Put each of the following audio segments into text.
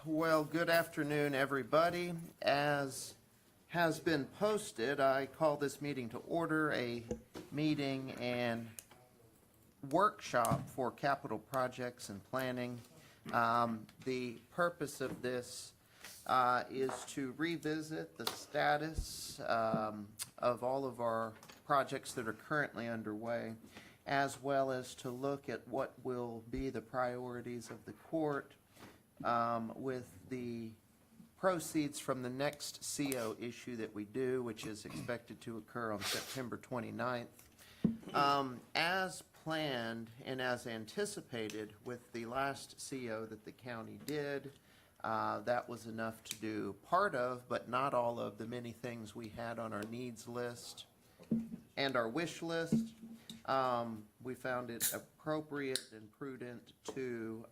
Well, good afternoon, everybody. As has been posted, I call this meeting to order, a meeting and workshop for capital projects and planning. The purpose of this is to revisit the status of all of our projects that are currently underway, as well as to look at what will be the priorities of the court with the proceeds from the next CO issue that we do, which is expected to occur on September 29th. As planned and as anticipated with the last CO that the county did, that was enough to do part of, but not all of, the many things we had on our needs list and our wish list. We found it appropriate and prudent to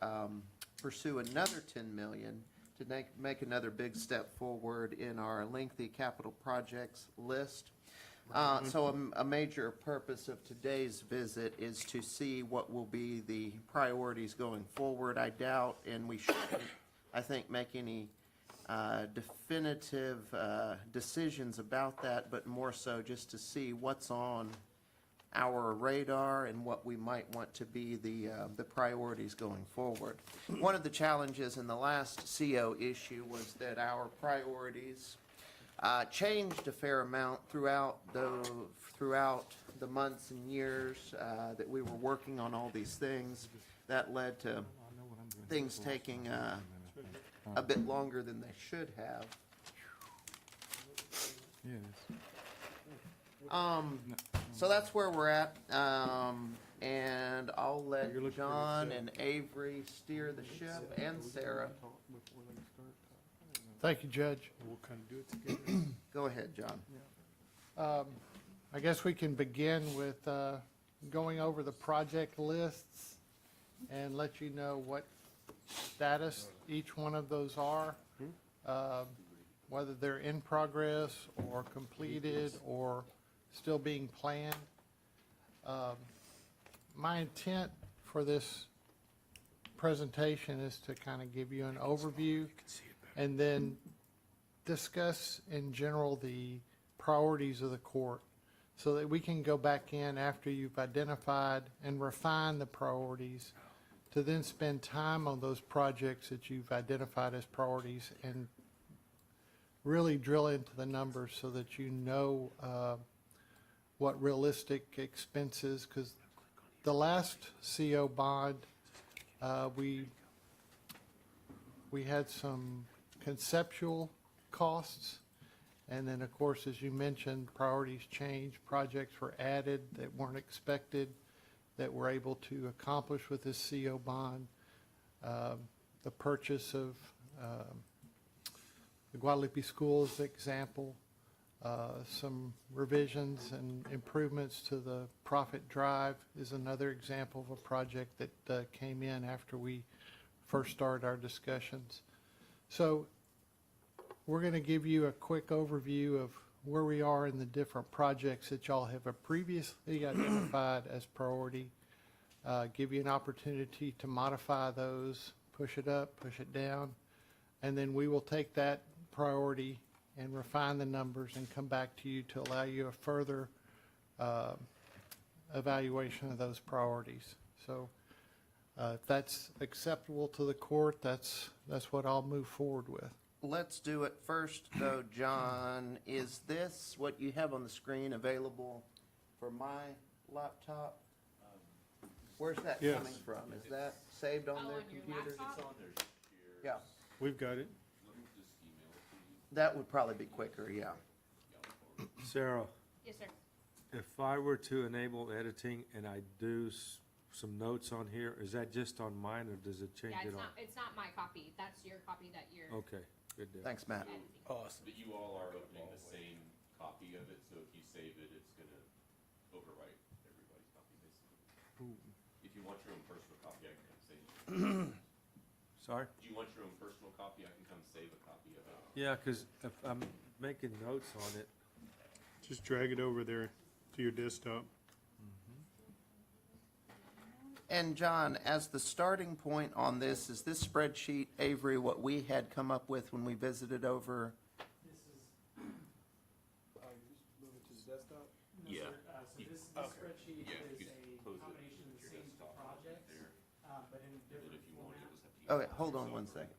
pursue another $10 million to make another big step forward in our lengthy capital projects list. So a major purpose of today's visit is to see what will be the priorities going forward. I doubt, and we shouldn't, I think, make any definitive decisions about that, but more so just to see what's on our radar and what we might want to be the priorities going forward. One of the challenges in the last CO issue was that our priorities changed a fair amount throughout the months and years that we were working on all these things. That led to things taking a bit longer than they should have. So that's where we're at, and I'll let John and Avery steer the ship, and Sarah. Thank you, Judge. We'll kind of do it together. Go ahead, John. I guess we can begin with going over the project lists and let you know what status each one of those are, whether they're in progress or completed or still being planned. My intent for this presentation is to kind of give you an overview and then discuss in general the priorities of the court so that we can go back in after you've identified and refined the priorities to then spend time on those projects that you've identified as priorities and really drill into the numbers so that you know what realistic expenses, because the last CO bond, we had some conceptual costs, and then of course, as you mentioned, priorities changed, projects were added that weren't expected, that we're able to accomplish with this CO bond. The purchase of the Guadalupe School is an example. Some revisions and improvements to the Profit Drive is another example of a project that came in after we first started our discussions. So we're going to give you a quick overview of where we are in the different projects that y'all have previously identified as priority, give you an opportunity to modify those, push it up, push it down, and then we will take that priority and refine the numbers and come back to you to allow you a further evaluation of those priorities. So if that's acceptable to the court, that's what I'll move forward with. Let's do it first, though, John. Is this what you have on the screen available for my laptop? Where's that Yes. coming from? Is that saved on their on your computers? laptop? Yeah, We've got it. that would probably be quicker, yeah. Sarah, Yes, sir. if I were to enable editing and I do some notes on here, is that just on mine or does it change Yeah, it on? it's not my copy. That's your copy that you're Okay, good deal. Thanks, Matt. editing. Awesome. But you all are opening the same copy of it, so if you save it, it's gonna overwrite everybody's copy, basically. If you want your own personal copy, I can come save it. Sorry? Do you want your own personal copy? I can come save a copy of it. Yeah, because if I'm making notes on it, Just drag it over there to your desktop. And John, as the starting point on this, is this spreadsheet, Avery, what we had come up with when we visited over? This is, You just move it to the desktop? no, Yeah. sir, so this spreadsheet Yeah, you is just a close it, combination of the your same desktop projects, there, but in a and different if you want, format. you'll just have to. Okay, hold on one second.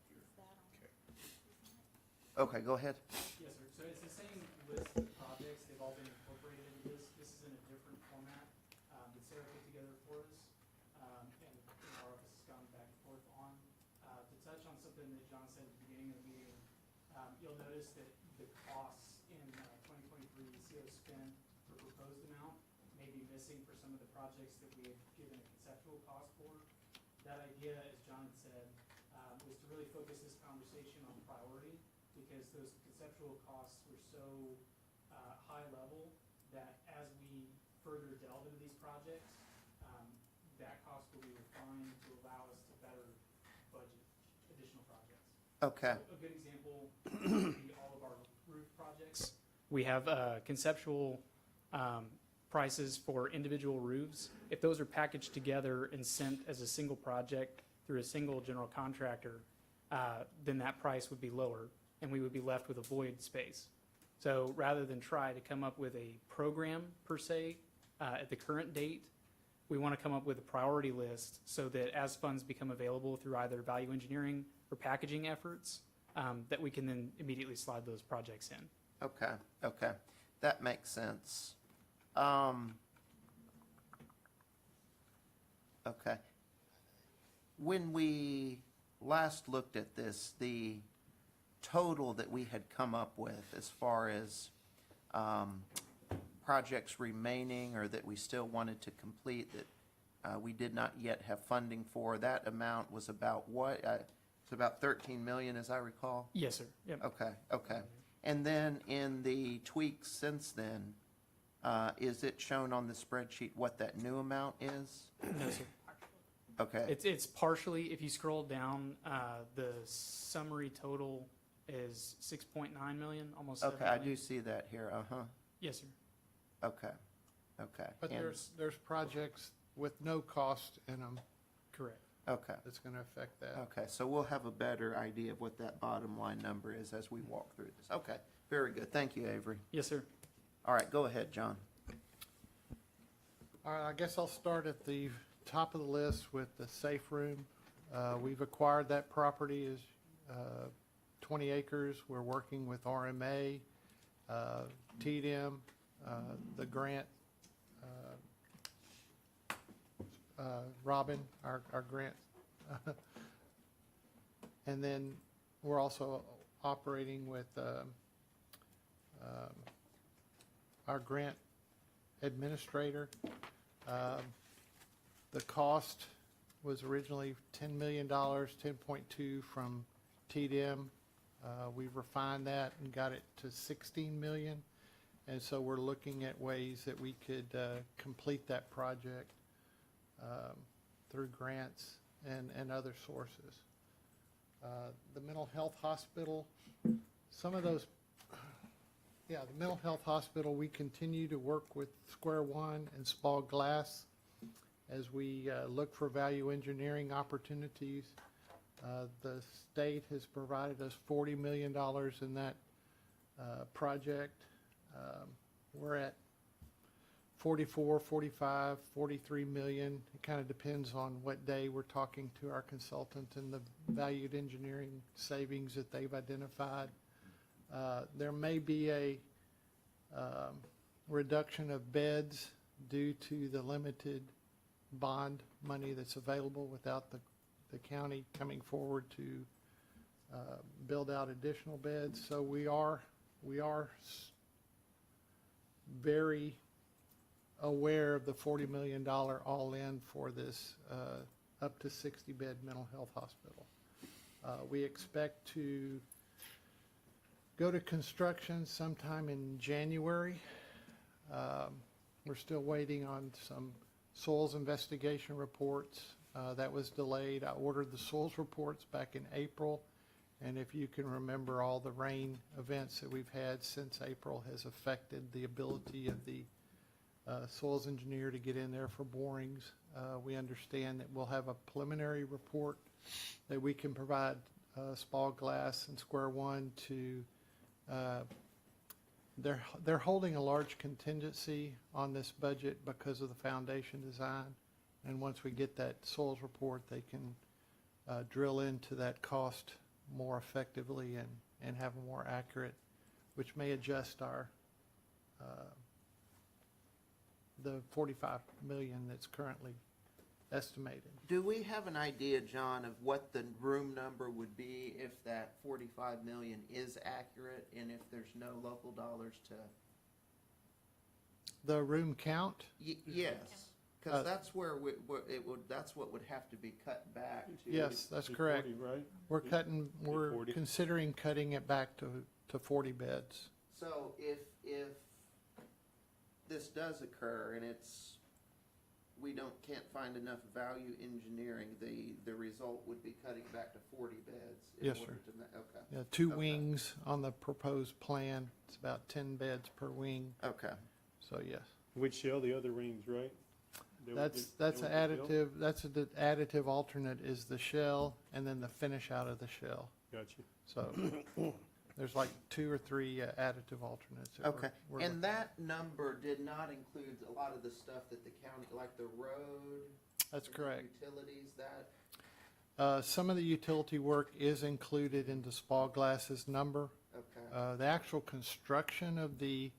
Okay, go ahead. Yes, sir, so it's the same list of projects, they've all been incorporated into this, this is in a different format, that Sarah put together for us, and our office has gone back and forth on. To touch on something that John said at the beginning of the meeting, you'll notice that the costs in, 2023 CO spend for proposed amount may be missing for some of the projects that we have given a conceptual cost for. That idea, as John had said, was to really focus this conversation on priority, because those conceptual costs were so high level that as we further delve into these projects, that cost will be refined to allow us to better budget additional projects. Okay, So a good example would be all of our roof projects. We have conceptual prices for individual roofs. If those are packaged together and sent as a single project through a single general contractor, then that price would be lower, and we would be left with a void space. So rather than try to come up with a program per se, at the current date, we want to come up with a priority list so that as funds become available through either value engineering or packaging efforts, that we can then immediately slide those projects in. okay, okay. That makes sense. Okay. When we last looked at this, the total that we had come up with as far as projects remaining or that we still wanted to complete that we did not yet have funding for, that amount was about what? It's about 13 million, as I recall? Yes, sir. Yep. Okay, okay. And then in the tweaks since then, is it shown on the spreadsheet what that new amount is? No, sir. Okay, It's partially, if you scroll down, the summary total is 6.9 million, almost 7 okay, I million. do see that here, uh-huh. Yes, sir. Okay, okay. But And- there's projects with no cost in them Correct. Okay, that's going to affect that. okay, so we'll have a better idea of what that bottom line number is as we walk through this. Okay, very good. Thank you, Avery. Yes, sir. All right, go ahead, John. All right, I guess I'll start at the top of the list with the safe room. We've acquired that property as 20 acres. We're working with RMA, TDM, the grant, Robin, our grant. And then we're also operating with our grant administrator. The cost was originally $10 million, 10.2 from TDM. We've refined that and got it to 16 million. And so we're looking at ways that we could complete that project through grants and other sources. The mental health hospital, some of those, the mental health hospital, we continue to work with Square One and Spall Glass as we look for value engineering opportunities. The state has provided us $40 million in that project. We're at 44, 45, 43 million. It kind of depends on what day we're talking to our consultant and the valued engineering savings that they've identified. There may be a reduction of beds due to the limited bond money that's available without the county coming forward to build out additional beds. So we are very aware of the $40 million all-in for this up to 60-bed mental health hospital. We expect to go to construction sometime in January. We're still waiting on some soils investigation reports. That was delayed. I ordered the soils reports back in April, and if you can remember, all the rain events that we've had since April has affected the ability of the soils engineer to get in there for borings. We understand that we'll have a preliminary report that we can provide Spall Glass and Square One to, they're holding a large contingency on this budget because of the foundation design. And once we get that soils report, they can drill into that cost more effectively and have a more accurate, which may adjust our, the 45 million that's currently estimated. Do we have an idea, John, of what the room number would be if that 45 million is accurate and if there's no local dollars to? The room count, Yes, because that's where that's what would have to be cut back to. yes, that's correct. 40, right? We're 40. considering cutting it back to 40 beds. So if this does occur and can't find enough value engineering, the result would be cutting back to 40 beds. in Yes, order sir. to okay, Yeah, two Okay. wings on the proposed plan. It's about 10 beds per wing, okay. so yes. We'd shell the other rings, right? They would That's get- they an would get built? additive, the additive alternate is the shell and then the finish out of the shell. Got you. So there's like 2 or 3 additive alternates. that Okay, we're and looking- that number did not include a lot of the stuff that the county, like the road. That's the correct. Utilities, that, Some of the utility work is included into Spall Glass's number. okay, The actual construction of the,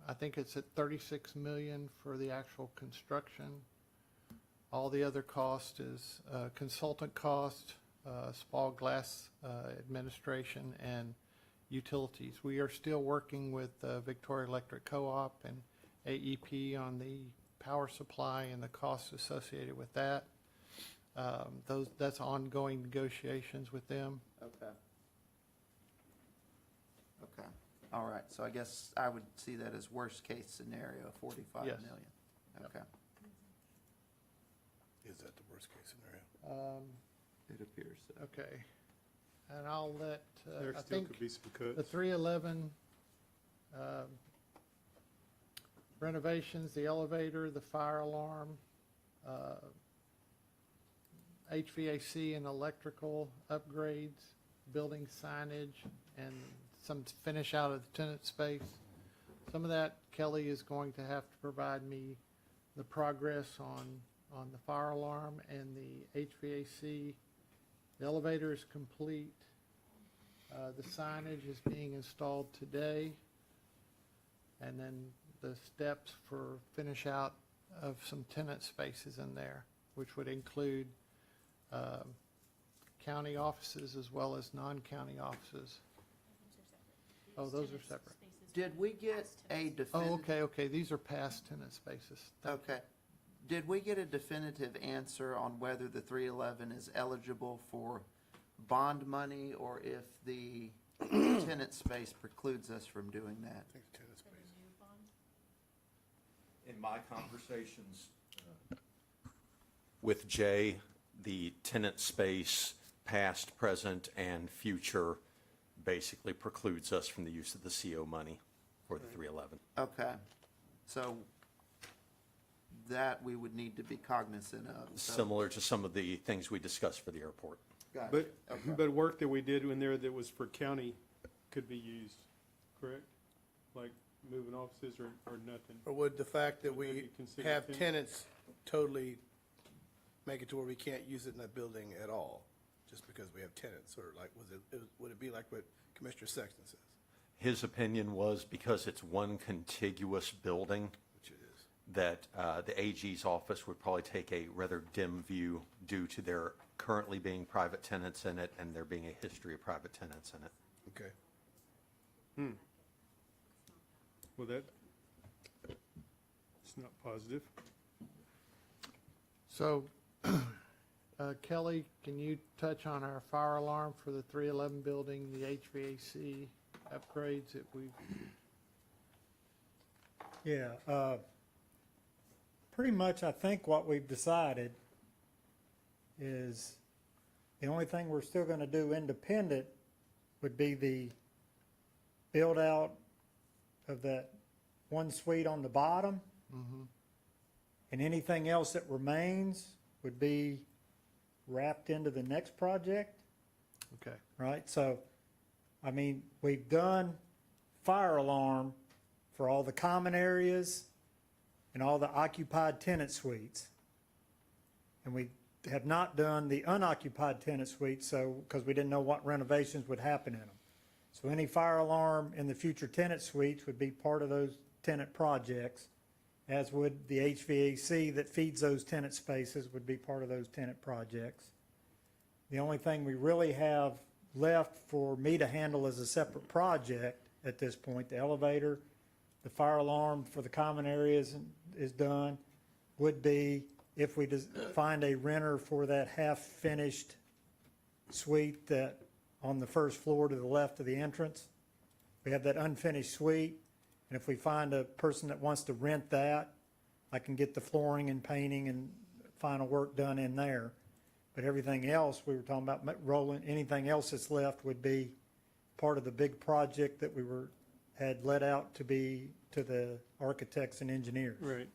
I think it's at 36 million for the actual construction. All the other cost is consultant cost, Spall Glass administration, and utilities. We are still working with Victoria Electric Co-op and AEP on the power supply and the costs associated with that. That's ongoing negotiations with them. okay. Okay, all right, so I guess I would see that as worst-case scenario, 45 Yes. million. Okay, Is that the worst-case scenario? it appears so. Okay, and I'll let, There I still think could be some the cuts. 311 renovations, the elevator, the fire alarm, HVAC and electrical upgrades, building signage, and some finish out of the tenant space. Some of that Kelly is going to have to provide me the progress on the fire alarm and the HVAC. The elevator is complete. The signage is being installed today. And then the steps for finish out of some tenant spaces in there, which would include county offices as well as non-county offices. Oh, those are separate. Did we get a Oh, definitive? okay, these are past tenant spaces. Okay. Did we get a definitive answer on whether the 311 is eligible for bond money or if the tenant space precludes us from doing that? I think the tennis space. In my conversations with Jay, the tenant space, past, present, and future, basically precludes us from the use of the CO money for the 311. Okay. So that we would need to be cognizant of. So- Similar to some of the things we discussed for the airport. Got But, it. Okay. but work that we did in there that was for county could be used, correct? Like moving offices or nothing? Or would the fact that Would that we be considered have tenant? tenants totally make it to where we can't use it in that building at all? Just because we have tenants, or like, would it be like what Commissioner Sexton says, His opinion was because it's one contiguous building, which it is? that the AG's office would probably take a rather dim view due to there currently being private tenants in it and there being a history of private tenants in it. Okay. Well, that, it's not positive. So, Kelly, can you touch on our fire alarm for the 311 building, the HVAC upgrades that we've, Yeah, pretty much I think what we've decided is the only thing we're still gonna do independent would be the build out of that one suite on the bottom. And anything else that remains would be wrapped into the next project, Okay. right? So, I mean, we've done fire alarm for all the common areas and all the occupied tenant suites. And we have not done the unoccupied tenant suites, so, because we didn't know what renovations would happen in them. So any fire alarm in the future tenant suites would be part of those tenant projects, as would the HVAC that feeds those tenant spaces would be part of those tenant projects. The only thing we really have left for me to handle as a separate project at this point, the elevator, the fire alarm for the common areas is done, would be if we find a renter for that half-finished suite that on the first floor to the left of the entrance. We have that unfinished suite, and if we find a person that wants to rent that, I can get the flooring and painting and final work done in there. But everything else, we were talking about rolling, anything else that's left would be part of the big project that we had let out to be to the architects and engineers. Right.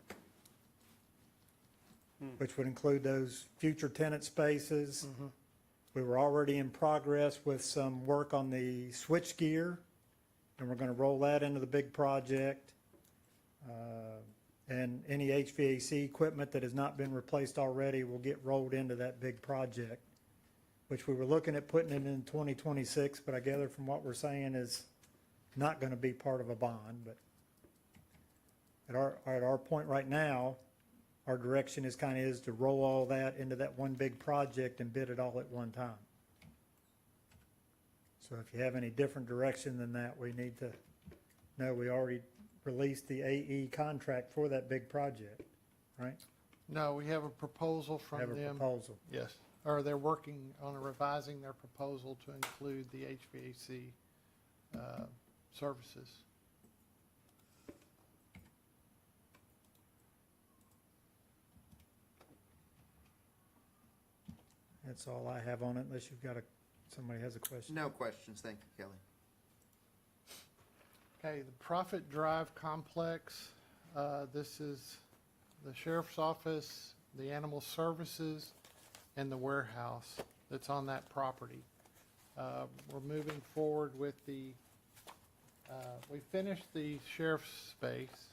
Which would include those future tenant spaces. We were already in progress with some work on the switch gear, and we're gonna roll that into the big project. And any HVAC equipment that has not been replaced already will get rolled into that big project, which we were looking at putting it in 2026, but I gather from what we're saying is not gonna be part of a bond, but at our point right now, our direction is to roll all that into that one big project and bid it all at one time. So if you have any different direction than that, we need to know we already released the AE contract for that big project, right? No, we have a proposal from Have a them. proposal. Yes, or they're working on revising their proposal to include the HVAC services. That's all I have on it, unless you've got somebody has a question. No questions, thank you, Kelly. Okay, the Profit Drive Complex, this is the sheriff's office, the animal services, and the warehouse that's on that property. We're moving forward with we finished the sheriff's space.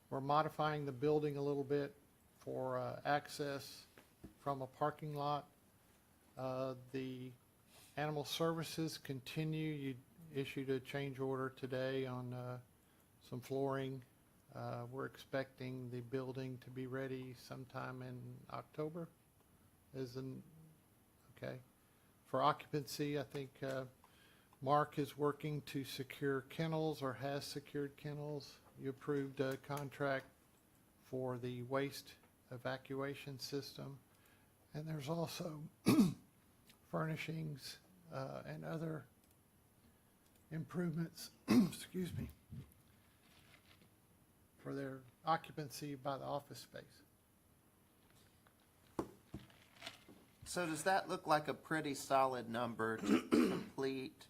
We're modifying the building a little bit for access from a parking lot. The animal services continue. You issued a change order today on some flooring. We're expecting the building to be ready sometime in October. Okay. For occupancy, I think Mark is working to secure kennels or has secured kennels. You approved a contract for the waste evacuation system. And there's also furnishings and other improvements, excuse me, for their occupancy by the office space. So does that look like a pretty solid number to complete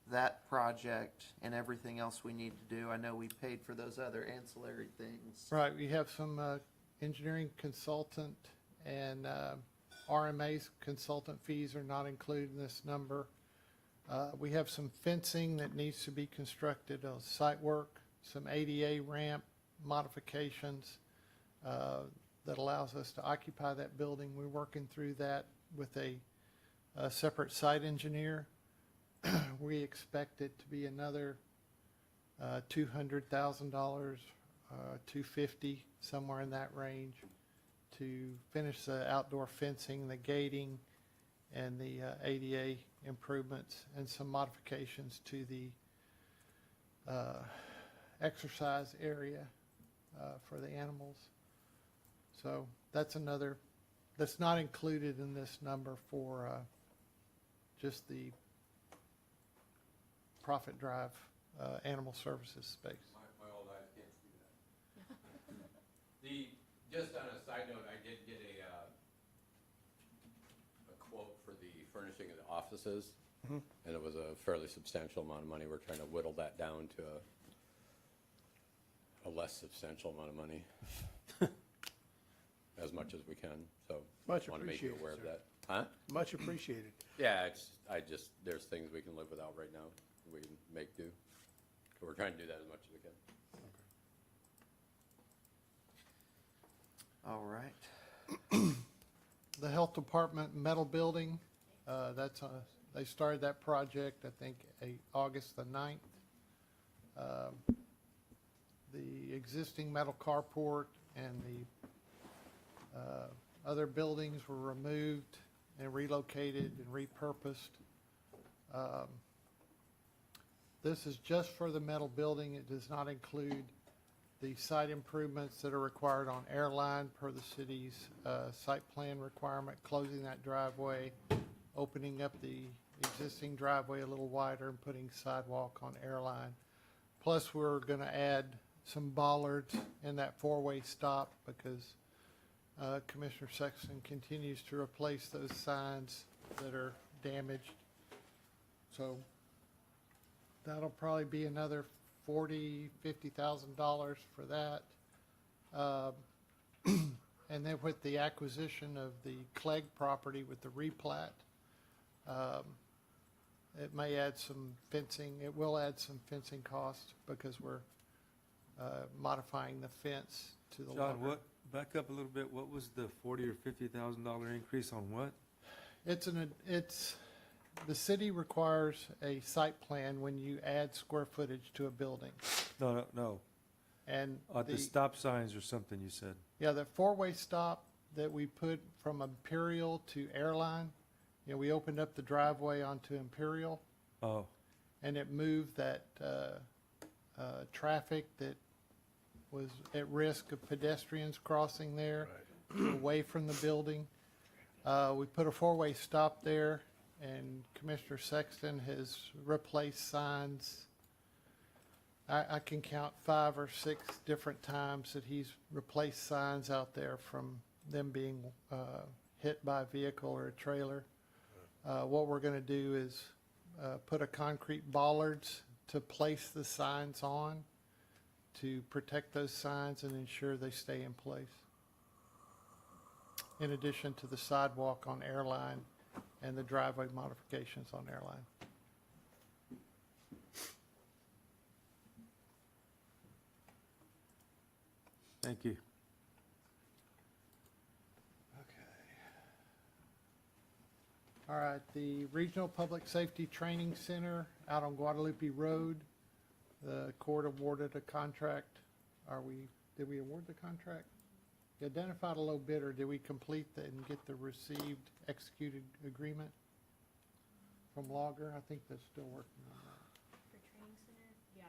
that project and everything else we need to do? I know we paid for those other ancillary things. Right, we have some engineering consultant and RMA's consultant fees are not included in this number. We have some fencing that needs to be constructed on site work, some ADA ramp modifications that allows us to occupy that building. We're working through that with a separate site engineer. We expect it to be another $200,000, $250,000, somewhere in that range, to finish the outdoor fencing, the gating, and the ADA improvements, and some modifications to the exercise area for the animals. So that's not included in this number for just the Profit Drive animal services space. My old eyes can't see that. Just on a side note, I did get a quote for the furnishing of the offices And it was a fairly substantial amount of money. We're trying to whittle that down to a less substantial amount of money. As much as we can, so. Much Want to make you appreciated, aware of sir. that. Huh? Much appreciated. Yeah, there's things we can live without right now. We can make do. So we're trying to do that as much as we can. All right. The Health Department metal building, they started that project, I think, August the 9th. The existing metal carport and the other buildings were removed and relocated and repurposed. This is just for the metal building. It does not include the site improvements that are required on Airline per the city's site plan requirement, closing that driveway, opening up the existing driveway a little wider and putting sidewalk on Airline. Plus, we're going to add some bollards in that four-way stop because Commissioner Sexton continues to replace those signs that are damaged. So that'll probably be another $50,000 for that. And then with the acquisition of the Clegg property with the replat, it may add some fencing. It will add some fencing costs because we're modifying the fence to the John, longer. back up a little bit, what was the $40,000 or $50,000 increase on what? The city requires a site plan when you add square footage to a building. No, And the stop signs or something you said. yeah, the four-way stop that we put from Imperial to Airline, we opened up the driveway onto Imperial Oh, and it moved that traffic that was at risk of pedestrians crossing there away from the building. We put a four-way stop there, and Commissioner Sexton has replaced signs. I can count 5 or 6 different times that he's replaced signs out there from them being hit by a vehicle or a trailer. What we're going to do is put a concrete bollards to place the signs on to protect those signs and ensure they stay in place. In addition to the sidewalk on Airline and the driveway modifications on Airline. thank you. All right, the Regional Public Safety Training Center out on Guadalupe Road, the court awarded a contract. Did we award the contract? You identified a low bidder. Did we complete and get the received executed agreement from Logger? I think they're still working on that. For training center, yeah,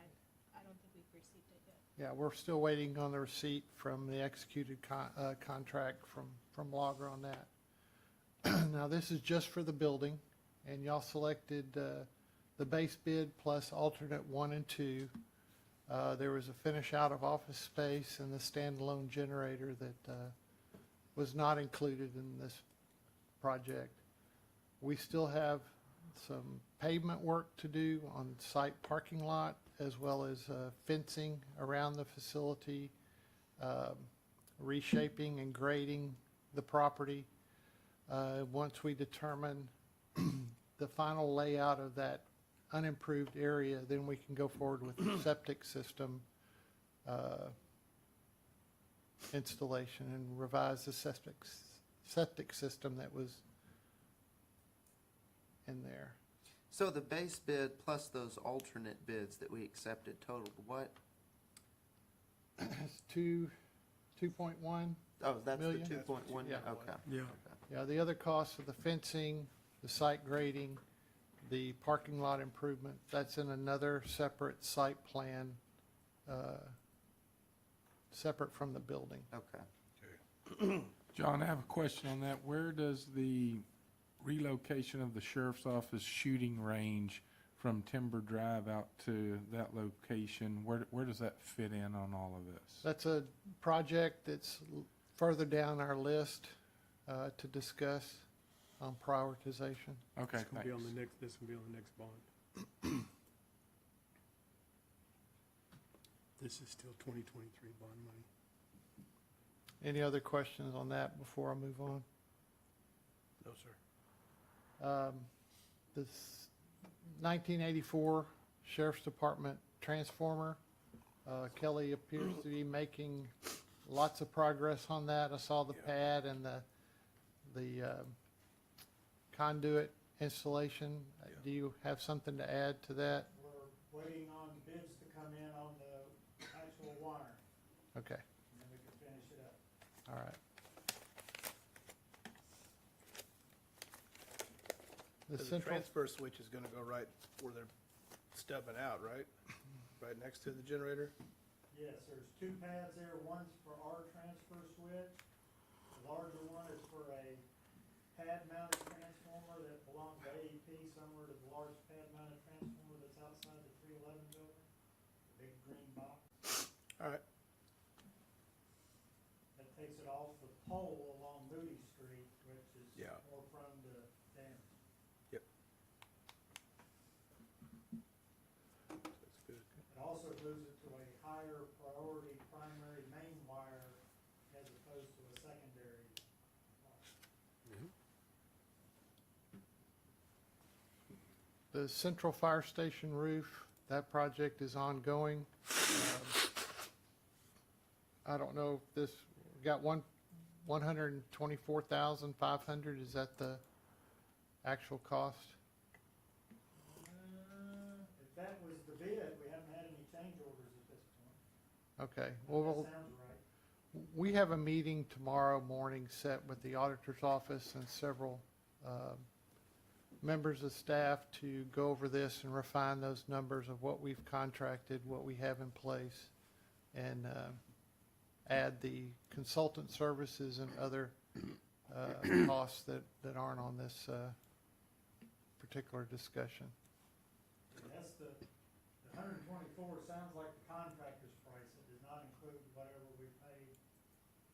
I don't think we've received it yet. Yeah, we're still waiting on the receipt from the executed contract from Logger on that. Now, this is just for the building, and y'all selected the base bid plus alternate 1 and 2. There was a finish out of office space and the standalone generator that was not included in this project. We still have some pavement work to do on site parking lot as well as fencing around the facility, reshaping and grading the property. Once we determine the final layout of that unimproved area, then we can go forward with the septic system installation and revise the septic system that was in there. So the base bid plus those alternate bids that we accepted totaled what? It's 2.1. Oh, that's the Million? 2.1? Yeah. Okay. Yeah. Yeah, the other costs of the fencing, the site grading, the parking lot improvement, that's in another separate site plan, separate from the building. Okay. John, I have a question on that. Where does the relocation of the sheriff's office shooting range from Timber Drive out to that location, where does that fit in on all of this? That's a project that's further down our list to discuss. on prioritization. Okay, It's gonna be on thanks. the next, this will be on the next bond. This is still 2023 bond money. Any other questions on that before I move on? No, sir. This 1984 Sheriff's Department transformer, Kelly appears to be making lots of progress on that. I saw the pad and the conduit installation. Do you have something to add to that? We're waiting on bids to come in on the actual wiring, Okay, and then we can finish it up. all right. The The central, transfer switch is gonna go right where they're stubbing out, right? Right next to the generator? Yes, there's two pads there. One's for our transfer switch. The larger one is for a pad-mounted transformer that belongs to AEP, somewhere to the large pad-mounted transformer that's outside the 311 building, the big green box. All right. That takes it off the pole along Moody Street, which is Yeah. more prone to damage. Yep. That's good. It also moves it to a higher priority primary main wire as opposed to a secondary wire. the central fire station roof, that project is ongoing. I don't know if this, got 124,500, is that the actual cost? If that was the bid, we haven't had any change orders at this point. Okay, That well, sounds right. we have a meeting tomorrow morning set with the auditor's office and several members of staff to go over this and refine those numbers of what we've contracted, what we have in place, and add the consultant services and other costs that aren't on this particular discussion. That's the 124 sounds like the contractor's price. It does not include whatever we paid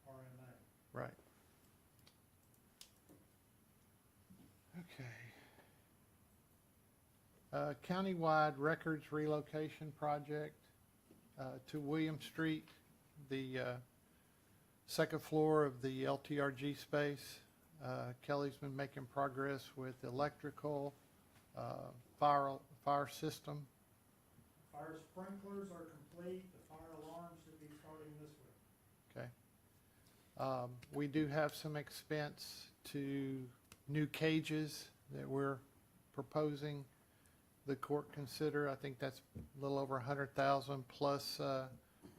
RMA. Right. Okay. Countywide records relocation project to William Street, the second floor of the LTRG space. Kelly's been making progress with electrical, fire system. Fire sprinklers are complete. The fire alarm should be starting this week. Okay. We do have some expense to new cages that we're proposing the court consider. I think that's a little over 100,000 plus.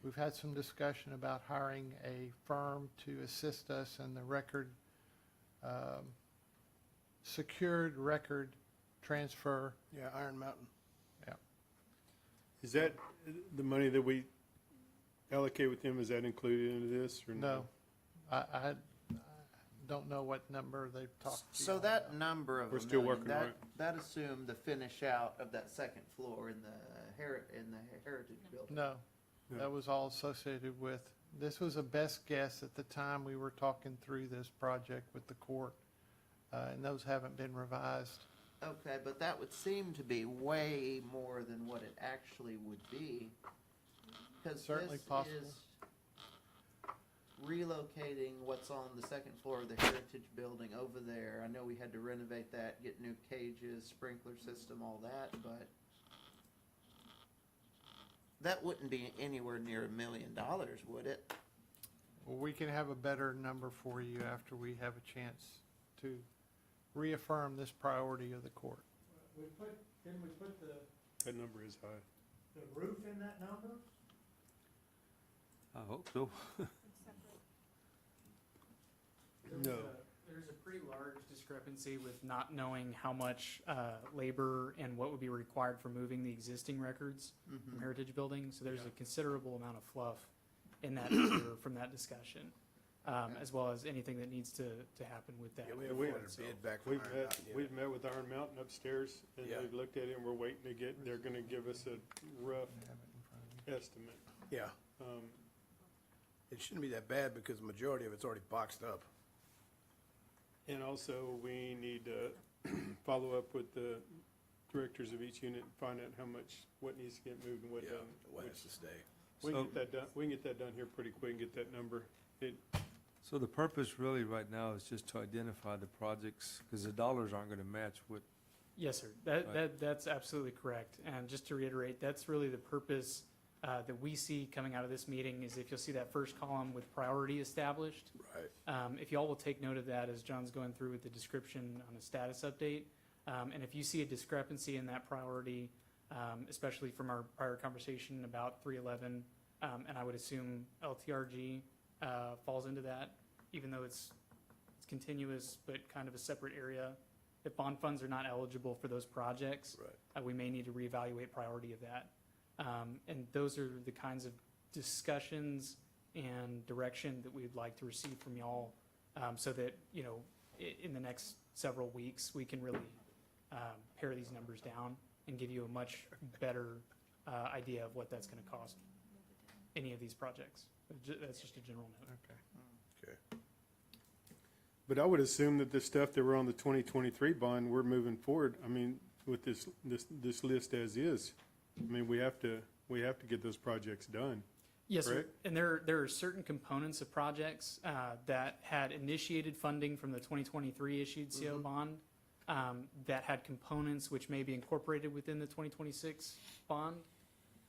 We've had some discussion about hiring a firm to assist us in the record, secured record transfer. Yeah, Iron Mountain. Yeah. Is that, the money that we allocate with them, is that included into this or No, I don't know what number they've talked to you So on that number of We're a still million, working on it. that assumed the finish out of that second floor in the Heritage Building. No, No. that was all associated with, this was a best guess at the time we were talking through this project with the court, and those haven't been revised. Okay, but that would seem to be way more than what it actually would be. Because Certainly this possible. is relocating what's on the second floor of the Heritage Building over there. I know we had to renovate that, get new cages, sprinkler system, all that, but that wouldn't be anywhere near $1 million, would it? Well, we can have a better number for you after we have a chance to reaffirm this priority of the court. Didn't we put the That number is high. roof in that number? I hope so. No. There's a pretty large discrepancy with not knowing how much labor and what would be required for moving the existing records from Heritage Building. So there's a considerable amount of fluff in that number from that discussion, as well as anything that needs to happen with that. Yeah, we Yeah, have we- wanted a bid back from We've Iron met, Mountain. Yeah. we've met with Iron Mountain upstairs, and Yeah. they've looked at it, and we're waiting to get, they're gonna give us a rough estimate. Yeah, it shouldn't be that bad because the majority of it's already boxed up. And also, we need to follow up with the directors of each unit and find out how much, what needs to get moved and what Yeah, doesn't. what which- has to stay. We can get that done, we can get that done here pretty quick and get that number. So the purpose really right now is just to identify the projects, because the dollars aren't gonna match what, Yes, sir. That's absolutely correct. And just to reiterate, that's really the purpose that we see coming out of this meeting is if you'll see that first column with priority established. Right. If y'all will take note of that as John's going through with the description on a status update. And if you see a discrepancy in that priority, especially from our prior conversation about 311, and I would assume LTRG falls into that, even though it's continuous but kind of a separate area. If bond funds are not eligible for those projects, Right. we may need to reevaluate priority of that. And those are the kinds of discussions and direction that we'd like to receive from y'all, so that, you know, in the next several weeks, we can really pare these numbers down and give you a much better idea of what that's gonna cost, any of these projects. That's just a general note. Okay. But I would assume that the stuff that were on the 2023 bond, we're moving forward, I mean, with this list as is. I mean, we have to get those projects done. Yes, sir. Correct? And there are certain components of projects that had initiated funding from the 2023 issued CO bond that had components which may be incorporated within the 2026 bond.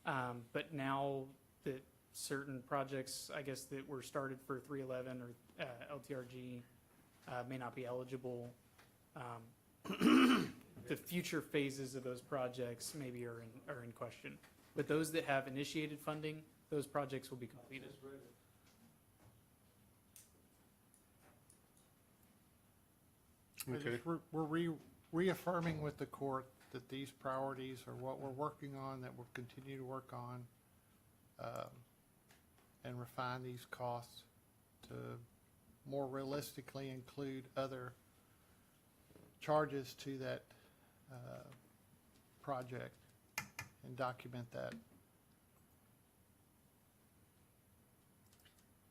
But now that certain projects, I guess, that were started for 311 or LTRG may not be eligible, the future phases of those projects maybe are in question. But those that have initiated funding, those projects will be completed. Okay. We're reaffirming with the court that these priorities are what we're working on, that we'll continue to work on, and refine these costs to more realistically include other charges to that project and document that.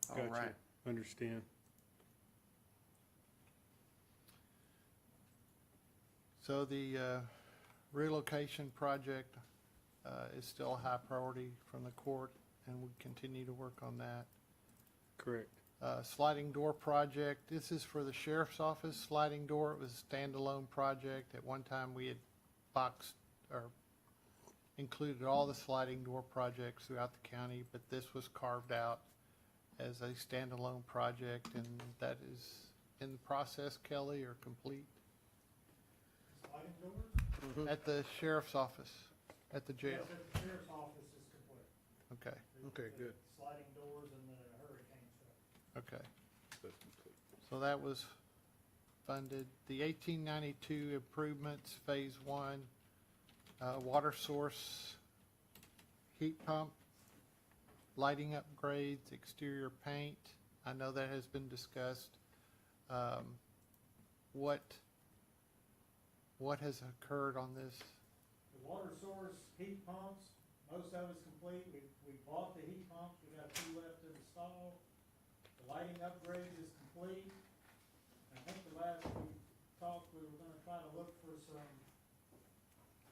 All Gotcha. right. Understand. So the relocation project is still a high priority from the court, and we continue to work on that. Correct. Sliding door project, this is for the sheriff's office sliding door. It was a standalone project. At one time, we had boxed or included all the sliding door projects throughout the county, but this was carved out as a standalone project, and that is in the process, Kelly, or complete? Sliding doors? At the sheriff's office, at the jail. Yes, at the sheriff's office is complete. Okay, Okay, good. Sliding doors and the hurricane stuff. okay. That's complete. So that was funded. The 1892 improvements, Phase 1, water source, heat pump, lighting upgrades, exterior paint. I know that has been discussed. What has occurred on this? The water source, heat pumps, most of it's complete. We bought the heat pumps, we got 2 left to install. The lighting upgrades is complete. I think the last we talked, we were gonna try to look for some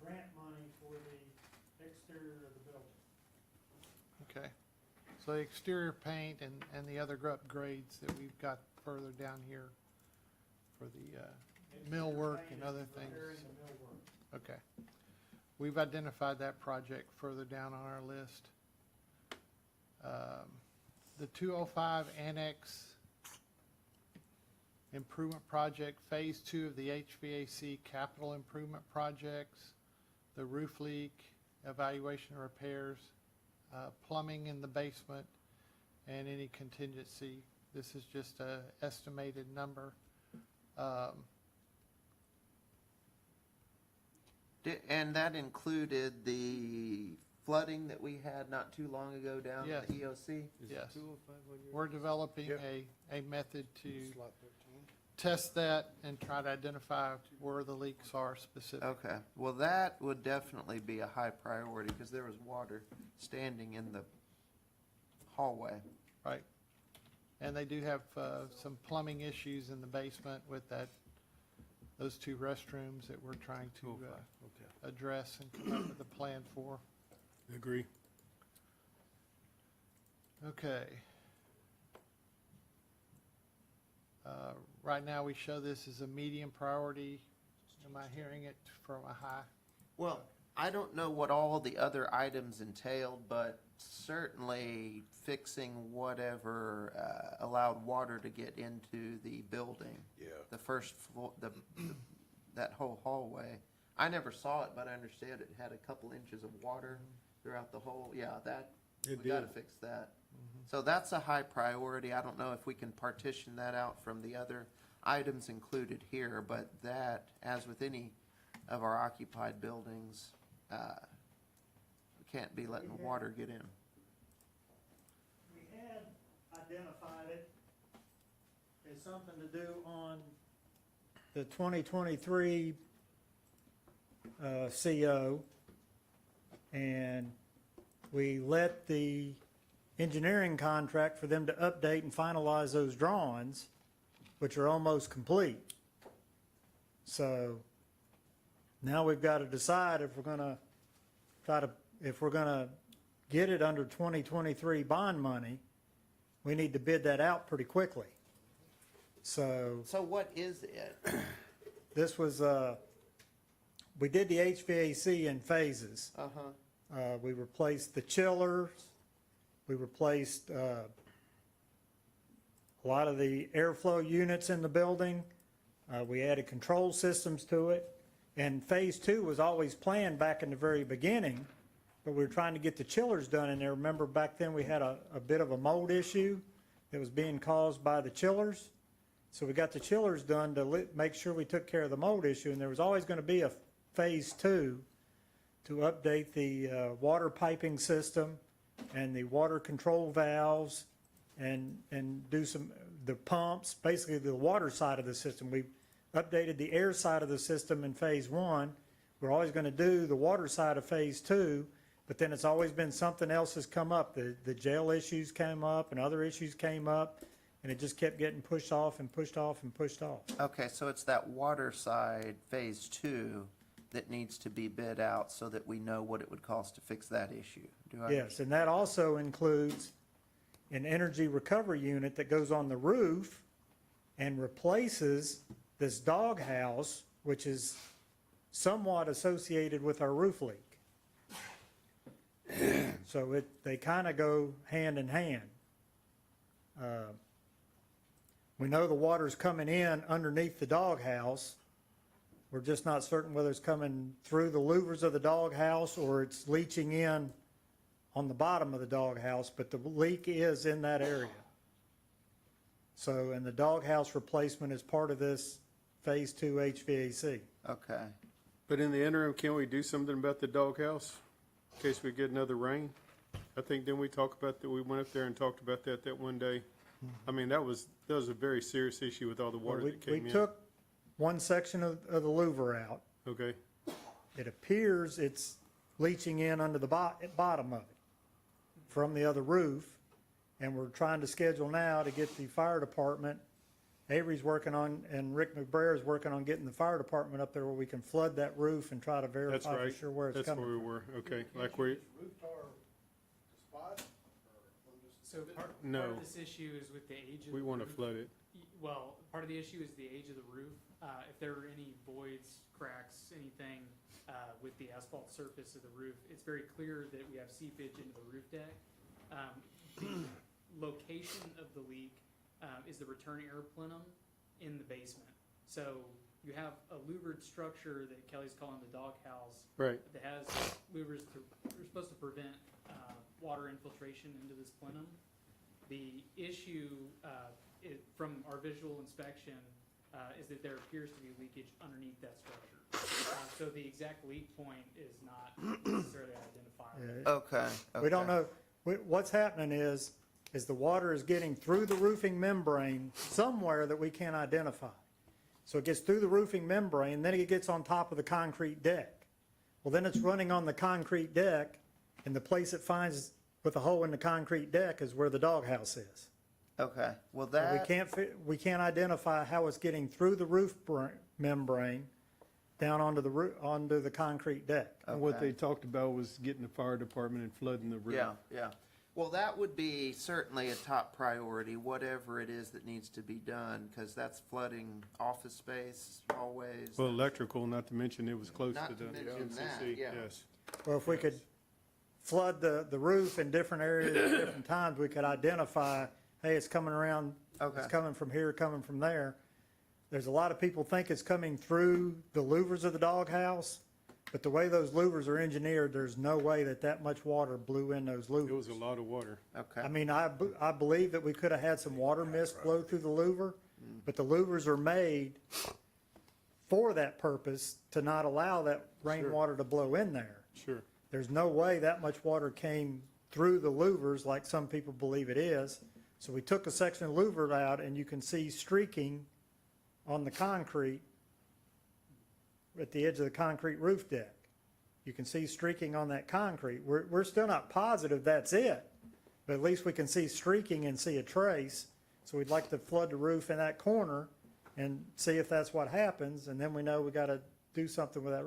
grant money for the exterior of the building. Okay. So the exterior paint and the other upgrades that we've got further down here for the millwork and other things. Repairing the millwork. Okay. We've identified that project further down on our list. The 205 Annex Improvement Project, Phase 2 of the HVAC capital improvement projects, the roof leak, evaluation and repairs, plumbing in the basement, and any contingency. This is just a estimated number. And that included the flooding that we had not too long ago down at the EOC? Yes. 205 on your- We're developing Yep. a method to Slot 13. test that and try to identify where the leaks are specific. Okay, well, that would definitely be a high priority because there was water standing in the hallway. Right. And they do have some plumbing issues in the basement with those two restrooms that we're trying to address and come up with a plan for. Agree. Okay. Right now, we show this as a medium priority. Am I hearing it from a high? Well, I don't know what all the other items entailed, but certainly fixing whatever allowed water to get into the building. Yeah. The first floor, that whole hallway. I never saw it, but I understand it had a couple inches of water throughout the whole, yeah, we gotta fix that. So that's a high priority. I don't know if we can partition that out from the other items included here, but that, as with any of our occupied buildings, we can't be letting water get in. We had identified it as something to do on the 2023 CO, and we let the engineering contract for them to update and finalize those drawings, which are almost complete. So now we've got to decide if we're going to get it under 2023 bond money, we need to bid that out pretty quickly. So So what is it? this was, we did the HVAC in phases. We replaced the chillers, we replaced a lot of the airflow units in the building. We added control systems to it. And phase two was always planned back in the very beginning, but we were trying to get the chillers done in there. Remember back then we had a bit of a mold issue that was being caused by the chillers. So we got the chillers done to make sure we took care of the mold issue. And there was always going to be a phase two to update the water piping system and the water control valves and do the pumps, basically the water side of the system. We updated the air side of the system in phase one. We're always going to do the water side of phase two, but then it's always been something else has come up. The jail issues came up and other issues came up, and it just kept getting pushed off and pushed off and pushed off. Okay, so it's that water side, phase two, that needs to be bid out so that we know what it would cost to fix that issue. Do I? Yes, and that also includes an energy recovery unit that goes on the roof and replaces this doghouse, which is somewhat associated with our roof leak. So they kind of go hand in hand. We know the water's coming in underneath the doghouse. We're just not certain whether it's coming through the louvers of the doghouse or it's leaching in on the bottom of the doghouse, but the leak is in that area. So, and the doghouse replacement is part of this phase two HVAC. Okay. But in the interim, can we do something about the doghouse in case we get another rain? I think, didn't we talk about that? We went up there and talked about that one day. I mean, that was a very serious issue with all the water that came in. We took one section of the louver out. Okay. It appears it's leaching in under the bottom of it from the other roof. And we're trying to schedule now to get the fire department. Avery's working on, and Rick McBrayer is working on getting the fire department up there where we can flood that roof and try to That's verify for right. sure where it's That's coming where we from. were. Okay. Like we, So part No. of this issue is with the age of we the want to roof. flood it. Well, part of the issue is the age of the roof. If there are any voids, cracks, anything with the asphalt surface of the roof, it's very clear that we have seepage into the roof deck. The location of the leak is the return air plenum in the basement. So you have a louvered structure that Kelly's calling the doghouse Right. that has louvers they're supposed to prevent water infiltration into this plenum. The issue from our visual inspection is that there appears to be leakage underneath that structure. So the exact leak point is not necessarily identifiable. Okay. We don't know. What's happening is the water is getting through the roofing membrane somewhere that we can't identify. So it gets through the roofing membrane, then it gets on top of the concrete deck. Well, then it's running on the concrete deck, and the place it finds with a hole in the concrete deck is where the doghouse is. Okay, well, But that, we can't identify how it's getting through the roof membrane down onto onto the concrete deck. And what Okay. they talked about was getting the fire department and flooding the roof. yeah, yeah. Well, that would be certainly a top priority, whatever it is that needs to be done, because that's flooding office space, hallways. Well, electrical, not to mention it was close Not to to the mention that, MCC, yeah. yes. Well, if we could flood the roof in different areas at different times, we could identify, hey, it's coming around, Okay. it's coming from here, coming from there. There's a lot of people think it's coming through the louvers of the doghouse, but the way those louvers are engineered, there's no way that much water blew in those It was louvers. a lot of water. Okay. I mean, I believe that we could have had some water mist blow through the louver, but the louvers are made for that purpose, to not allow that rainwater to blow in there. Sure. There's no way that much water came through the louvers like some people believe it is. So we took a section of louver out, and you can see streaking on the concrete at the edge of the concrete roof deck. You can see streaking on that concrete. We're still not positive that's it, but at least we can see streaking and see a trace. So we'd like to flood the roof in that corner and see if that's what happens, and then we know we got to do something with that.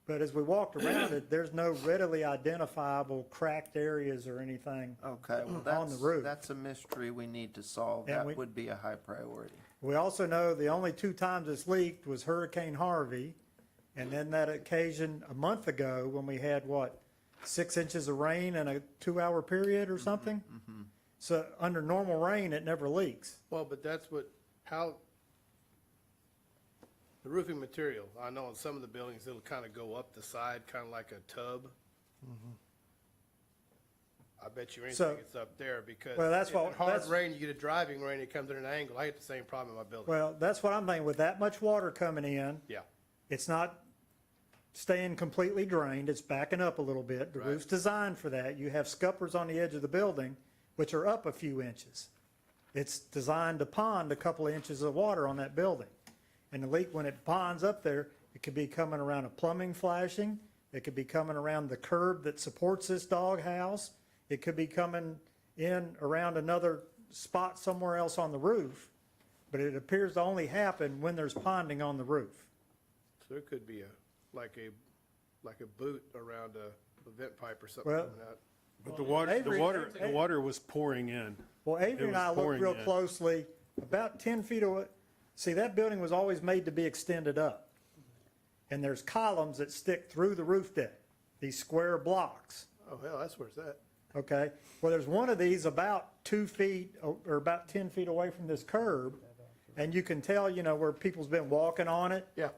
But as we walked around it, there's no readily identifiable cracked areas or anything Okay, well, on the roof. that's a mystery we need to solve. And That we- would be a high priority. We also know the only 2 times it's leaked was Hurricane Harvey, and then that occasion a month ago when we had, 6 inches of rain in a 2-hour period or something? So under normal rain, it never leaks. Well, but that's how, the roofing material, I know in some of the buildings, it'll kind of go up the side, kind of like a tub. I bet you So- anything it's up there, because Well, that's if what- in hard that's- rain, you get a driving rain, it comes in an angle. I get the same problem in my building. Well, that's what I'm thinking. With that much water coming in, Yeah, it's not staying completely drained, it's backing up a little bit. The Right. roof's designed for that. You have scuppers on the edge of the building, which are up a few inches. It's designed to pond a couple of inches of water on that building. And the leak, when it ponds up there, it could be coming around a plumbing flashing, it could be coming around the curb that supports this doghouse, it could be coming in around another spot somewhere else on the roof, but it appears to only happen when there's ponding on the roof. so there could be like a boot around a vent pipe or something Well- coming out. But the water was pouring in. Well, Avery and was I looked pouring real in. closely, about 10 feet away. See, that building was always made to be extended up. And there's columns that stick through the roof deck, these square blocks, Oh, hell, that's where it's at. okay? Well, there's one of these about 2 feet or about 10 feet away from this curb. And you can tell, where people's been walking on it Yeah,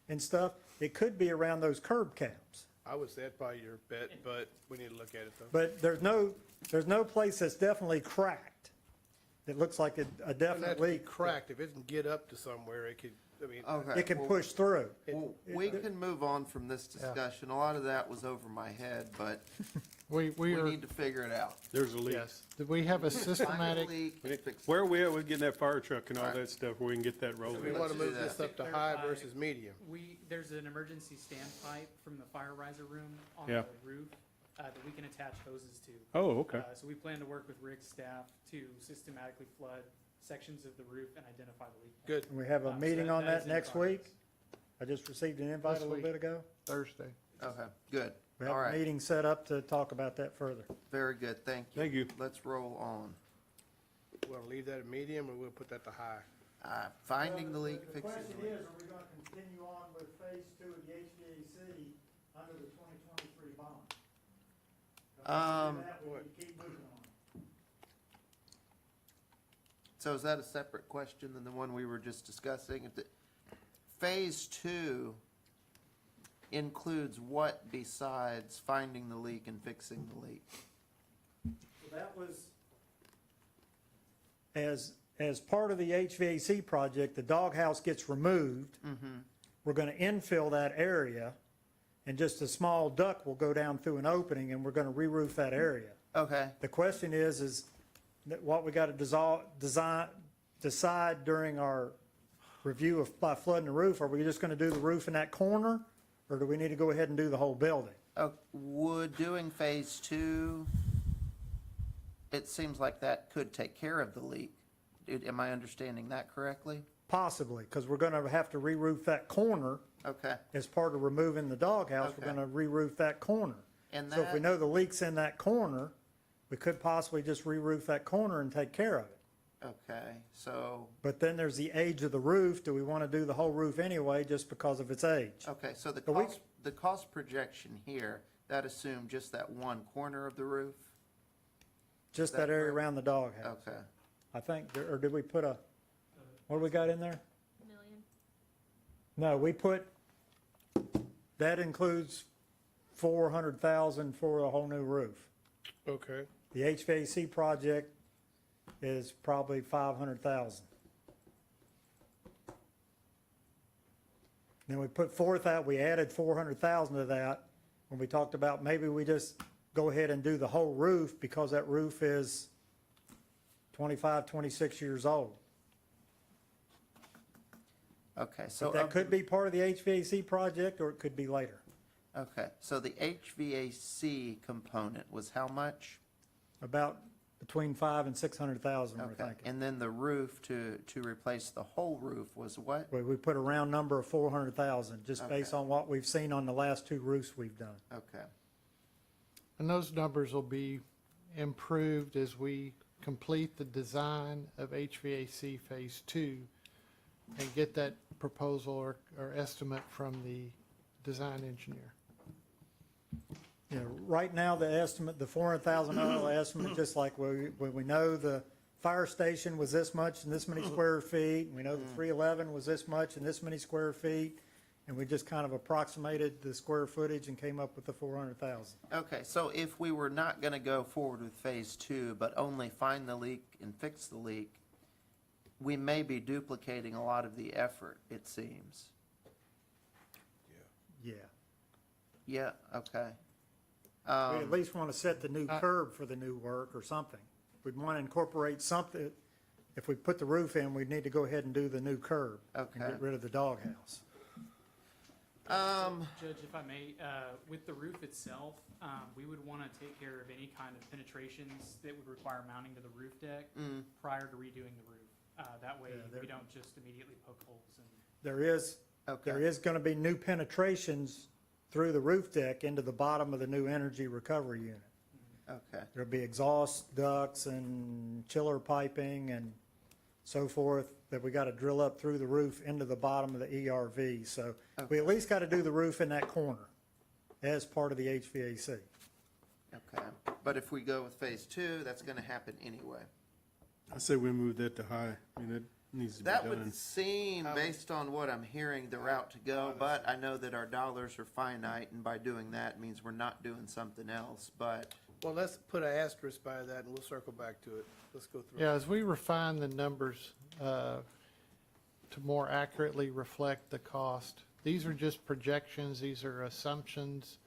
and stuff. It could be around those curb caps. I would say that's probably your bet, but we need to look at it though. But there's no place that's definitely cracked. It looks like a Doesn't have definite to be leak. cracked. If it can get up to somewhere, it could, Okay. It can well- push through. Well, we can move on from this discussion. A lot of that was over my head, but We we are, need to figure it out. There's a leak. yes. do we have a Find the systematic, leak, fix it. Where are we at with getting that fire truck and all Alright. that stuff, where we can get that We rolling? want to do move that. this up to high versus medium. There's an emergency standpipe from the fire riser room on Yeah. the roof that we can attach hoses to. Oh, okay. So we plan to work with Rick's staff to systematically flood sections of the roof and identify the leak. Good. We have a So meeting on is that in next progress. week. I just received an invite a This little week. bit ago. Thursday? Okay, good. We All have a right, meeting set up to talk about that further. very good, thank you. Thank you. Let's roll on. Want to leave that at medium, or we'll put that to high? Finding the leak, The fixing question the leak. is, are we going to continue on with phase 2 of the HVAC under the 2023 bond? If we do that, we need to keep moving on. So is that a separate question than the one we were just discussing? If the- Phase 2 includes what besides finding the leak and fixing the leak? So that was, as part of the HVAC project, the doghouse gets removed. We're going to infill that area, and just a small duct will go down through an opening, and we're going to re-roof that area. Okay, The question is that what we got to decide during our review of by flooding the roof, are we just going to do the roof in that corner, or do we need to go ahead and do the whole building? would doing Phase 2, it seems like that could take care of the leak. Am I understanding that correctly? Possibly, because we're going to have to re-roof that corner Okay, as part of removing the doghouse. We're Okay. going to re-roof that corner. and So if we that, know the leak's in that corner, we could possibly just re-roof that corner and take care of it. okay, so, But then there's the age of the roof. Do we want to do the whole roof anyway, just because of its age? okay, so But we- the cost projection here, that assumed just that one corner of the roof? Just that that area correct? around the doghouse. Okay, I think, or did we put what do we got in there? Million. No, we put, that includes 400,000 for a whole new roof. Okay. The HVAC project is probably 500,000. Then we put we added 400,000 to that when we talked about maybe we just go ahead and do the whole roof because that roof is 25, 26 years old. okay, so. But that of could the- be part of the HVAC project or it could be later. Okay, so the HVAC component was how much? About between 500,000 and 600,000, we're Okay, thinking. and then the roof to replace the whole roof was what? We put a round number of 400,000, just based Okay. on what we've seen on the last two roofs we've done. Okay, And those numbers will be improved as we complete the design of HVAC Phase 2 and get that proposal or estimate from the design engineer. You know, right now, the estimate, the $400,000 estimate, just like when we know the fire station was this much and this many square feet, and we know the 311 was this much and this many square feet, and we just kind of approximated the square footage and came up with the 400,000. okay, so if we were not gonna go forward with Phase 2, but only find the leak and fix the leak, we may be duplicating a lot of the effort, it seems. Yeah. Yeah, okay. We at least want to set the new curb for the new work or something. We'd want to incorporate something. If we put the roof in, we'd need to go ahead and do the new curb. And Okay. get rid of the doghouse. Judge, if I may, with the roof itself, we would want to take care of any kind of penetrations that would require mounting to the roof deck prior to redoing the roof. That way, Yeah, we don't just immediately poke holes in. There is Okay, going to be new penetrations through the roof deck into the bottom of the new energy recovery unit. okay, There'll be exhaust ducts and chiller piping and so forth that we got to drill up through the roof into the bottom of the ERV. So we at least got to do the roof in that corner as part of the HVAC. okay. But if we go with Phase 2, that's gonna happen anyway. I say we move that to high. I mean, that needs to be That done. would seem, based on what I'm hearing, the route to go, but I know that our dollars are finite, and by doing that means we're not doing something else, but, Well, let's put an asterisk by that and we'll circle back to it. Let's go through. Yeah, as we refine the numbers to more accurately reflect the cost, these are just projections, these are assumptions.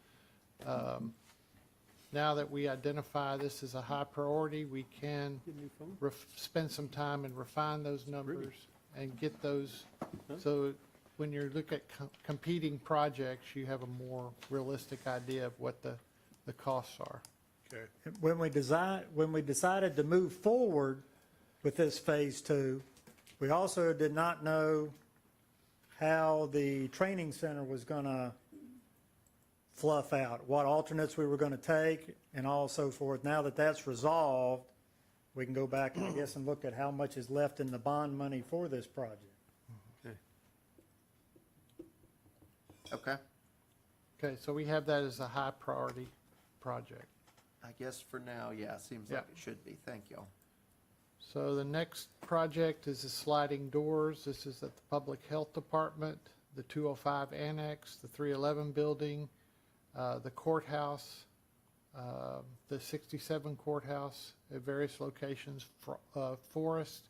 Now that we identify this as a high priority, we can spend some time and refine those numbers and get those, so when you look at competing projects, you have a more realistic idea of what the costs are. Okay. When we decided to move forward with this Phase 2, we also did not know how the training center was going to fluff out, what alternates we were going to take, and all so forth. Now that that's resolved, we can go back, I guess, and look at how much is left in the bond money for this project. okay. Okay, so we have that as a high priority project. I guess for now, yeah, seems like it should be. Thank y'all. So the next project is the sliding doors. This is at the Public Health Department, the 205 Annex, the 311 building, the courthouse, the 67 courthouse at various locations, Forest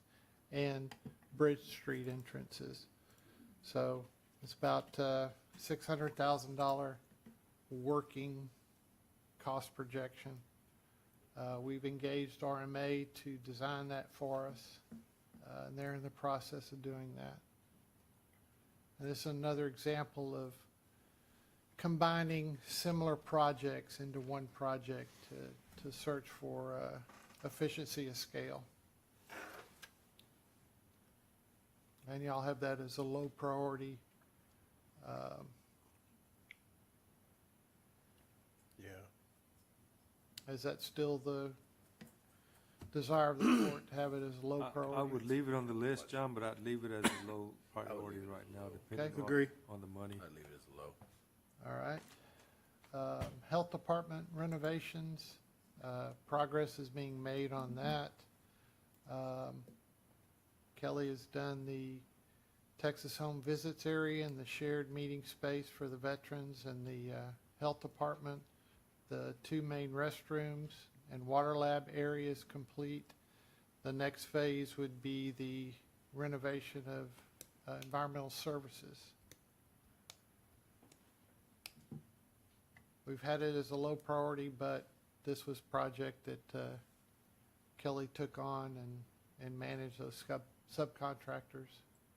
and Bridge Street entrances. So it's about $600,000 working cost projection. We've engaged RMA to design that for us, and they're in the process of doing that. And this is another example of combining similar projects into one project to search for efficiency of scale. And y'all have that as a low priority. Yeah. Is that still the desire of the court to have it as a low priority? I would leave it on the list, John, but I'd leave it as a low priority right now, depending Agree. on the money. I'd leave it as low. All right. Health Department renovations, progress is being made on that. Kelly has done the Texas Home Visits area and the shared meeting space for the veterans and the Health Department. The 2 main restrooms and water lab areas complete. The next phase would be the renovation of environmental services. We've had it as a low priority, but this was a project that Kelly took on and managed those subcontractors.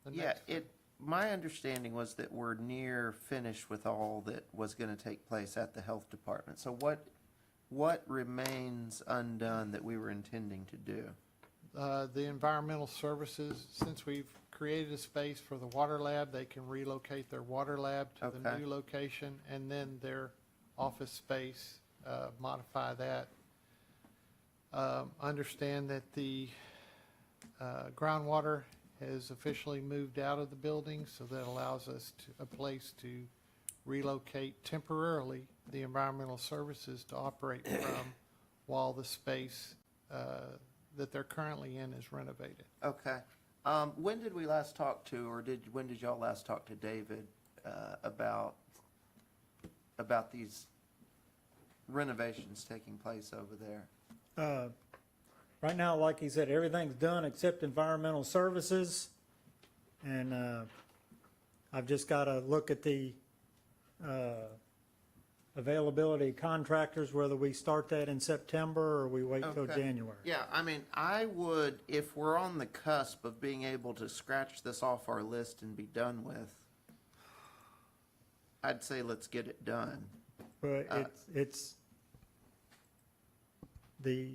The Yeah, next- my understanding was that we're near finished with all that was going to take place at the health department. So what remains undone that we were intending to do? The environmental services, since we've created a space for the water lab, they can relocate their water lab to the Okay. new location, and then their office space, modify that. Understand that the groundwater has officially moved out of the building, so that allows us a place to relocate temporarily the environmental services to operate from while the space that they're currently in is renovated. Okay. When did we last talk to, or when did y'all last talk to David about these renovations taking place over there? Right now, like he said, everything's done except environmental services. And I've just got to look at the availability of contractors, whether we start that in September or we wait till Okay. January. Yeah, I mean, I would, if we're on the cusp of being able to scratch this off our list and be done with, I'd say let's get it done. But it's the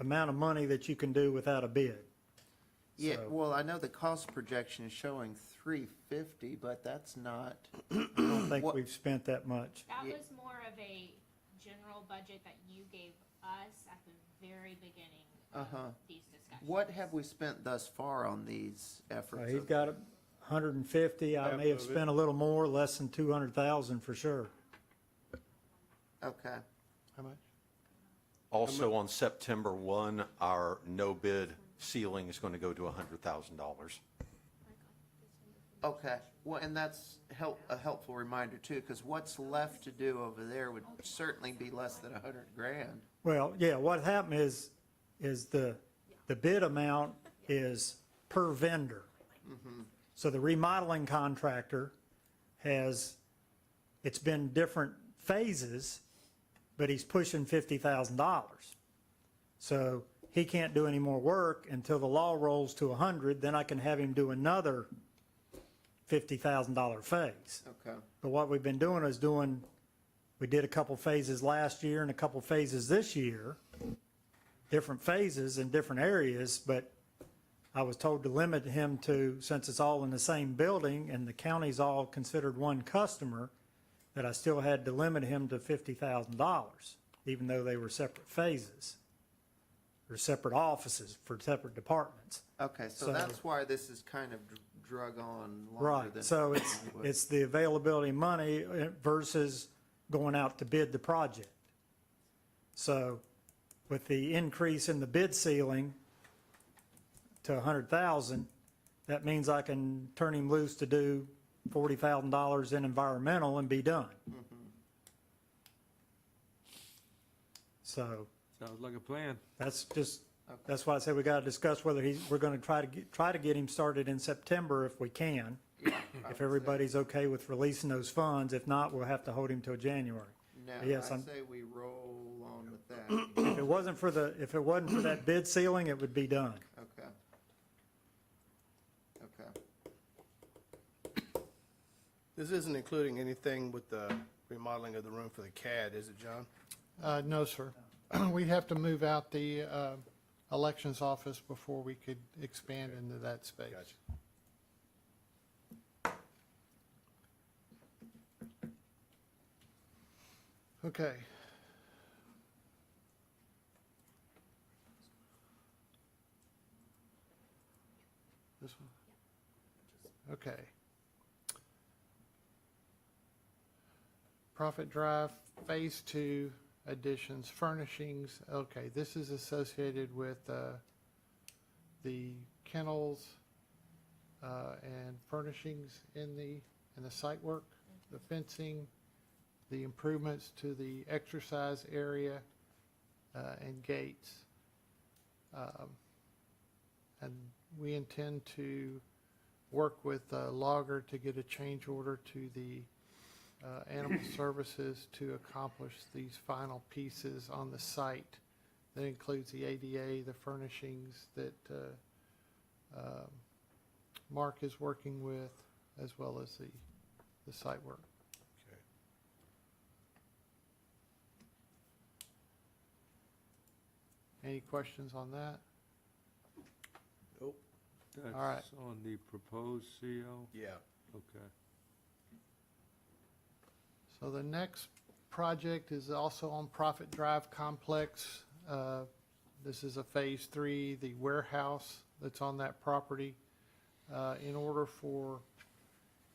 amount of money that you can do without a bid. Yeah, So- well, I know the cost projection is showing 350, but that's not, I don't think What- we've spent that much. That Yeah. was more of a general budget that you gave us at the very beginning Uh-huh. of these discussions. what have we spent thus far on these efforts? He's got 150. I may have Half of it. spent a little more, less than 200,000 for sure. Okay, How much? Also, on September 1, our no bid ceiling is going to go to $100,000. okay. Well, and that's a helpful reminder too, because what's left to do over there would certainly be less than 100 grand. Well, yeah, what happened is the bid amount is per vendor. So the remodeling contractor it's been different phases, but he's pushing $50,000. So he can't do any more work until the law rolls to 100, then I can have him do another $50,000 phase. Okay. But what we've been doing is we did a couple phases last year and a couple phases this year, different phases in different areas, but I was told to limit him to, since it's all in the same building and the county's all considered one customer, that I still had to limit him to $50,000, even though they were separate phases or separate offices for separate departments. Okay, so So- that's why this is kind of drug on longer Right, than. so it's the availability of money versus going out to bid the project. So with the increase in the bid ceiling to 100,000, that means I can turn him loose to do $40,000 in environmental and be done. So Sounds like a plan. that's why I say we got to discuss whether we're going to try to get him started in September if we can. If everybody's okay with releasing those funds. If not, we'll have to hold him till January. No, Yes, I I'm- say we roll on with that. If it wasn't for that bid ceiling, it would be done. Okay. Okay. This isn't including anything with the remodeling of the room for the CAD, is it, John? No, sir. We'd have to move out the elections office before we could expand into that space. Gotcha. Okay. This one? Okay. Profit Drive, Phase 2 additions, furnishings. Okay, this is associated with the kennels and furnishings in the site work, the fencing, the improvements to the exercise area and gates. And we intend to work with Logger to get a change order to the Animal Services to accomplish these final pieces on the site. That includes the ADA, the furnishings that Mark is working with, as well as the site work. Okay. Any questions on that? Nope. All right. That's on the proposed CO? Yeah. Okay. So the next project is also on Profit Drive Complex. This is a Phase 3, the warehouse that's on that property. In order for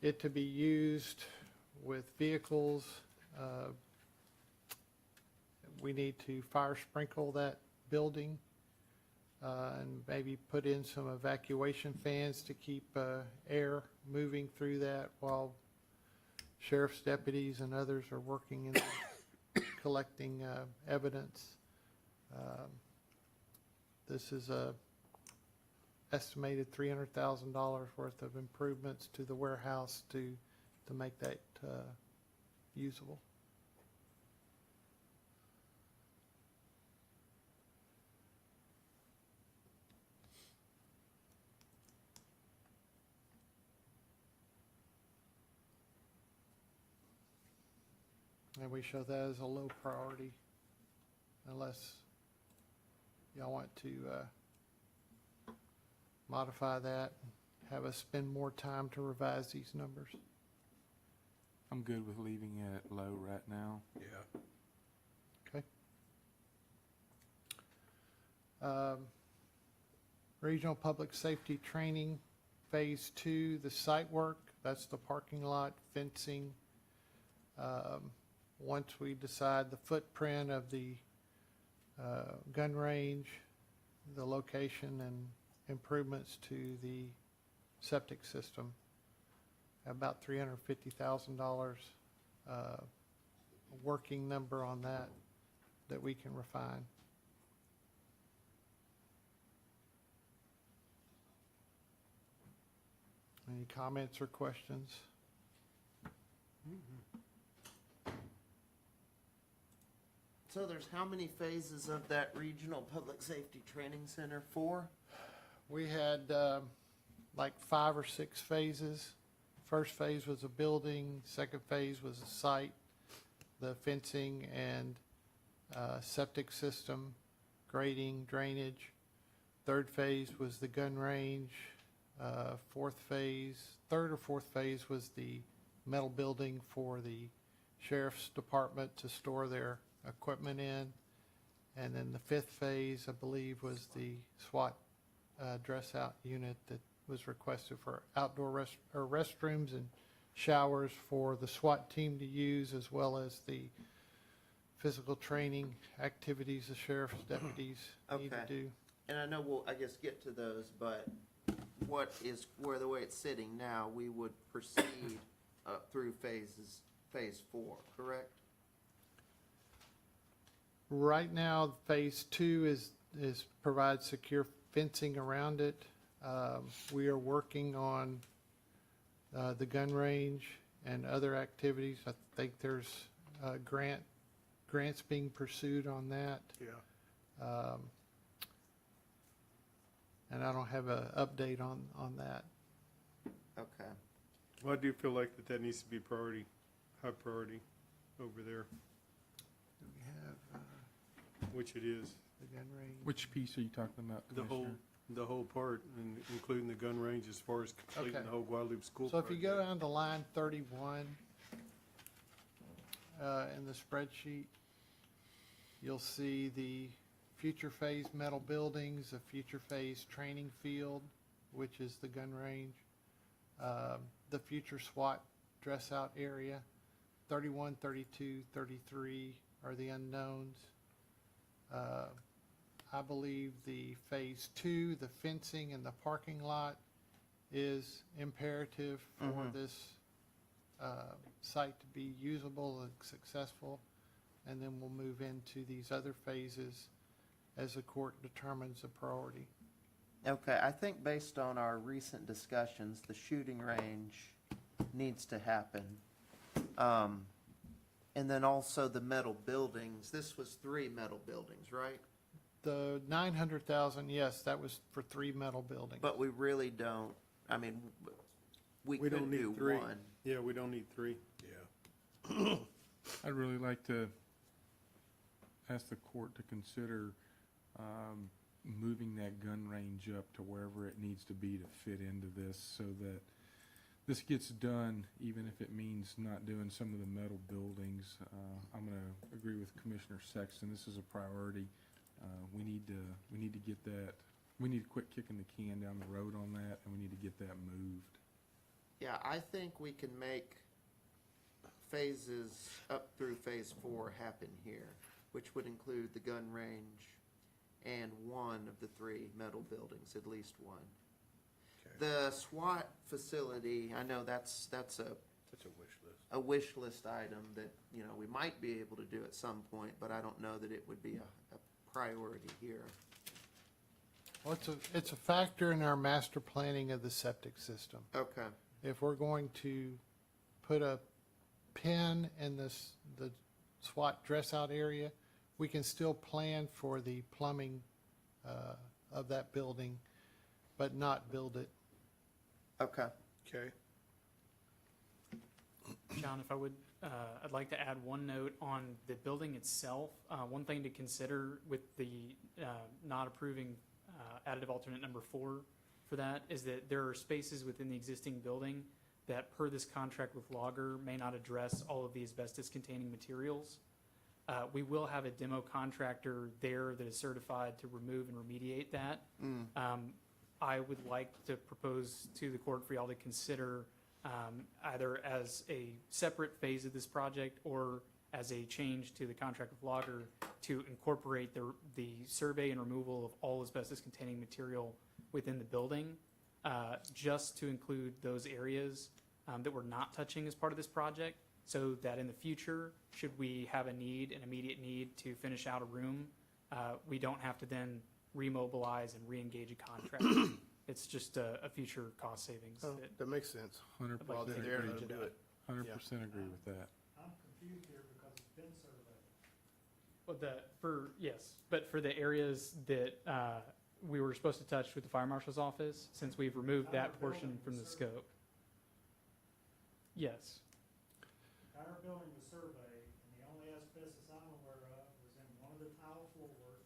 it to be used with vehicles, we need to fire sprinkle that building and maybe put in some evacuation fans to keep air moving through that while sheriff's deputies and others are working in collecting evidence. This is a estimated $300,000 worth of improvements to the warehouse to make that usable. And we show that as a low priority unless y'all want to modify that, have us spend more time to revise these numbers. I'm good with leaving it low right now. Yeah. Okay. Regional Public Safety Training, Phase 2, the site work, that's the parking lot, fencing. Once we decide the footprint of the gun range, the location and improvements to the septic system, about $350,000 working number on that we can refine. Any comments or questions? So there's how many phases of that Regional Public Safety Training Center? 4? We had like 5 or 6 phases. First phase was a building, second phase was a site, the fencing and septic system, grading, drainage. Third phase was the gun range. Third or fourth phase was the metal building for the sheriff's department to store their equipment in. And then the fifth phase, I believe, was the SWAT dress out unit that was requested for outdoor restrooms and showers for the SWAT team to use, as well as the physical training activities the sheriff's deputies need to Okay. do. And I know we'll, I guess, get to those, but where the way it's sitting now, we would proceed through phase 4, correct? Right now, phase 2 is provide secure fencing around it. We are working on the gun range and other activities. I think there's grants being pursued on that. Yeah. And I don't have an update on that. Okay. Well, I do feel like that needs to be high priority over there, Do we have which it is. the gun range? Which piece are you talking about, Commissioner? The whole part, including the gun range as far as completing Okay. the whole Guadalupe School So if you project. go down to line 31, in the spreadsheet, you'll see the future phase metal buildings, a future phase training field, which is the gun range, the future SWAT dress out area, 31, 32, 33 are the unknowns. I believe the phase 2, the fencing and the parking lot is imperative for this site to be usable and successful. And then we'll move into these other phases as the court determines a priority. Okay, I think based on our recent discussions, the shooting range needs to happen. And then also the metal buildings. This was 3 metal buildings, right? The 900,000, yes, that was for 3 metal buildings. But we really don't, I mean, we We don't could need do 3. one. Yeah, we don't need 3. Yeah. I'd really like to ask the court to consider moving that gun range up to wherever it needs to be to fit into this, so that this gets done, even if it means not doing some of the metal buildings. I'm going to agree with Commissioner Sexton. This is a priority. We need to get that. We need to quit kicking the can down the road on that, and we need to get that moved. Yeah, I think we can make phases up through phase 4 happen here, which would include the gun range and one of the 3 metal buildings, at least one. Okay. The SWAT facility, I know that's a Such a wish list. a wish list item that, you know, we might be able to do at some point, but I don't know that it would be a priority here. Well, it's a factor in our master planning of the septic system. Okay, If we're going to put a pin in the SWAT dress out area, we can still plan for the plumbing of that building, but not build it. okay. Okay. John, if I would, I'd like to add one note on the building itself. One thing to consider with the not approving additive alternate number 4 for that is that there are spaces within the existing building that, per this contract with Logger, may not address all of the asbestos-containing materials. We will have a demo contractor there that is certified to remove and remediate that. I would like to propose to the court for y'all to consider either as a separate phase of this project or as a change to the contract with Logger to incorporate the survey and removal of all asbestos-containing material within the building, just to include those areas that we're not touching as part of this project, so that in the future, should we have an immediate need to finish out a room, we don't have to then remobilize and reengage a contract. It's just a future cost savings. Oh, that- that makes sense. 100% While they're there, let agree. them do it. 100% agree with that. I'm confused here because it's been surveyed. Well, yes, but for the areas that we were supposed to touch with the fire marshal's office, since we've removed that portion from the scope. Yes. Entire building was surveyed, and the only asbestos I'm aware of was in one of the tile floors,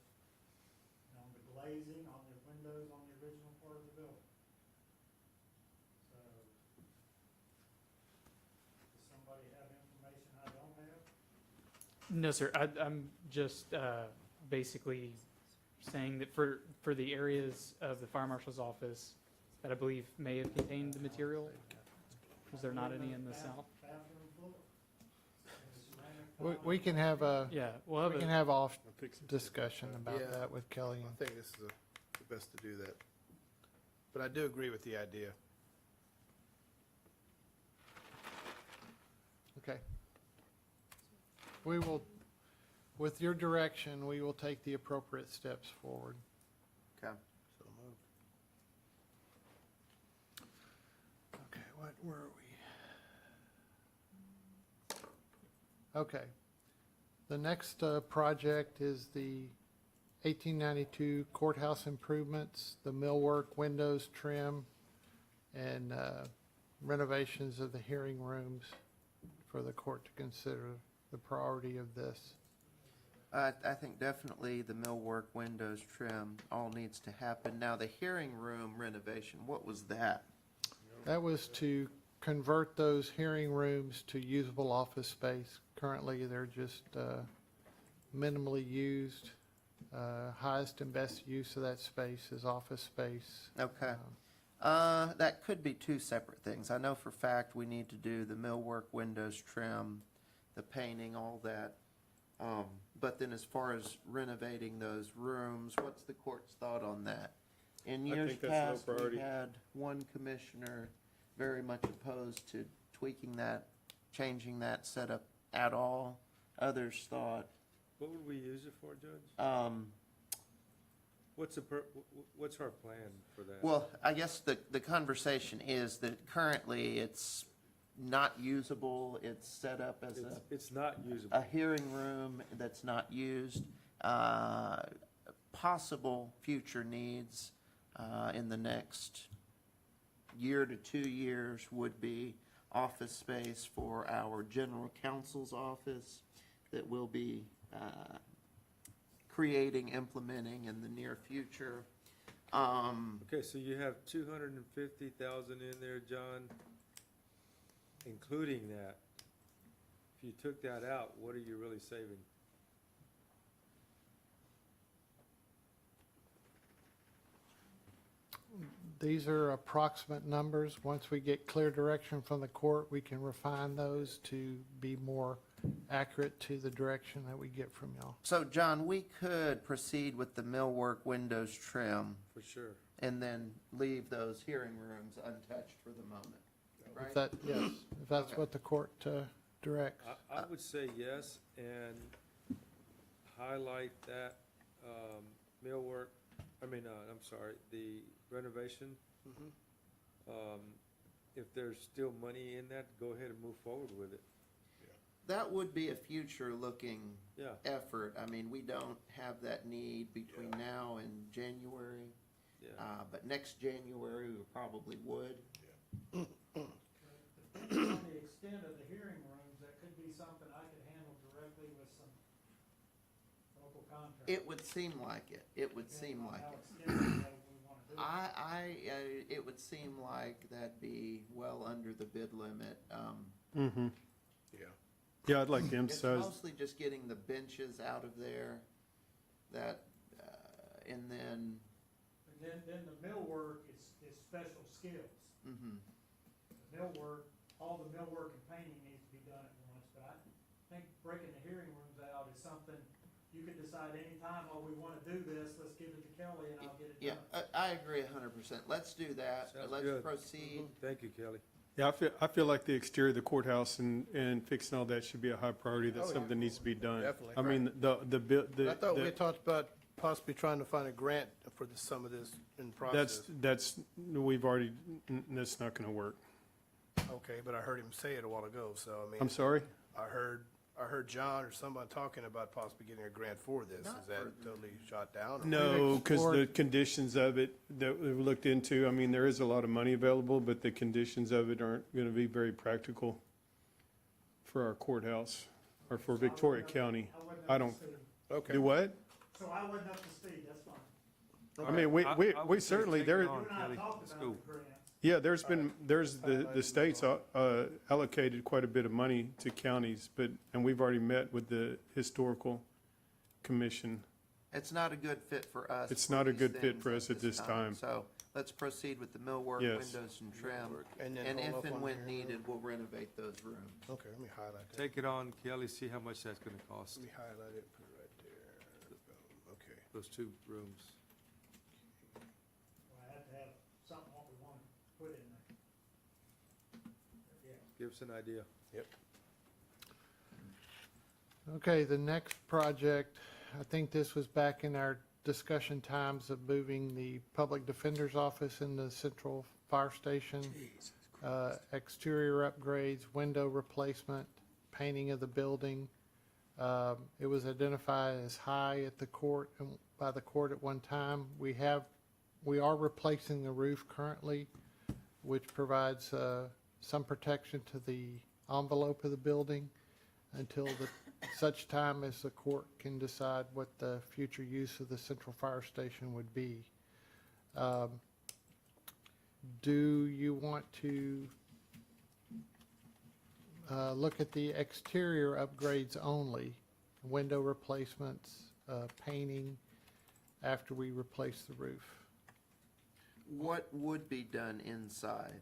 and on the glazing, on the windows, on the original part of the building. So, does somebody have information I don't have? No, sir, I'm just basically saying that for the areas of the fire marshal's office that I believe may have contained the material, was there not any in the south? Bathroom floor? And the ceramic We can have a, Yeah, we'll we can have have off I'll fix it. discussion about Yeah. that with Kelly. I think this is the best to do that. But I do agree with the idea. Okay. We will, with your direction, we will take the appropriate steps forward. Okay. So moved. Okay, where are we? Okay. The next project is the 1892 courthouse improvements, the millwork, windows, trim, and renovations of the hearing rooms for the court to consider the priority of this. I think definitely the millwork, windows, trim, all needs to happen. Now, the hearing room renovation, what was that? That was to convert those hearing rooms to usable office space, Currently, they're just minimally used. Highest and best use of that space is office space. Okay. That could be two separate things. I know for fact we need to do the millwork, windows trim, the painting, all that. But then as far as renovating those rooms, what's the court's thought on that? In I years think that's low past, priority. we had one commissioner very much opposed to tweaking that, changing that setup at all. Others thought, What would we use it for, Judge? What's our plan for that? well, I guess the conversation is that currently it's not usable. It's set up as It's not usable. a hearing room that's not used. Possible future needs in the next year to 2 years would be office space for our general counsel's office that we'll be creating, implementing in the near future. Okay, so you have 250,000 in there, John, including that. If you took that out, what are you really saving? These are approximate numbers. Once we get clear direction from the court, we can refine those to be more accurate to the direction that we get from y'all. So, John, we could proceed with the millwork windows trim For sure. and then leave those hearing rooms untouched for the moment, right? If that, yes, if that's Okay. what the court directs. I would say yes, and highlight that millwork, I'm sorry, the renovation. If there's still money in that, go ahead and move forward with it. That would be a future-looking Yeah. effort. I mean, we don't have that need between now and January, Yeah. but next January we probably would. On the extent of the hearing rooms, that could be something I could handle directly with some local contractors. It would seem like it. It would seem like it. It would seem like that'd be well under the bid limit. Mm-hmm. Yeah. Yeah, I'd like to It's emphasize, mostly just getting the benches out of there, that, and then, And then the millwork is special skills. mhm. The millwork, all the millwork and painting needs to be done at once, but I think breaking the hearing rooms out is something you could decide anytime, oh, we wanna do this, let's give it to Kelly and I'll get it Yeah, done. I agree 100%. Let's do that. Sounds Let's good. proceed. Thank you, Kelly. yeah, I feel like the exterior of the courthouse and fixing all that should be a high priority. That's Oh, yeah. something that needs to be done. Definitely. I mean, I thought we had talked about possibly trying to find a grant for some of this in process. we've already, that's not gonna work. Okay, but I heard him say it a while ago, so I mean. I'm sorry? I heard John or someone talking about possibly getting a grant for this. Not Is that for- totally shot down? or- No, because the explored- conditions of it that we looked into, I mean, there is a lot of money available, but the conditions of it aren't gonna be very practical for our courthouse or for Victoria County. I don't, Okay. do what? So I wasn't up to speed, that's fine. I mean, we I would say certainly, take there, it on, You and I Kelly. talked Let's about go. the grants. yeah, there's the states allocated quite a bit of money to counties, and we've already met with the historical commission. It's not a good fit for us. It's for not a these good fit things for us at this time. So let's proceed with the millwork, Yes. windows and trim. And then And hold if off and on when hearing needed, we'll renovate those rooms. Okay, let me highlight that. Take it on, Kelly, see how much that's gonna cost, Let me highlight it, put it right there. Boom. Okay. those 2 rooms. Well, I have to have something what we wanna put in there. Yeah. Give us an idea. Yep. Okay, the next project, I think this was back in our discussion times of moving the public defender's office in the central fire station. Exterior upgrades, window replacement, painting of the building. It was identified as high at the court, by the court at one time. We are replacing the roof currently, which provides some protection to the envelope of the building until such time as the court can decide what the future use of the central fire station would be. Do you want to, look at the exterior upgrades only, window replacements, painting, after we replace the roof. What would be done inside?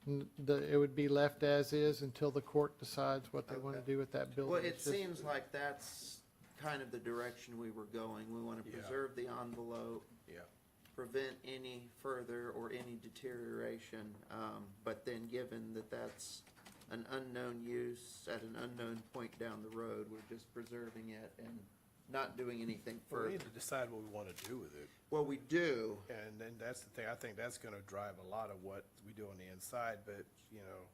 It would be left as is until the court decides what they want to Okay. do with that building. Well, it It's just- seems like that's kind of the direction we were going. We want to Yeah. preserve the envelope, Yeah. prevent any further or any deterioration. But then given that that's an unknown use at an unknown point down the road, we're just preserving it and not doing anything Well, we further. need to decide what we want to do with it. Well, we do. And then that's the thing, I think that's gonna drive a lot of what we do on the inside, but, you know,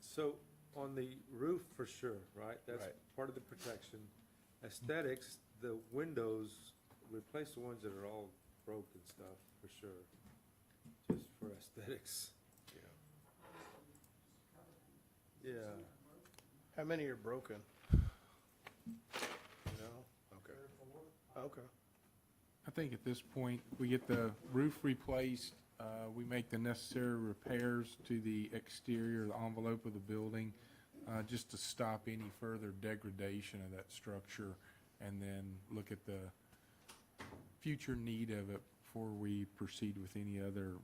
So on the roof, for sure, right? That's Right. part of the protection. Aesthetics, the windows, replace the ones that are all broke and stuff, for sure. Just for aesthetics. Yeah. how many are broken? No? Okay. Okay. I think at this point, we get the roof replaced, we make the necessary repairs to the exterior, the envelope of the building, just to stop any further degradation of that structure, and then look at the future need of it before we proceed with any other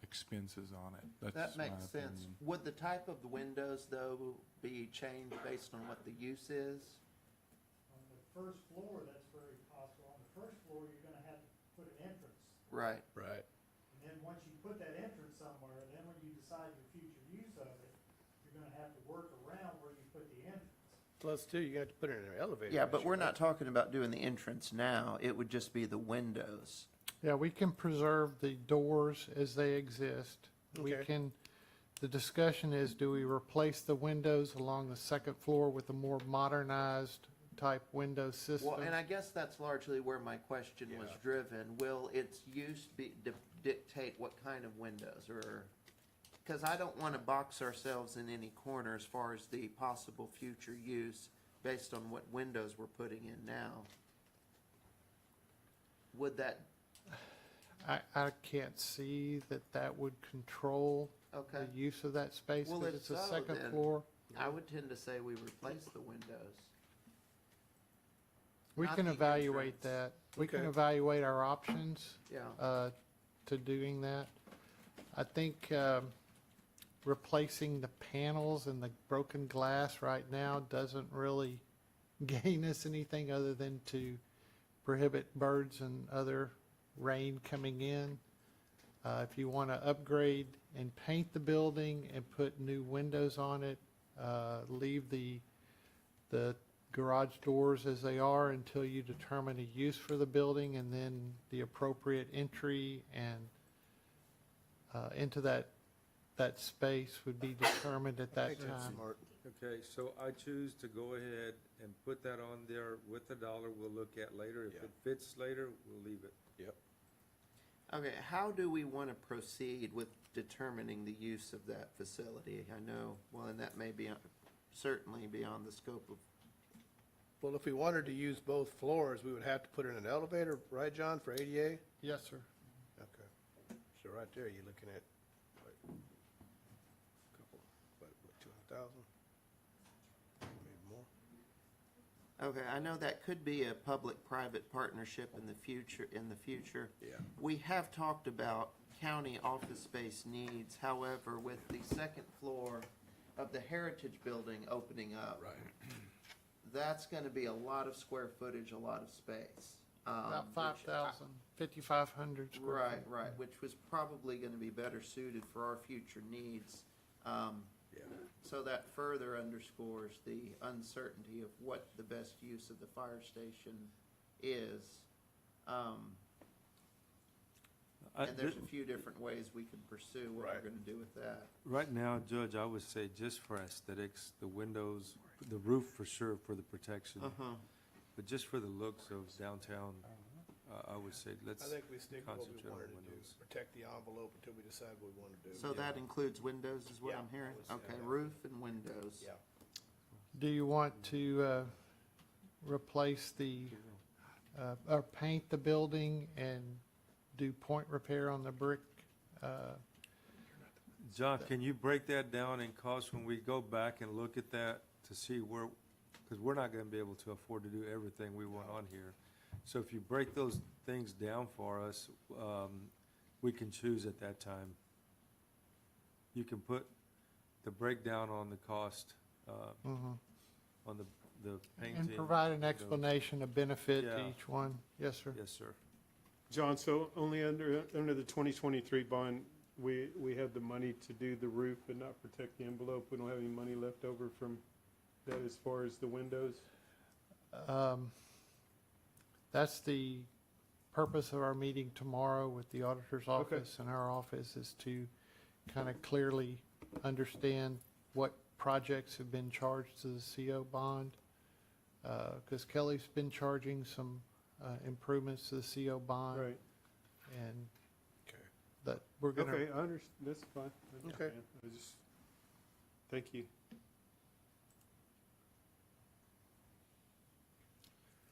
expenses on it. That That's my makes sense. opinion. Would the type of the windows, though, be changed based on what the use is? On the first floor, that's very possible. On the first floor, you're gonna have to put an entrance. Right. Right. And then once you put that entrance somewhere, then when you decide your future use of it, you're gonna have to work around where you put the entrance. Plus, too, you have to put it in an elevator. Yeah, but issue, we're right? not talking about doing the entrance now. It would just be the windows. Yeah, we can preserve the doors as they exist. We Okay. can, the discussion is, do we replace the windows along the second floor with a more modernized type window system? Well, and I guess that's largely where my question was Yeah. driven. Will its use dictate what kind of windows, or, because I don't want to box ourselves in any corner as far as the possible future use based on what windows we're putting in now. Would that, I can't see that would control okay. the use of that space, Well, because if it's a so, second then- floor. I would tend to say we replace the windows. We Not can the evaluate entrance. that. We can Okay. evaluate our options Yeah. to doing that. I think replacing the panels and the broken glass right now doesn't really gain us anything other than to prohibit birds and other rain coming in. If you want to upgrade and paint the building and put new windows on it, leave the garage doors as they are until you determine a use for the building, and then the appropriate entry and into that space would be determined at I that think that's time. smart. Okay, so I choose to go ahead and put that on there with the dollar we'll look at later. If Yeah. it fits later, we'll leave it. Yep. Okay, how do we want to proceed with determining the use of that facility? I know, well, and that may be certainly beyond the scope of, Well, if we wanted to use both floors, we would have to put in an elevator, right, John, for ADA? Yes, sir. Okay. So right there, you're looking at, like, couple, what, 200,000? Maybe more. okay, I know that could be a public-private partnership in the future, Yeah. We have talked about county office space needs, however, with the second floor of the Heritage Building opening up, Right. that's gonna be a lot of square footage, a lot of space. About which 5,000, 5,500 square Right, feet. right, which was probably gonna be better suited for our future needs. Yeah. So that further underscores the uncertainty of what the best use of the fire station is. And there's a few different ways we can pursue what we're Right. gonna do with that. Right now, Judge, I would say just for aesthetics, the windows, the roof for sure for the protection. Uh-huh. But just for the looks of downtown, I would say let's I think we stick with what we concentrate on wanted to do, windows. protect the envelope until we decide what we want to do. So that includes windows is what Yeah, I'm hearing? I would say Okay, that. roof and windows. Yeah. Do you want to replace or paint the building and do point repair on the brick? John, can you break that down in cost when we go back and look at that to see where, because we're not gonna be able to afford to do everything we want on here. So if you break those things down for us, we can choose at that time. You can put the breakdown on the cost, on the painting. And provide an the- explanation of benefit to Yeah. each one. Yes, sir. Yes, sir. John, so only under the 2023 bond, we have the money to do the roof but not protect the envelope? We don't have any money left over from that as far as the windows? That's the purpose of our meeting tomorrow with the auditor's Okay. office and our office, is to kind of clearly understand what projects have been charged to the CO bond. Because Kelly's been charging some improvements to the CO bond. Right. And Okay. that we're gonna. Okay, I understand, that's fine. I Okay. understand. Thank you.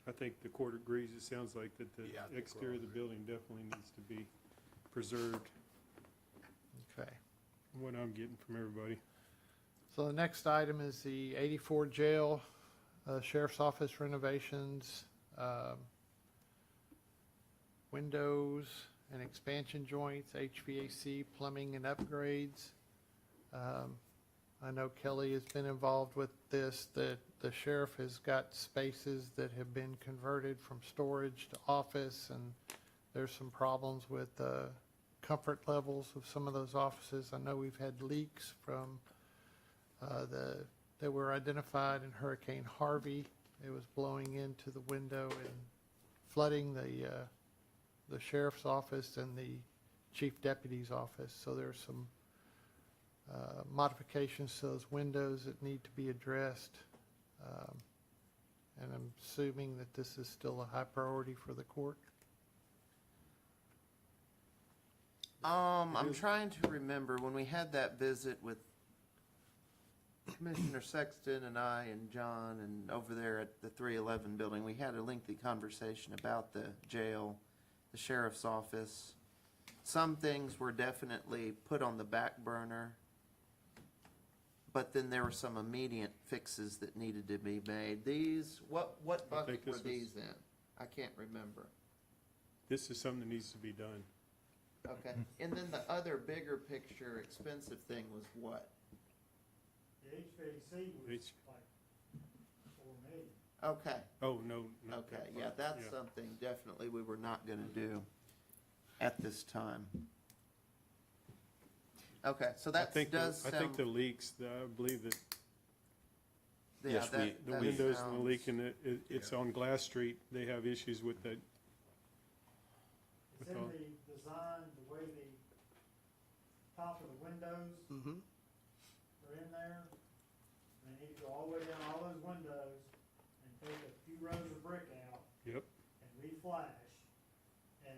I think the court agrees, it sounds like that the Yeah, I think we're exterior of the all building definitely needs to be preserved, Okay. what I'm getting from everybody. So the next item is the 84 jail, sheriff's office renovations, windows and expansion joints, HVAC, plumbing and upgrades. I know Kelly has been involved with this, that the sheriff has got spaces that have been converted from storage to office, and there's some problems with comfort levels of some of those offices. I know we've had leaks from that were identified in Hurricane Harvey. It was blowing into the window and flooding the sheriff's office and the chief deputy's office. So there's some modifications to those windows that need to be addressed. And I'm assuming that this is still a high priority for the court. I'm trying to remember when we had that visit with Commissioner Sexton and I and John and over there at the 311 building, we had a lengthy conversation about the jail, the sheriff's office. Some things were definitely put on the back burner, but then there were some immediate fixes that needed to be made. These, what bucket were this was- these in? I can't remember. This is something that needs to be done. Okay, and then the other bigger picture expensive thing was what? The HVAC was H- like 4 million. Okay. Oh, no, not Okay, that yeah, part. that's Yeah. something definitely we were not gonna do at this time. Okay, so I that think, does I think sound, the leaks, I believe that yeah, Yes, that, the that windows and the sounds- leak, and it's on Glass Street, they have issues with that. It's in the design, the way the top of the windows Mm-hmm. are in there. They need to go all the way down all those windows and take a few rows of brick out Yep. and reflash. And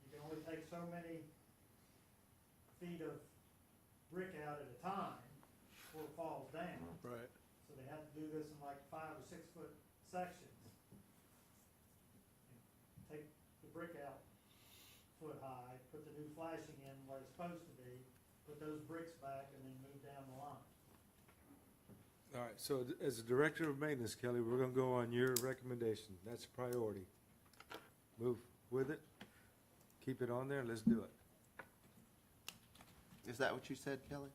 you can only take so many feet of brick out at a time before it falls down. Right. So they have to do this in like 5 or 6 foot sections. Take the brick out foot high, put the new flashing in where it's supposed to be, put those bricks back, and then move down the line. All right, so as a director of maintenance, Kelly, we're gonna go on your recommendation. That's a priority. Move with it. Keep it on there, let's do it. Is that what you said, Kelly?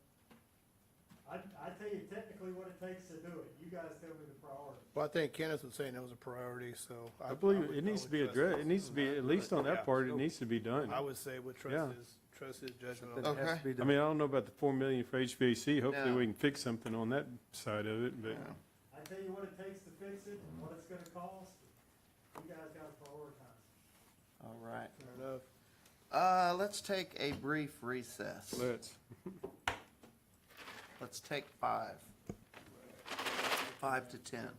I tell you technically what it takes to do it. You guys tell me the priority. Well, I think Kenneth was saying that was a priority, so. I believe would it needs go to be with addressed, Trust's- it needs to be, at least on Yeah. that part, it needs to be done. I would say with Yeah. trust's judgment on That that. has to be I done. mean, I don't know about the 4 million for HVAC, hopefully No. we can fix something on that side of it, but. Yeah. I tell you what it takes to fix it and what it's gonna cost. You guys gotta prioritize. All right. Fair enough. Let's take a brief recess. Let's take 5. 5 to 10.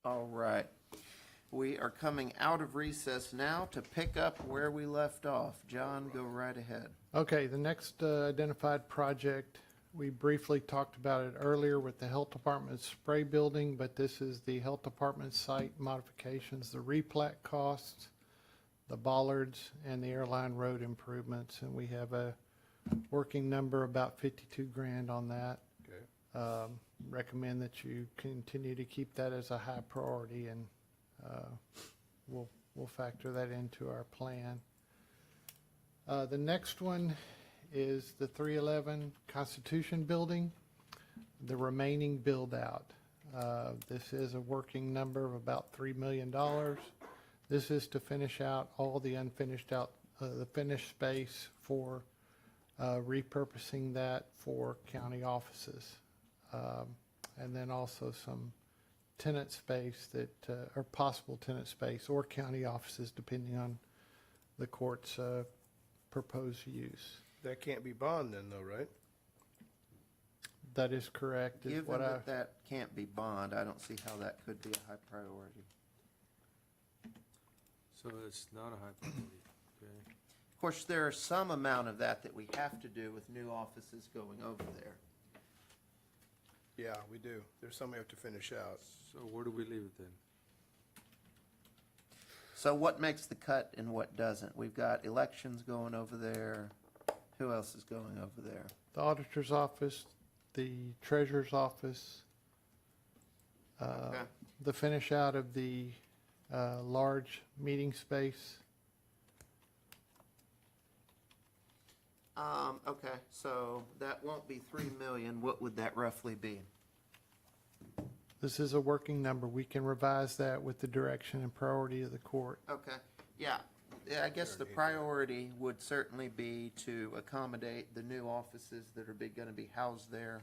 All right. We are coming out of recess now to pick up where we left off. John, go right ahead. Okay, the next identified project, we briefly talked about it earlier with the Health Department's spray building, but this is the Health Department site modifications, the replat costs, the bollards, and the airline road improvements, and we have a working number about 52 grand on that. Okay. Recommend that you continue to keep that as a high priority, and we'll factor that into our plan. The next one is the 311 Constitution Building, the remaining build-out. This is a working number of about $3 million. This is to finish out all the the finished space for repurposing that for county offices. And then also some tenant space or possible tenant space or county offices, depending on the court's proposed use. That can't be bond then, though, right? That is correct. Is Given what that that can't be bond, I don't see how that could be a high priority. So it's not a high priority, okay? Of course, there are some amount of that we have to do with new offices going over there. Yeah, we do. There's some we have to finish out. So where do we leave it then? So what makes the cut and what doesn't? We've got elections going over there. Who else is going over there? the auditor's office, the treasurer's office, Okay. the finish out of the large meeting space. Okay, so that won't be 3 million. What would that roughly be? This is a working number. We can revise that with the direction and priority of the court. Okay, yeah. Yeah, I guess the priority would certainly be to accommodate the new offices that are gonna be housed there.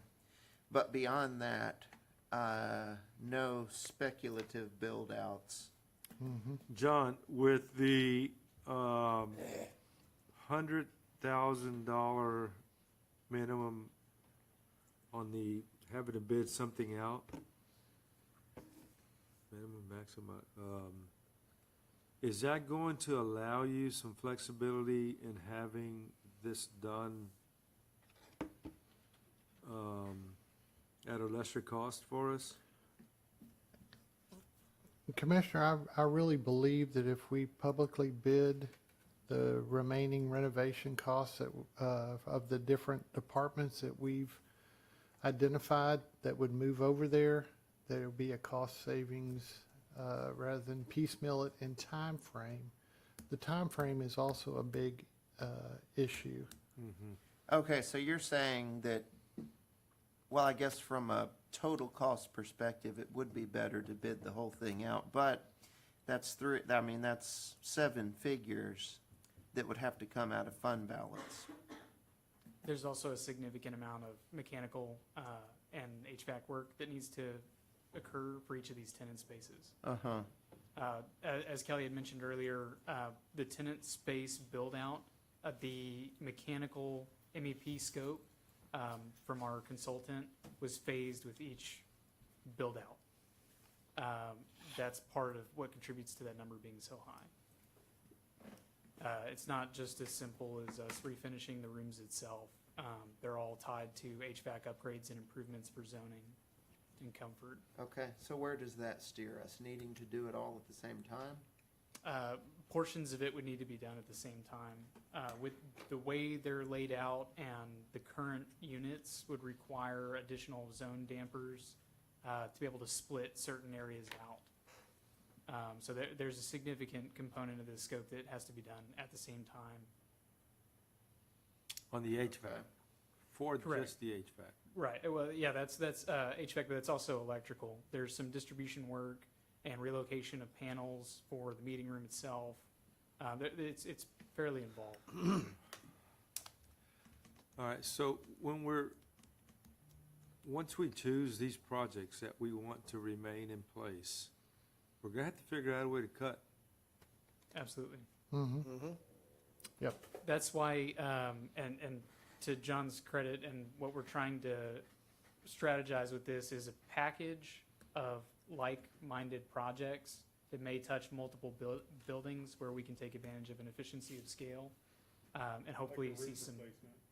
But beyond that, no speculative build-outs. John, with the $100,000 minimum on the having to bid something out, minimum, maximum, is that going to allow you some flexibility in having this done at a lesser cost for us? Commissioner, I really believe that if we publicly bid the remaining renovation costs that, of the different departments that we've identified that would move over there, there would be a cost savings rather than piecemeal it in time frame. The time frame is also a big issue. Okay, so you're saying that, well, I guess from a total cost perspective, it would be better to bid the whole thing out, but that's that's 7 figures that would have to come out of fund balance. There's also a significant amount of mechanical and HVAC work that needs to occur for each of these tenant spaces. Uh-huh. As Kelly had mentioned earlier, the tenant space build-out, the mechanical MEP scope from our consultant was phased with each build-out. That's part of what contributes to that number being so high. It's not just as simple as us refinishing the rooms itself. They're all tied to HVAC upgrades and improvements for zoning and comfort. Okay, so where does that steer us? Needing to do it all at the same time? Portions of it would need to be done at the same time. With the way they're laid out and the current units would require additional zone dampers to be able to split certain areas out. So there's a significant component of the scope that has to be done at the same time. On the HVAC? Okay. For Correct. just the HVAC? Right. Well, yeah, that's HVAC, but that's also electrical. There's some distribution work and relocation of panels for the meeting room itself. It's fairly involved. All right, so once we choose these projects that we want to remain in place, we're gonna have to figure out a way to cut. Absolutely. Yep. That's why, and to John's credit, and what we're trying to strategize with this is a package of like-minded projects that may touch multiple buildings where we can take advantage of an efficiency of scale, and hopefully see some.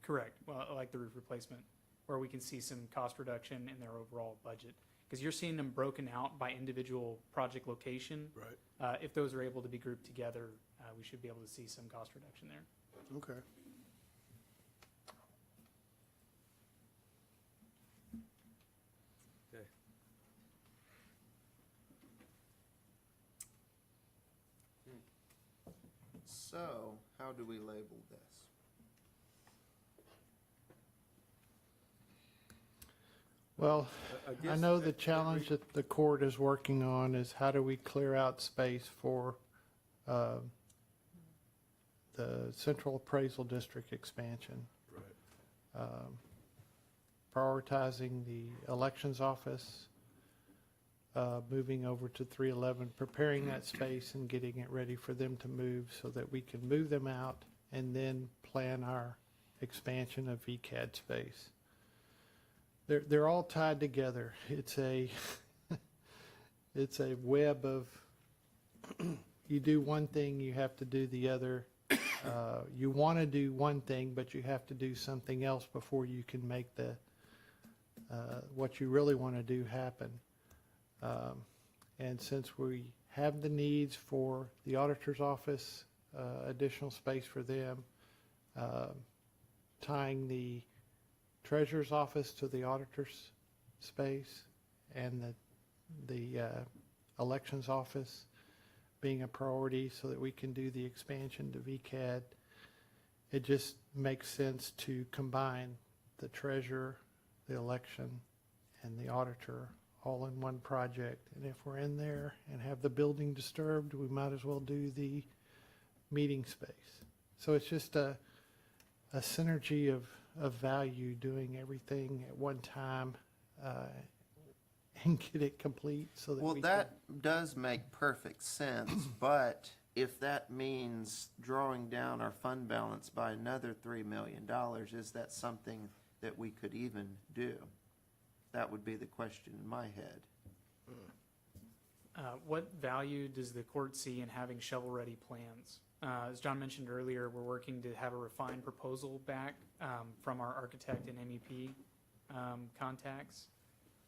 Correct. Well, like the roof replacement, where we can see some cost reduction in their overall budget. Because you're seeing them broken out by individual project location. Right. If those are able to be grouped together, we should be able to see some cost reduction there. Okay. Okay. So, how do we label this? Well, I I guess know the that- challenge that the court is working on is how do we clear out space for the Central Appraisal District expansion. Right. Prioritizing the elections office, moving over to 311, preparing that space and getting it ready for them to move so that we can move them out and then plan our expansion of VCAD space. They're all tied together. It's a it's a web of you do one thing, you have to do the other. You want to do one thing, but you have to do something else before you can make the what you really want to do happen. And since we have the needs for the auditor's office, additional space for them, tying the treasurer's office to the auditor's space, and the elections office being a priority so that we can do the expansion to VCAD, it just makes sense to combine the treasurer, the election, and the auditor all in one project. And if we're in there and have the building disturbed, we might as well do the meeting space. So it's just a synergy of value, doing everything at one time and get it complete so that Well, we that does make perfect sense, but if that means drawing down our fund balance by another $3 million, is that something that we could even do? That would be the question in my head. What value does the court see in having shovel-ready plans? As John mentioned earlier, we're working to have a refined proposal back from our architect and MEP contacts.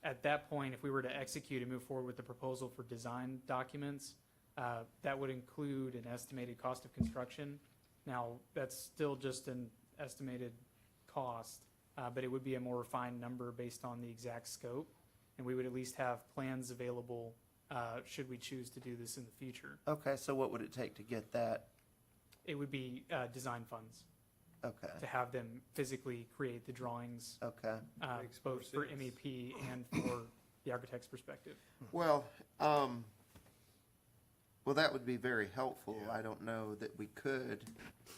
At that point, if we were to execute and move forward with the proposal for design documents, that would include an estimated cost of construction. Now, that's still just an estimated cost, but it would be a more refined number based on the exact scope, and we would at least have plans available should we choose to do this in the future. Okay, so what would it take to get that? It would be design funds Okay, to have them physically create the drawings, okay. Makes more both for sense. MEP and for the architect's perspective. Well, that would be very helpful. I don't know that we could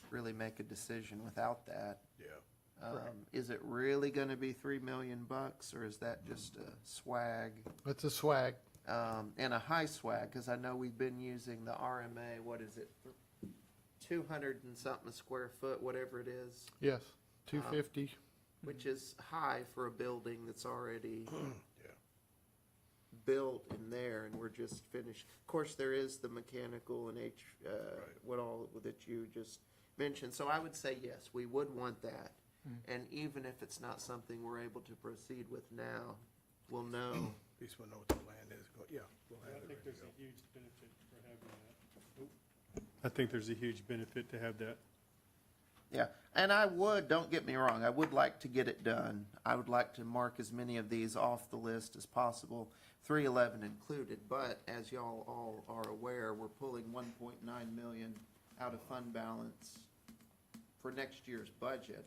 really make a decision without that. Yeah. Is it really gonna be $3 million, or is that just a swag? it's a swag. And a high swag, because I know we've been using the RMA, what is it? 200 and something a square foot, whatever it is, Yes, 250. which is high for a building that's already Yeah. built in there, and we're just finished. Of course, there is the mechanical and what all that you just mentioned. So I would say yes, we would want that. And even if it's not something we're able to proceed with now, we'll know. At least we'll know what the plan is. Yeah. We'll have I it think ready there's to go. a huge benefit for having that. I think there's a huge benefit to have that. Yeah, and I would, don't get me wrong, I would like to get it done. I would like to mark as many of these off the list as possible, 311 included, but as y'all all are aware, we're pulling 1.9 million out of fund balance for next year's budget.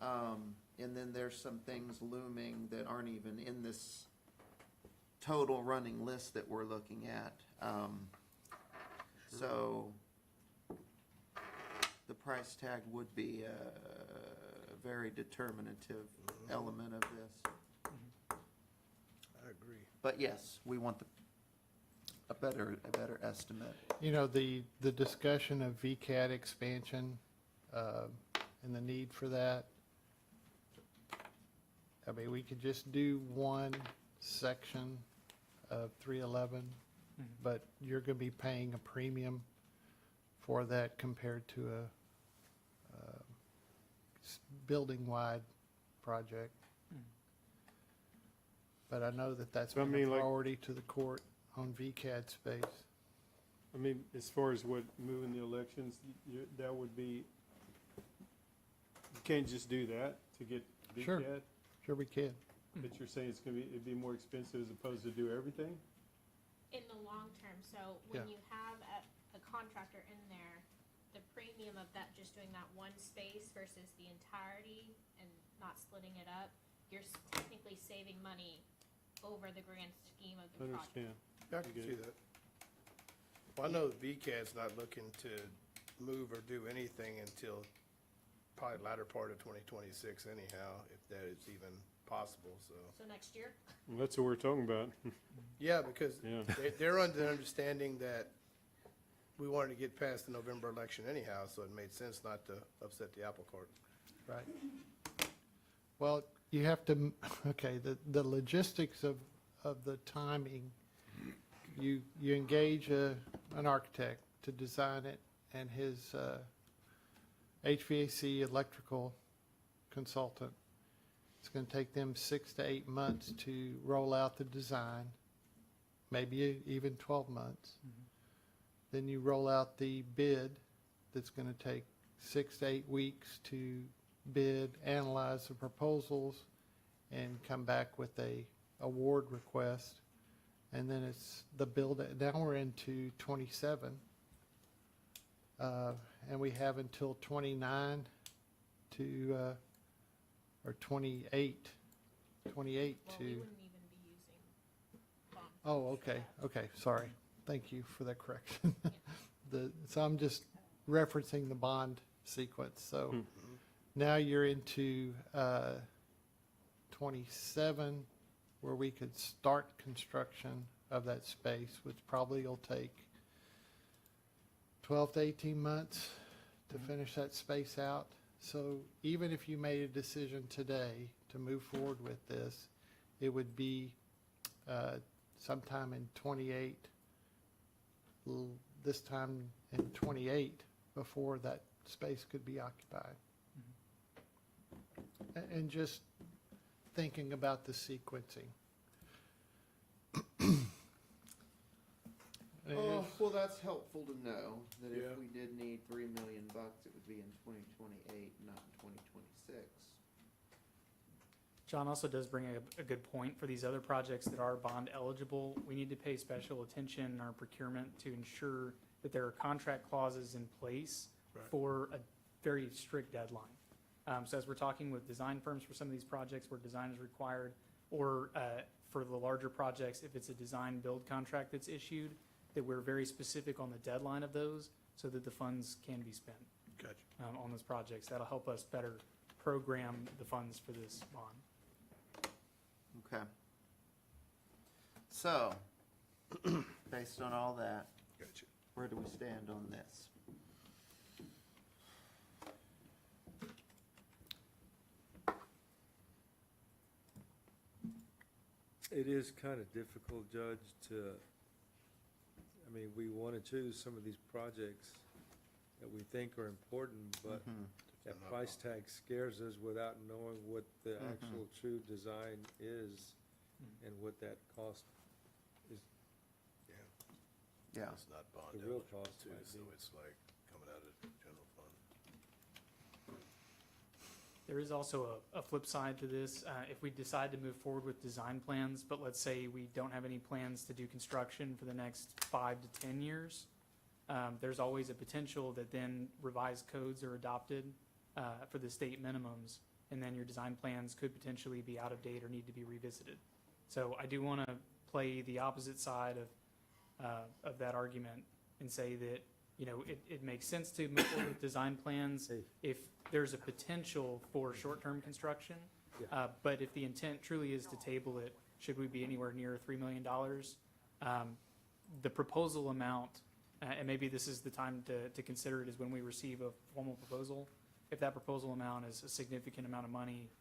Right. And then there's some things looming that aren't even in this total running list that we're looking at. So the price tag would be a very determinative element of this. I agree. But yes, we want a better estimate. You know, the discussion of VCAD expansion and the need for that. I mean, we could just do one section of 311, but you're going to be paying a premium for that compared to a building-wide project. But I know that that's So, I been a mean, like- priority to the court on VCAD space. I mean, as far as what, moving the elections, that would be, you can't just do that to get Sure. VCAD? Sure we can. But you're saying it's gonna be, it'd be more expensive as opposed to do everything? In the long term, so when Yeah. you have a contractor in there, the premium of that, just doing that one space versus the entirety and not splitting it up, you're technically saving money over the grand scheme of the project. Understand. I can see that. Well, I know VCAD's not looking to move or do anything until probably latter part of 2026 anyhow, if that is even possible, so. So next year, Well, that's what we're talking about. Yeah, because Yeah. they're under the understanding that we wanted to get past the November election anyhow, so it made sense not to upset the apple cart. Right. Well, you have to, okay, the logistics of the timing, you engage an architect to design it, and his HVAC electrical consultant. It's going to take them 6 to 8 months to roll out the design, maybe even 12 months. Then you roll out the bid that's going to take 6 to 8 weeks to bid, analyze the proposals, and come back with a award request. And then it's the build, now we're into 27. And we have until 29 to, or 28 well, we to, wouldn't even be using bond. oh, okay, okay, sorry. Thank you for that correction. So I'm just referencing the bond sequence. So now you're into 27, where we could start construction of that space, which probably will take 12 to 18 months to finish that space out. So even if you made a decision today to move forward with this, it would be sometime in 28, this time in 28, before that space could be occupied. And just thinking about the sequencing. Oh, well, that's helpful to know, that Yeah. if we did need $3 million, it would be in 2028, not in 2026. John also does bring a good point. For these other projects that are bond eligible, we need to pay special attention in our procurement to ensure that there are contract clauses in place Right. for a very strict deadline. So as we're talking with design firms for some of these projects where design is required, or for the larger projects, if it's a design build contract that's issued, that we're very specific on the deadline of those so that the funds can be spent Gotcha. on those projects. That'll help us better program the funds for this bond. Okay. So, based on all that, Gotcha. where do we stand on this? It is kind of difficult, Judge, I mean, we want to choose some of these projects that we think are important, but that price tag scares us without knowing what the actual true design is and what that cost is, Yeah. Yeah. It's not bond the real eligible cost too, might so be. it's like coming out of general fund. There is also a flip side to this. If we decide to move forward with design plans, but let's say we don't have any plans to do construction for the next 5 to 10 years, there's always a potential that then revised codes are adopted for the state minimums, and then your design plans could potentially be out of date or need to be revisited. So I do want to play the opposite side of that argument and say that, you know, it makes sense to move forward with design plans if there's a potential for short-term construction. But if the intent truly is to table it, should we be anywhere near $3 million? The proposal amount, and maybe this is the time to consider it, is when we receive a formal proposal. If that proposal amount is a significant amount of money,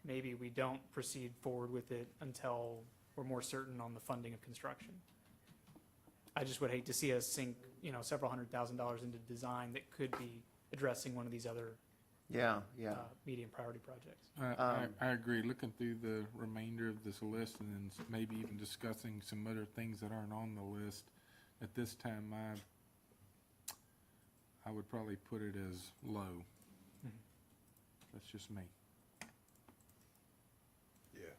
maybe we don't proceed forward with it until we're more certain on the funding of construction. I just would hate to see us sink, several $100,000 into design that could be addressing one of these other Yeah. medium priority projects. I agree. Looking through the remainder of this list and then maybe even discussing some other things that aren't on the list, at this time, I would probably put it as low. That's just me. Yeah.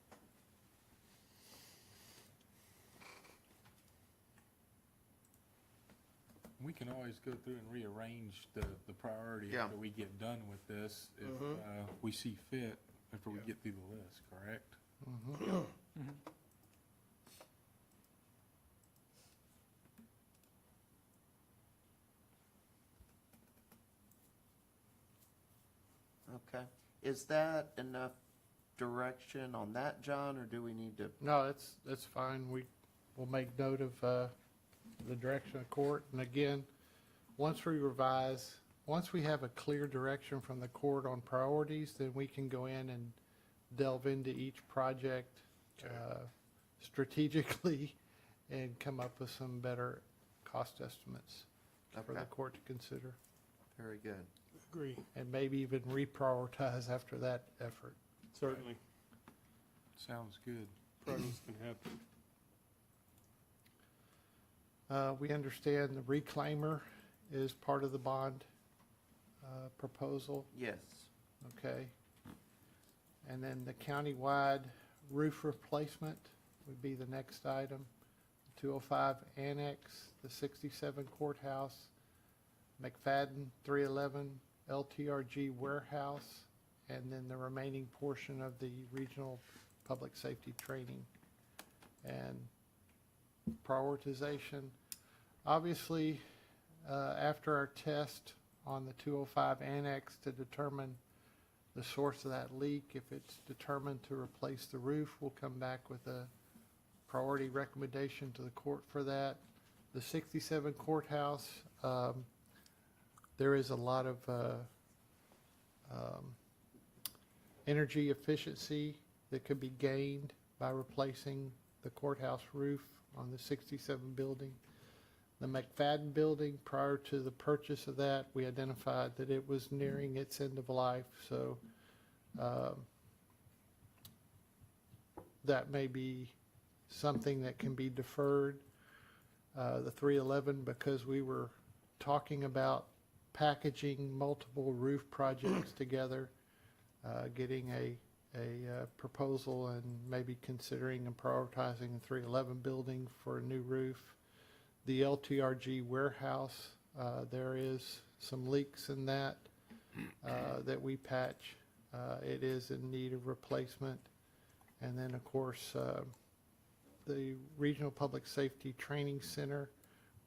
We can always go through and rearrange the priority Yeah. after we get done with this, if we see fit, after we get through the list, correct? Okay. Is that enough direction on that, John, or do we need to? No, that's fine. We'll make note of the direction of court. And again, once we have a clear direction from the court on priorities, then we can go in and delve into each project strategically and come up with some better cost estimates for the Okay. court to consider. Very good. Agree. And maybe even reprioritize after that effort. Certainly, Sounds good. progress can happen. We understand the reclaimer is part of the bond proposal, Yes. okay? And then the countywide roof replacement would be the next item. 205 Annex, the 67 Courthouse, McFadden 311 LTRG Warehouse, and then the remaining portion of the Regional Public Safety Training. And prioritization, obviously, after our test on the 205 Annex to determine the source of that leak, if it's determined to replace the roof, we'll come back with a priority recommendation to the court for that. The 67 Courthouse, there is a lot of energy efficiency that could be gained by replacing the courthouse roof on the 67 building. The McFadden building, prior to the purchase of that, we identified that it was nearing its end of life, so that may be something that can be deferred. The 311, because we were talking about packaging multiple roof projects together, getting a proposal and maybe considering and prioritizing the 311 building for a new roof. The LTRG warehouse, there is some leaks in that that we patch. It is in need of replacement. And then, of course, the Regional Public Safety Training Center,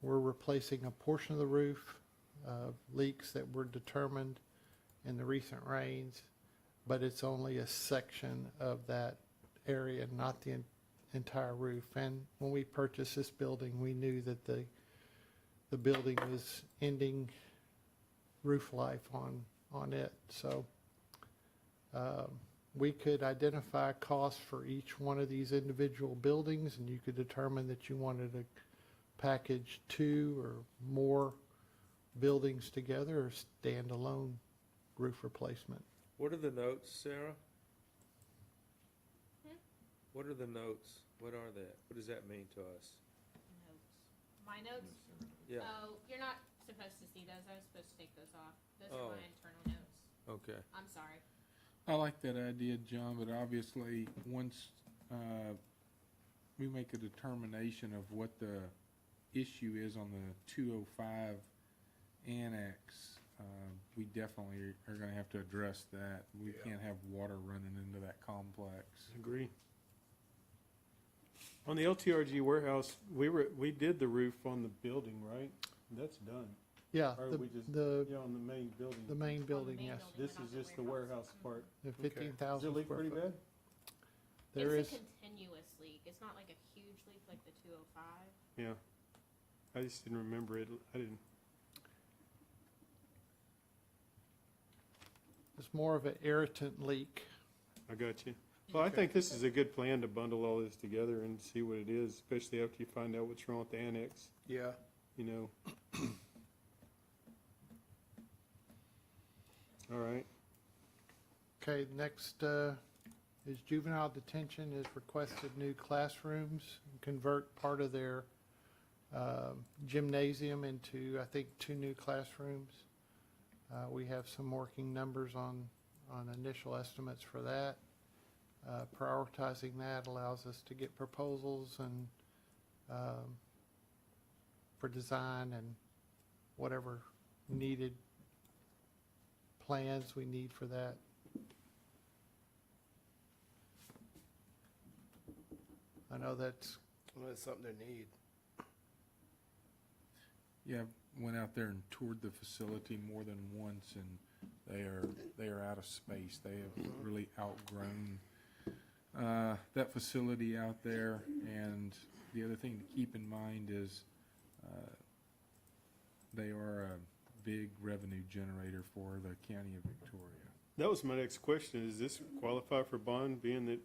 we're replacing a portion of the roof, leaks that were determined in the recent rains, but it's only a section of that area, not the entire roof. And when we purchased this building, we knew that the building was ending roof life on it. So we could identify costs for each one of these individual buildings, and you could determine that you wanted to package 2 or more buildings together or standalone roof replacement. What are the notes, Sarah? Hmm? What are the notes? What are they? What does that mean to us? Notes. My notes? Yeah, Oh, you're not supposed to see those. I was supposed to take those off. Those Oh. are my internal notes. okay. I'm sorry. I like that idea, John, but obviously, once we make a determination of what the issue is on the 205 annex, we definitely are going to have to address that. We can't have water running into that complex. Agree. On the LTRG warehouse, we did the roof on the building, right? That's done. Yeah, Or we just, the yeah, on the main building. main building, main yes. building. This is just the warehouse part. The Does 15,000 it leak square pretty foot. bad? There It's is, a continuous leak. It's not like a huge leak like the 205. Yeah. I just didn't remember it. I didn't. it's more of an irritant leak. I got you. Well, I think this is a good plan to bundle all this together and see what it is, especially after you find out what's wrong with the annex, Yeah, you know. All right. Okay, next is juvenile detention has requested new classrooms, convert part of their gymnasium into, I think, 2 new classrooms. We have some working numbers on initial estimates for that. Prioritizing that allows us to get proposals and for design and whatever needed plans we need for that. I know that's, well, that's something they need. Yeah, I went out there and toured the facility more than once, and they are out of space. They have really outgrown that facility out there. And the other thing to keep in mind is they are a big revenue generator for the county of Victoria. That was my next question. Does this qualify for bond, being that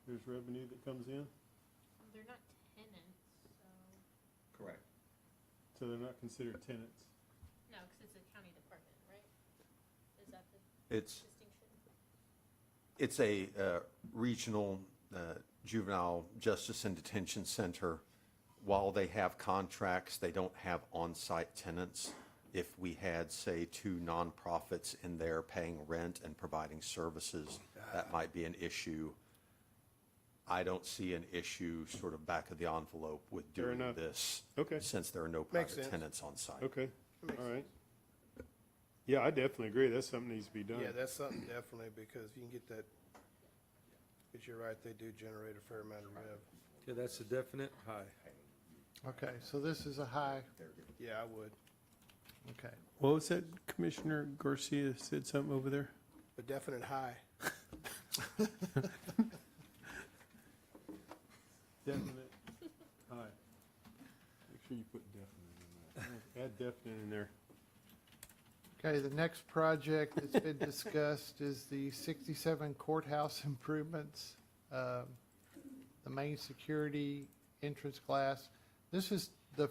there's revenue that comes in? They're not tenants, so, Correct. So they're not considered tenants? no, because it's a county department, right? Is that the It's, distinction? it's a regional juvenile justice and detention center. While they have contracts, they don't have on-site tenants. If we had, say, 2 nonprofits in there paying rent and providing services, that might be an issue. I don't see an issue sort of back of the envelope with Fair doing enough. this. Okay. Since there are no Makes private sense. tenants on site. Okay, Makes all right. Yeah, I definitely agree. That's something that needs to be done. Yeah, that's something definitely, because you can get that, but you're right, they do generate a fair amount of rev. Yeah, that's a definite high. okay, so this is a high, Yeah, I would, okay. What was that? Commissioner Garcia said something over there? a definite high. Definite. High. Make sure you put definite in there. Add definite in there. Okay, the next project that's been discussed is the 67 courthouse improvements. The main security entrance glass. This is the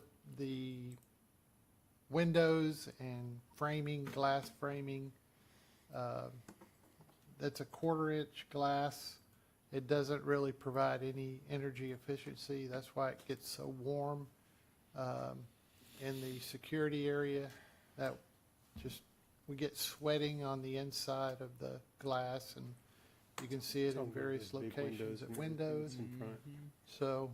windows and framing, glass framing. That's a 1/4-inch glass. It doesn't really provide any energy efficiency. That's why it gets so warm in the security area. That just, we get sweating on the inside of the glass, and you can see it in various Those big locations at and windows. in front. So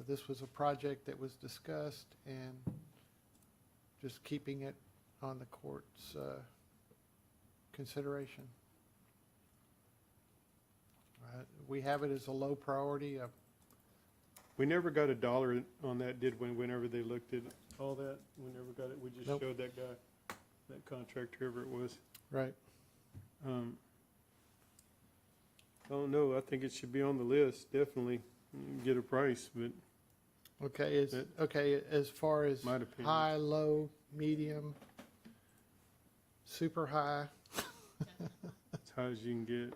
this was a project that was discussed, and just keeping it on the court's consideration. We have it as a low priority. We never got a dollar on that, did we, whenever they looked at all that? We never got it. We just Nope. showed that guy, that contractor, whoever it was. Right. I don't know. I think it should be on the list, definitely. Get a price, but Okay, as far as My opinion. high, low, medium, super high, as high as you can get.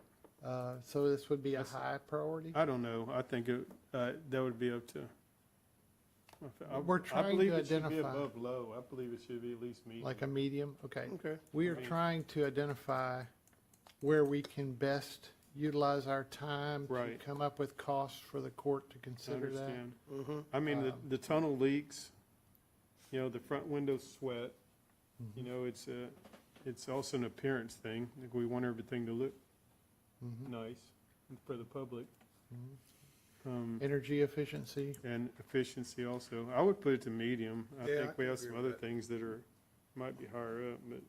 so this would be a That's- high priority? I don't know. I think that would be up to. We're trying I believe to it should be identify- above low. I believe it should be at least medium. Like a medium, okay. Okay. We I are mean- trying to identify where we can best utilize our time to Right. come up with costs for the court to I consider that. understand. Mm-hmm. I mean, the tunnel leaks, you know, the front windows sweat. You know, it's also an appearance thing. Like, we want everything to look nice for the public. Energy efficiency, And efficiency also. I would put it to medium. I Yeah, I think we can have agree some with other that. things that are, might be higher up, but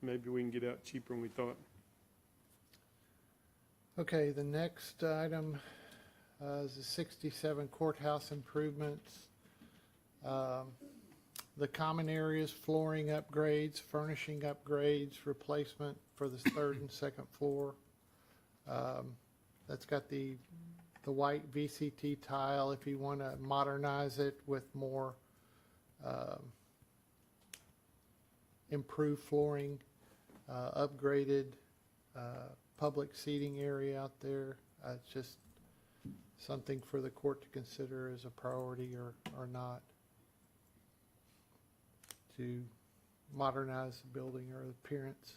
maybe we can get out cheaper than we thought. Okay, the next item is the 67 courthouse improvements. The common areas, flooring upgrades, furnishing upgrades, replacement for the 3rd and 2nd floor. That's got the white VCT tile if you want to modernize it with more improved flooring, upgraded public seating area out there. It's just something for the court to consider as a priority or not, to modernize the building or the appearance.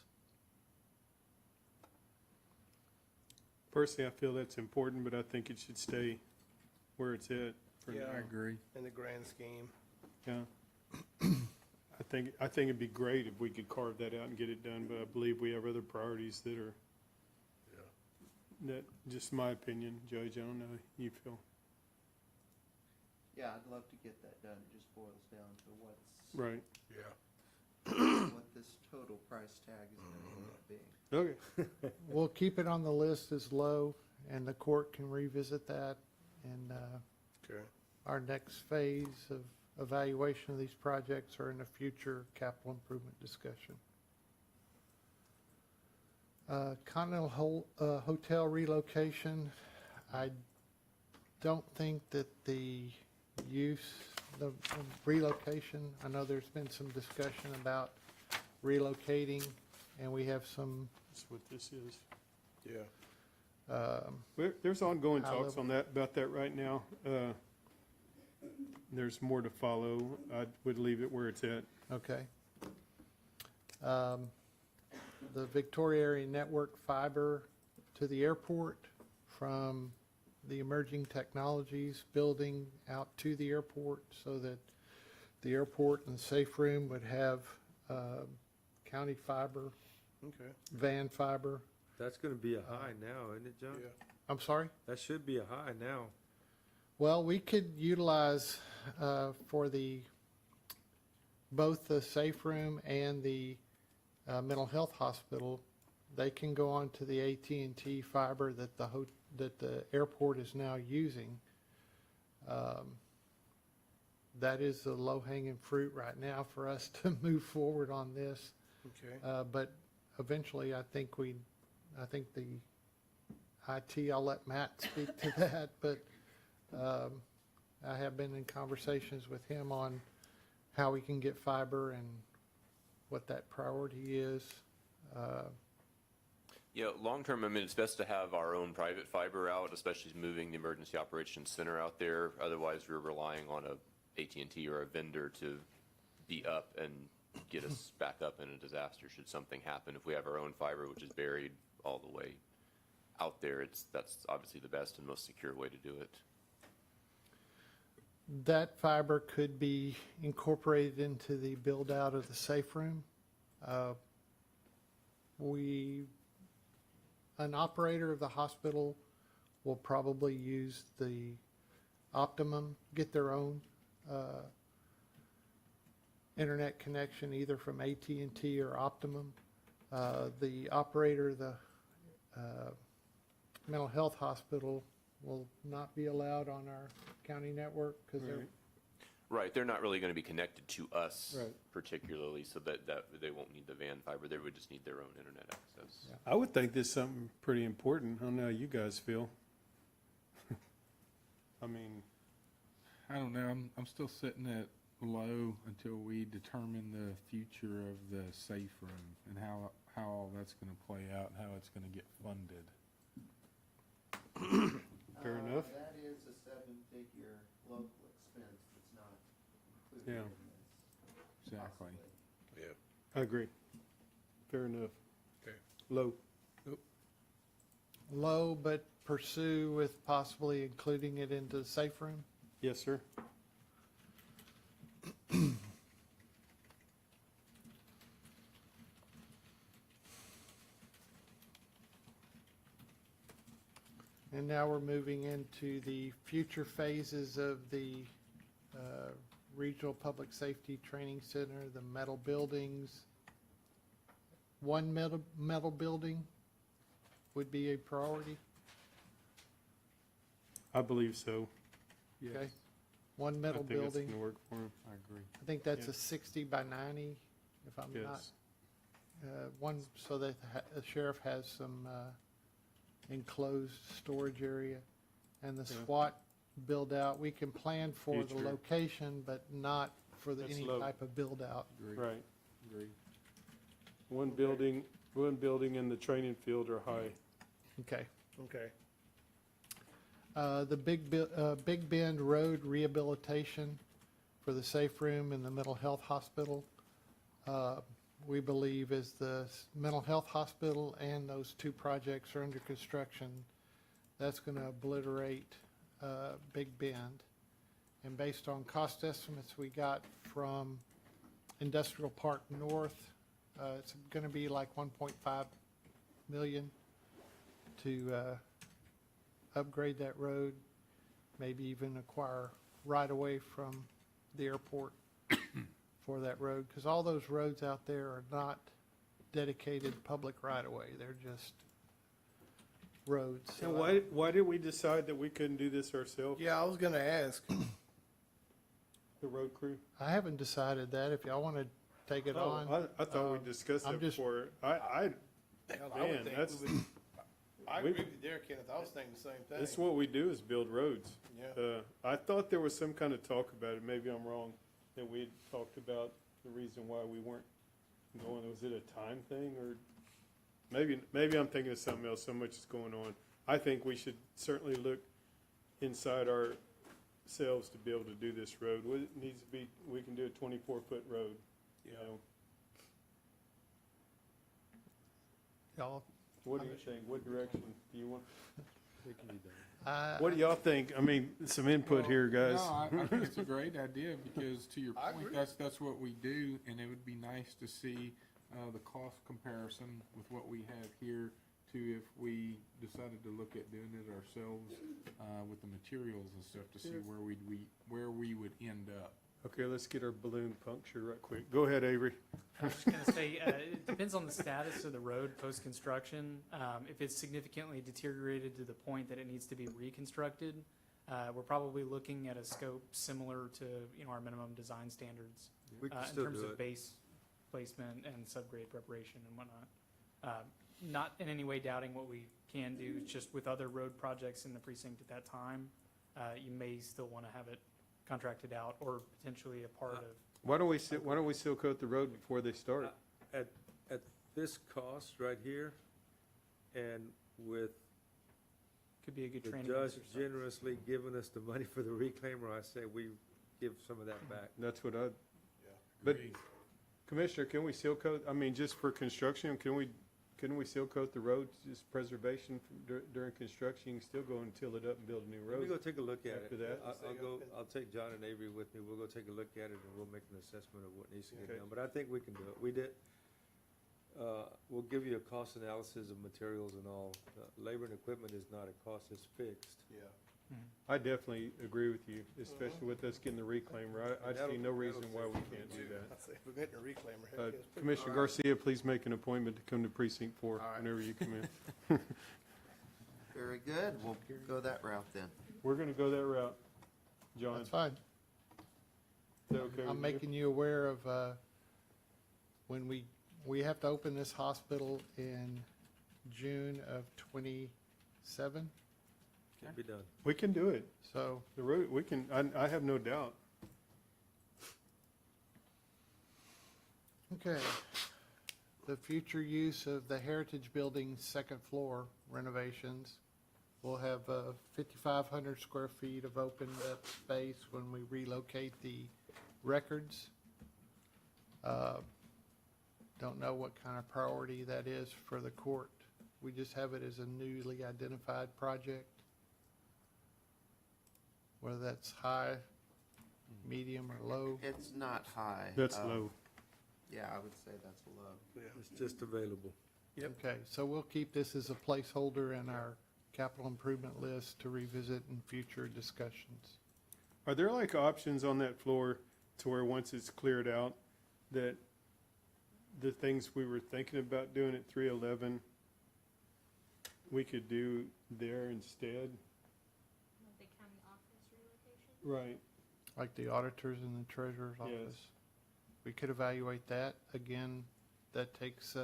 Personally, I feel that's important, but I think it should stay where it's at for Yeah. now. I agree. In the grand scheme. Yeah. I think it'd be great if we could carve that out and get it done, but I believe we have other priorities that are, that, just my opinion, Judge, I don't know, how you feel. Yeah, I'd love to get that done. It just boils down to what's, Right, what this total price tag is gonna end up being. okay. We'll keep it on the list as low, and the court can revisit that in Okay. our next phase of evaluation of these projects or in a future capital improvement discussion. Continental Hotel relocation, I don't think that the relocation, I know there's been some discussion about relocating, and we have some, That's what this is. Yeah. There's ongoing High talks level. on that, about that right now. There's more to follow. I would leave it where it's at. okay. The Victoria Area Network fiber to the airport from the Emerging Technologies building out to the airport, so that the airport and the safe room would have county fiber, Okay. van fiber. That's gonna be a high now, isn't it, John? Yeah. I'm sorry? That should be a high now. Well, we could utilize for both the safe room and the mental health hospital. They can go on to the AT&T fiber that the airport is now using. That is the low-hanging fruit right now for us to move forward on this. Okay. But eventually, I think the IT, I'll let Matt speak to that, but I have been in conversations with him on how we can get fiber and what that priority is. Yeah, long-term, I mean, it's best to have our own private fiber out, especially moving the emergency operations center out there. Otherwise, we're relying on a AT&T or a vendor to be up and get us back up in a disaster should something happen. If we have our own fiber, which is buried all the way out there, that's obviously the best and most secure way to do it. That fiber could be incorporated into the build-out of the safe room. An operator of the hospital will probably use the Optimum, get their own internet connection either from AT&T or Optimum. The operator of the mental health hospital will not be allowed on our county network because they're Right, they're not really going to be connected to us Right. particularly, so that they won't need the van fiber. They would just need their own internet access. Yeah. I would think this is something pretty important. I don't know how you guys feel. I mean, I don't know, I'm still sitting at low until we determine the future of the safe room and how all that's gonna play out and how it's gonna get funded. fair enough. That is a seven-figure local expense that's not included Yeah. in this. Exactly. possibly. Yeah. I agree. Fair enough. Okay. Low. low, but pursue with possibly including it into the safe room. Yes, sir. And now we're moving into the future phases of the Regional Public Safety Training Center, the metal buildings. One metal building would be a priority, I believe so. okay? Yes. One I metal think that's building. gonna work for him. I agree. I think that's Yeah. a 60 by 90, if I'm not, Yes. one, so that the sheriff has some enclosed storage area. And the Yeah. SWAT build out, we can plan for the Future. location, but not for That's any low. type of build out. Agree. Right. Agree. One building and the training field are high. Okay. Okay. The Big Bend Road rehabilitation for the safe room in the mental health hospital, we believe as the mental health hospital and those two projects are under construction, that's going to obliterate Big Bend. And based on cost estimates we got from Industrial Park North, it's going to be like 1.5 million to upgrade that road, maybe even acquire right-of-way from the airport for that road, because all those roads out there are not dedicated public right-of-way. They're just roads. And why did we decide that we couldn't do this ourselves, Yeah, I was gonna ask. the road crew? I haven't decided that. If y'all want to take it on. I thought we discussed I'm it just- before. Hell, I would Man, think that's- we would, I we- agree with you there, Kenneth. I was thinking the same thing. This is what we do, is build roads. Yeah. I thought there was some kind of talk about it, maybe I'm wrong, that we had talked about the reason why we weren't going. Was it a time thing, or maybe I'm thinking of something else, so much is going on. I think we should certainly look inside ourselves to be able to do this road. It needs to be, we can do a 24-foot road, you know. Y'all, What do you think? What direction do you want? I- What do y'all think? I mean, some input here, guys. No, I think it's a great idea, because to your I point, agree. that's what we do, and it would be nice to see the cost comparison with what we have here to if we decided to look at doing it ourselves with the materials and stuff, to see where we would end up. Okay, let's get our balloon punctured right quick. Go ahead, Avery. I was just gonna say, it depends on the status of the road post-construction. If it's significantly deteriorated to the point that it needs to be reconstructed, we're probably looking at a scope similar to, our minimum design standards We can in still terms do of it. base placement and subgrade preparation and whatnot. Not in any way doubting what we can do, just with other road projects in the precinct at that time, you may still want to have it contracted out or potentially a part of. Why don't we seal coat the road before they start? At this cost right here, and with Could be a good the training judge exercise. generously giving us the money for the reclaimer, I say we give some of that back. That's what I, but Commissioner, can we seal coat, I mean, just for construction, couldn't we seal coat the road, just preservation during construction? You can still go and till it up and build a new Let me go road. take a look at it. After that? I'll take John and Avery with me, we'll go take a look at it, and we'll make an assessment of what needs to get Okay. done, but I think we can do it. We did, we'll give you a cost analysis of materials and all. Labor and equipment is not a cost, it's fixed. Yeah. I definitely agree with you, especially with us getting the reclaimer. I see no reason why we can't do that. I say, if we're getting a reclaimer, heck, yes. Commissioner Garcia, please make an appointment to come to precinct 4 All right. whenever you come in. Very good. We'll go that route then. We're gonna go that route. John, That's is fine. that okay with I'm you? making you aware of, when we have to open this hospital in June of '27, Can be done. We can do it. so The road, we can, I have no doubt. okay. The future use of the Heritage Building's second floor renovations. We'll have 5,500 square feet of opened up space when we relocate the records. Don't know what kind of priority that is for the court. We just have it as a newly identified project. Whether that's high, medium, or low. It's not high. That's Um, low. Yeah, I would say that's low. It's just available. Okay, so we'll keep this as a placeholder in our capital improvement list to revisit in future discussions. Are there like options on that floor to where once it's cleared out, that the things we were thinking about doing at 311, we could do there instead? The county office relocation? Right. Like the auditors in the treasurer's Yes. office. We could evaluate that. Again, that takes,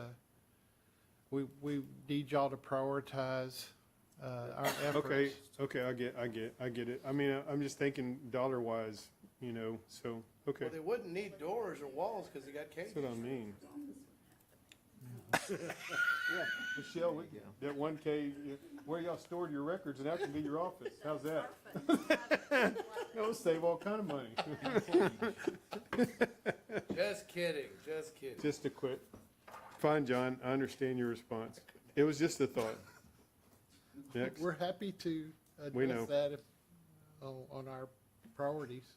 we need y'all to prioritize our efforts. Okay, I get it. I mean, I'm just thinking dollar wise, so, okay. Well, they wouldn't need doors or walls because they got cages. That's what I mean. Yeah, Michelle, that 1K, where y'all stored your records, and that can be your office. How's that? That'll save all kind of money. Just kidding, just kidding. Just a quick. Fine, John, I understand your response. It was just a thought. Next. We're happy to We know. address that on our priorities.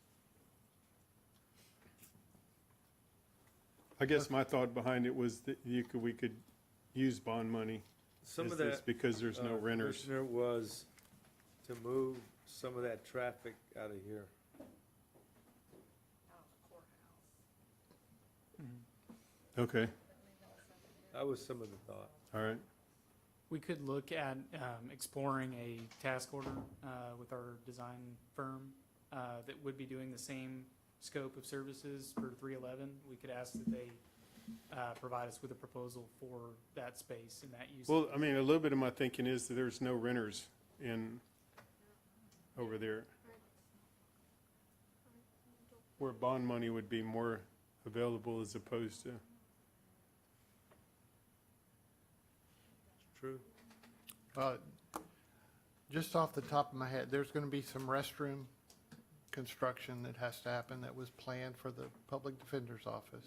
I guess my thought behind it was that we could use bond money Some as of this that. because there's no renters. Commissioner, was to move some of that traffic out of here. Okay, That was some of the thought. all right. We could look at exploring a task order with our design firm that would be doing the same scope of services for 311. We could ask that they provide us with a proposal for that space and that use. Well, I mean, a little bit of my thinking is that there's no renters over there. Where bond money would be more available as opposed to, True. Just off the top of my head, there's going to be some restroom construction that has to happen that was planned for the public defender's office.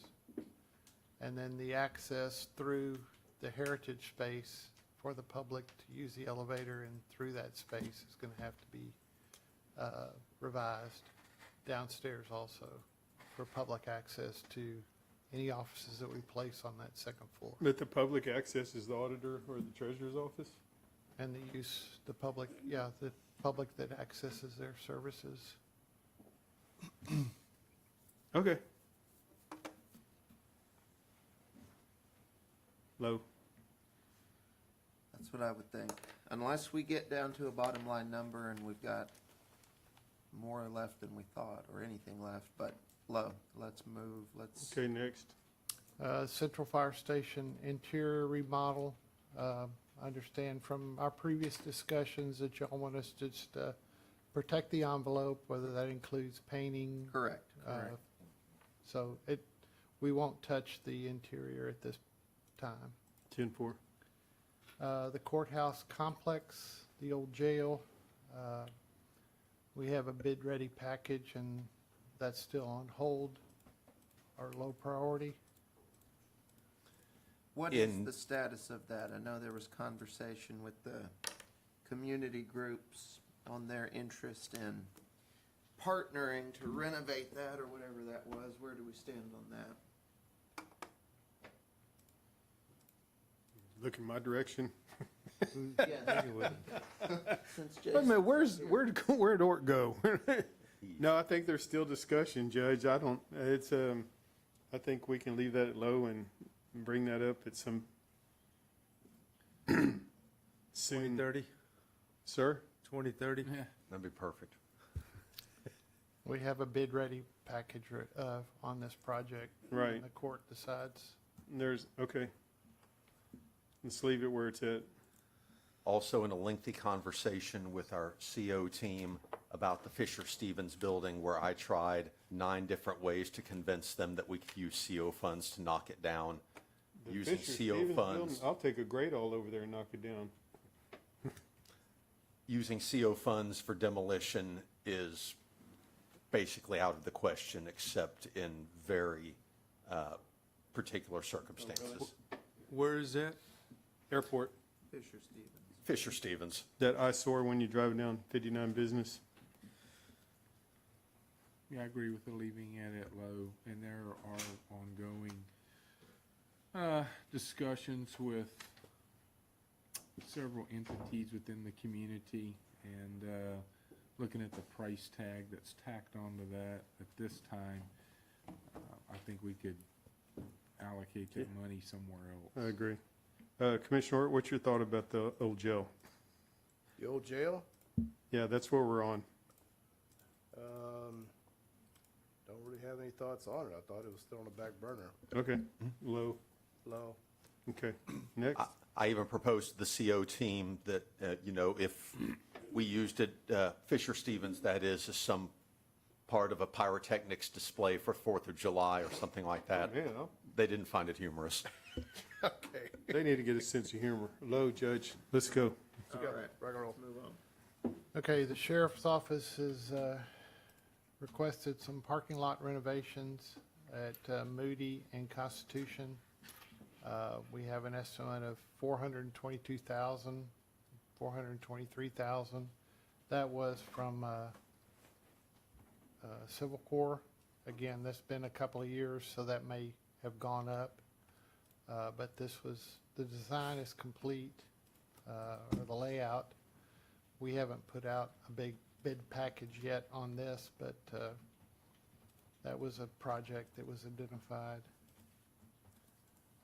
And then the access through the heritage space for the public to use the elevator and through that space is going to have to be revised downstairs also for public access to any offices that we place on that second floor. but the public access is the auditor or the treasurer's office? And the public that accesses their services. Okay. Low. That's what I would think. Unless we get down to a bottom line number and we've got more left than we thought or anything left, but low. Let's move. Let's. Okay, next. Central Fire Station interior remodel. I understand from our previous discussions that y'all want us to just protect the envelope, whether that includes painting. Correct. So we won't touch the interior at this time. 10-4. The courthouse complex, the old jail, we have a bid-ready package, and that's still on hold, our low priority. What is the status of that? I know there was conversation with the community groups on their interest in partnering to renovate that or whatever that was. Where do we stand on that? Look in my direction. Yeah. Since Wait a Jason, minute, where'd Ort go? No, I think there's still discussion, Judge. I think we can leave that at low and bring that up at some soon. 2030, Sir? 2030? That'd be perfect. We have a bid-ready package on this project. Right. And the court decides. Okay. Let's leave it where it's at. Also in a lengthy conversation with our CO team about the Fisher-Stevens building, where I tried 9 different ways to convince them that we could use CO funds to knock it down. The Using Fisher-Stevens CO building, funds, I'll take a grade all over there and knock it down. using CO funds for demolition is basically out of the question, except in very particular circumstances. Where is that? Airport, Fisher-Stevens. Fisher-Stevens. that eyesore when you drive down 59 Business. Yeah, I agree with the leaving it at low, and there are ongoing discussions with several entities within the community, and looking at the price tag that's tacked onto that at this time, I think we could allocate that money somewhere else. I agree. Commissioner Ort, what's your thought about the old jail? The old jail? Yeah, that's where we're on. Don't really have any thoughts on it. I thought it was still on the back burner. Okay, low. Low. Okay, next. I even proposed to the CO team that, if we used it, Fisher-Stevens, that is, as some part of a pyrotechnics display for 4th of July or something like that. Yeah. They didn't find it humorous. Okay. They need to get a sense of humor. Low, Judge. Let's go. All right, rock and roll. Okay, the sheriff's office has requested some parking lot renovations at Moody and Constitution. We have an estimate of $422,000, $423,000. That was from Civil Corps. Again, that's been a couple of years, so that may have gone up. But the design is complete, or the layout. We haven't put out a big bid package yet on this, but that was a project that was identified.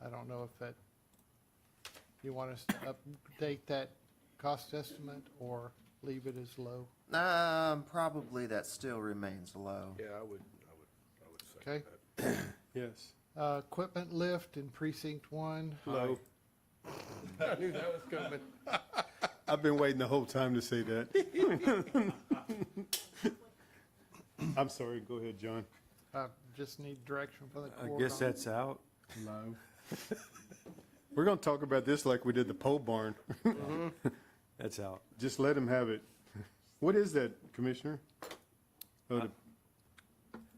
I don't know if you want us to update that cost estimate or leave it as low, Probably that still remains low. Yeah, I would second okay? that. Yes. Equipment lift in precinct 1. Low. I knew that was coming. I've been waiting the whole time to say that. I'm sorry. Go ahead, John. Just need direction from the I court. guess on- that's out. Low. We're going to talk about this like we did the pole barn. That's out. Just let him have it. What is that, Commissioner? Oh, the-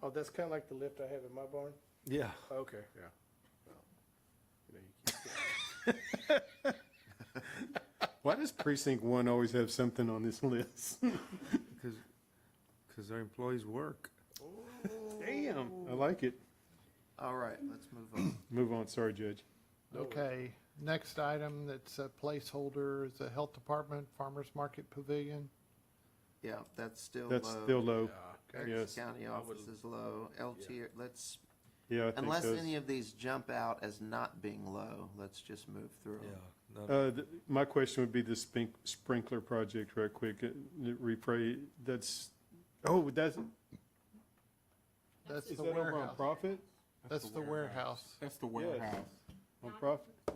Oh, that's kind of like the lift I have in my barn? Yeah. Okay, yeah. Well, you know, you keep- Why does Precinct 1 always have something on this list? Because our employees work. Damn. I like it. All right, let's move on. Move on. Sorry, Judge. Okay, next item that's a placeholder is the Health Department Farmers Market Pavilion. Yeah, that's still That's low. still low. Texas Yes. County office is low. LT, let's, Yeah, I think unless those. any of these jump out as not being low, let's just move through Yeah. them. none- My question would be the sprinkler project, right quick. Repray, that's, oh, that's, That's is the that over on warehouse. Profit? That's the warehouse. That's the warehouse. On Profit? No,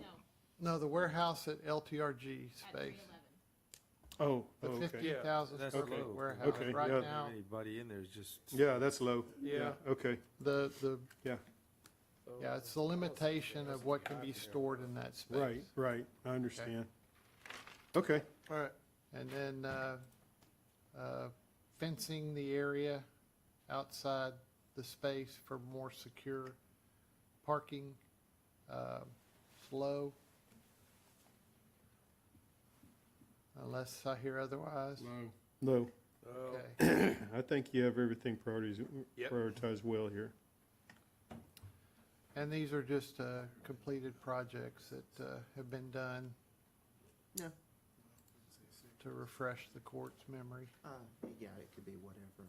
No, the warehouse at LTRG at space. 311. Oh, The okay. 15,000 That's square low. foot warehouse. Okay, Right yeah. now, Anybody in there is just. Yeah, that's low. Yeah. Okay, the, yeah, yeah, it's the limitation of what can be stored in that space. right, right. I understand. Okay, All right. And then fencing the area outside the space for more secure parking, slow. Unless I hear otherwise. Low. low. Okay. I think you have everything Yep. prioritized well here. And these are just completed projects that have been done Yeah. to refresh the court's memory. Yeah, it could be whatever.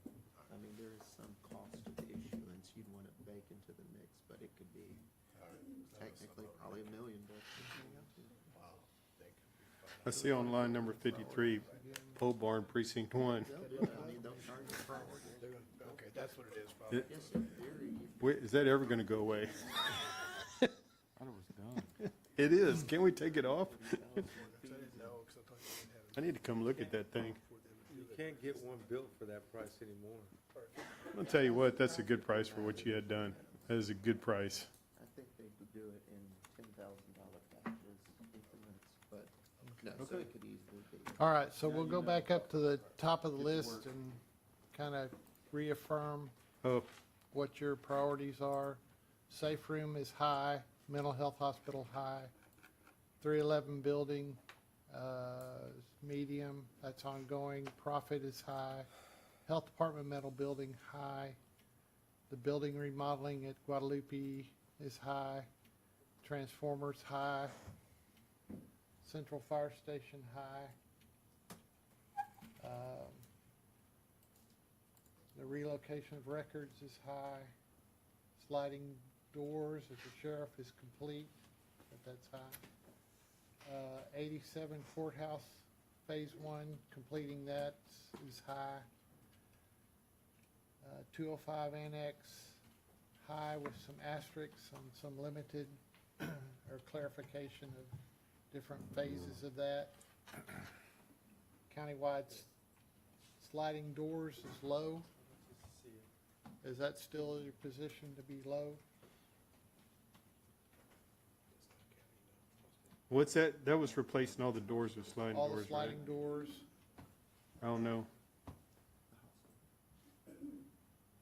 I mean, there is some cost to the issuance. You'd want it baked into the mix, but it could be technically probably $1 million. I see on line number 53, pole barn precinct 1. Okay, that's what it is, probably. Wait, is that ever gonna go away? I thought it was done. It is. Can we take it off? No, 'cause I thought you didn't have it. I need to come look at that thing. You can't get one built for that price anymore. I'll tell you what, that's a good price for what you had done. That is a good price. I think they could do it in $10,000 packages increments, but no, so it could easily be. All right, so we'll go back up to the top of the list and kind of reaffirm Oh, what your priorities are. Safe room is high, mental health hospital high, 311 building is medium, that's ongoing, profit is high, health department metal building high, the building remodeling at Guadalupe is high, transformers high, central fire station high. The relocation of records is high. Sliding doors at the sheriff is complete, but that's high. 87 courthouse, phase 1, completing that is high. 205 annex, high with some asterisks on some limited or clarification of different phases of that. Countywide sliding doors is low. Is that still your position to be low? What's that? That was replacing all the doors with sliding All the doors, right? sliding doors. I don't know.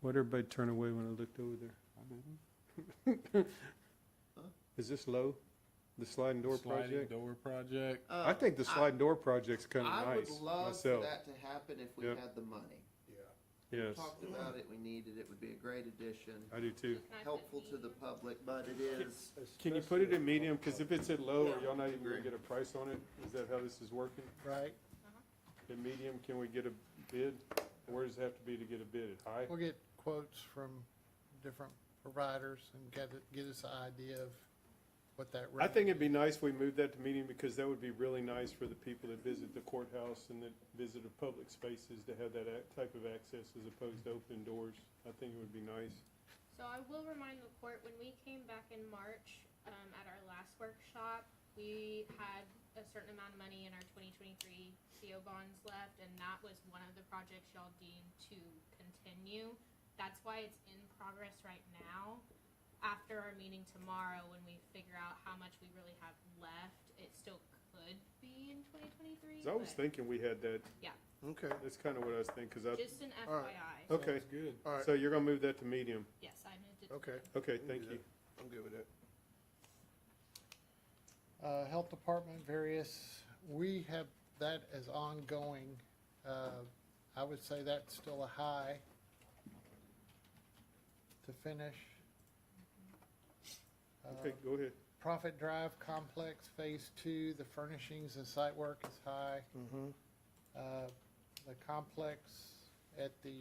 Why'd everybody turn away when I looked over there? Is this low? The sliding door Sliding project? door project. I think the sliding door project's kind of I would nice love for myself. that to happen if we Yep. had the money. Yes, Talked about it, we needed it, would be a great addition, I do too. Can I put helpful to the medium? public, but it is, Can you put it in medium? Because if it's at low, are y'all not even gonna get a price on it? Is that how this is working? Right. In medium, can we get a bid? Where does it have to be to get a bid? At high? We'll get quotes from different providers and get us an idea of what that rate. I think it'd be nice if we moved that to medium because that would be really nice for the people that visit the courthouse and that visit the public spaces to have that type of access as opposed to open doors. I think it would be nice. So I will remind the court, when we came back in March, at our last workshop, we had a certain amount of money in our 2023 CO bonds left, and that was one of the projects y'all deemed to continue. That's why it's in progress right now. After our meeting tomorrow, when we figure out how much we really have left, it still could be in 2023. 'Cause I was but thinking we had that. Yeah, Okay, That's kind of what I was thinking. 'Cause just an All right. FYI. okay. Sounds good. all right, So you're gonna move that to medium. Yes, I moved it. to okay. Okay, We can thank do you. that. I'm good with that. Health Department, various, we have that as ongoing. I would say that's still a high to finish. Okay, go ahead. Profit Drive Complex Phase 2, the furnishings and site work is high. Mm-hmm. The complex at the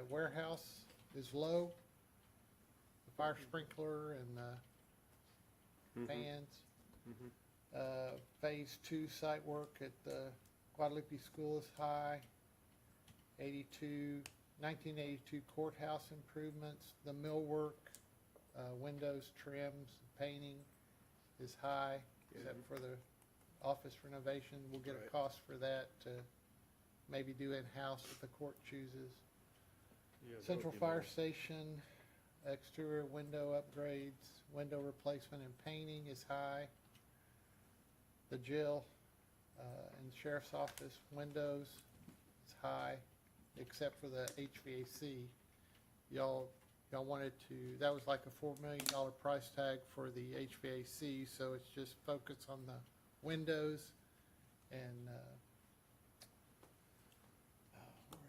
warehouse is low. The fire sprinkler and the fans. Phase 2 site work at the Guadalupe School is high. 1982 courthouse improvements, the millwork, windows, trims, painting is high, except for the office renovation. We'll get a Right. cost for that to maybe do in-house if the court chooses. Yeah, that would Central be Fire nice. Station, exterior window upgrades, window replacement and painting is high. The jail and sheriff's office windows is high, except for the HVAC. Y'all wanted to, that was like a $4 million price tag for the HVAC, so it's just focus on the windows and, where am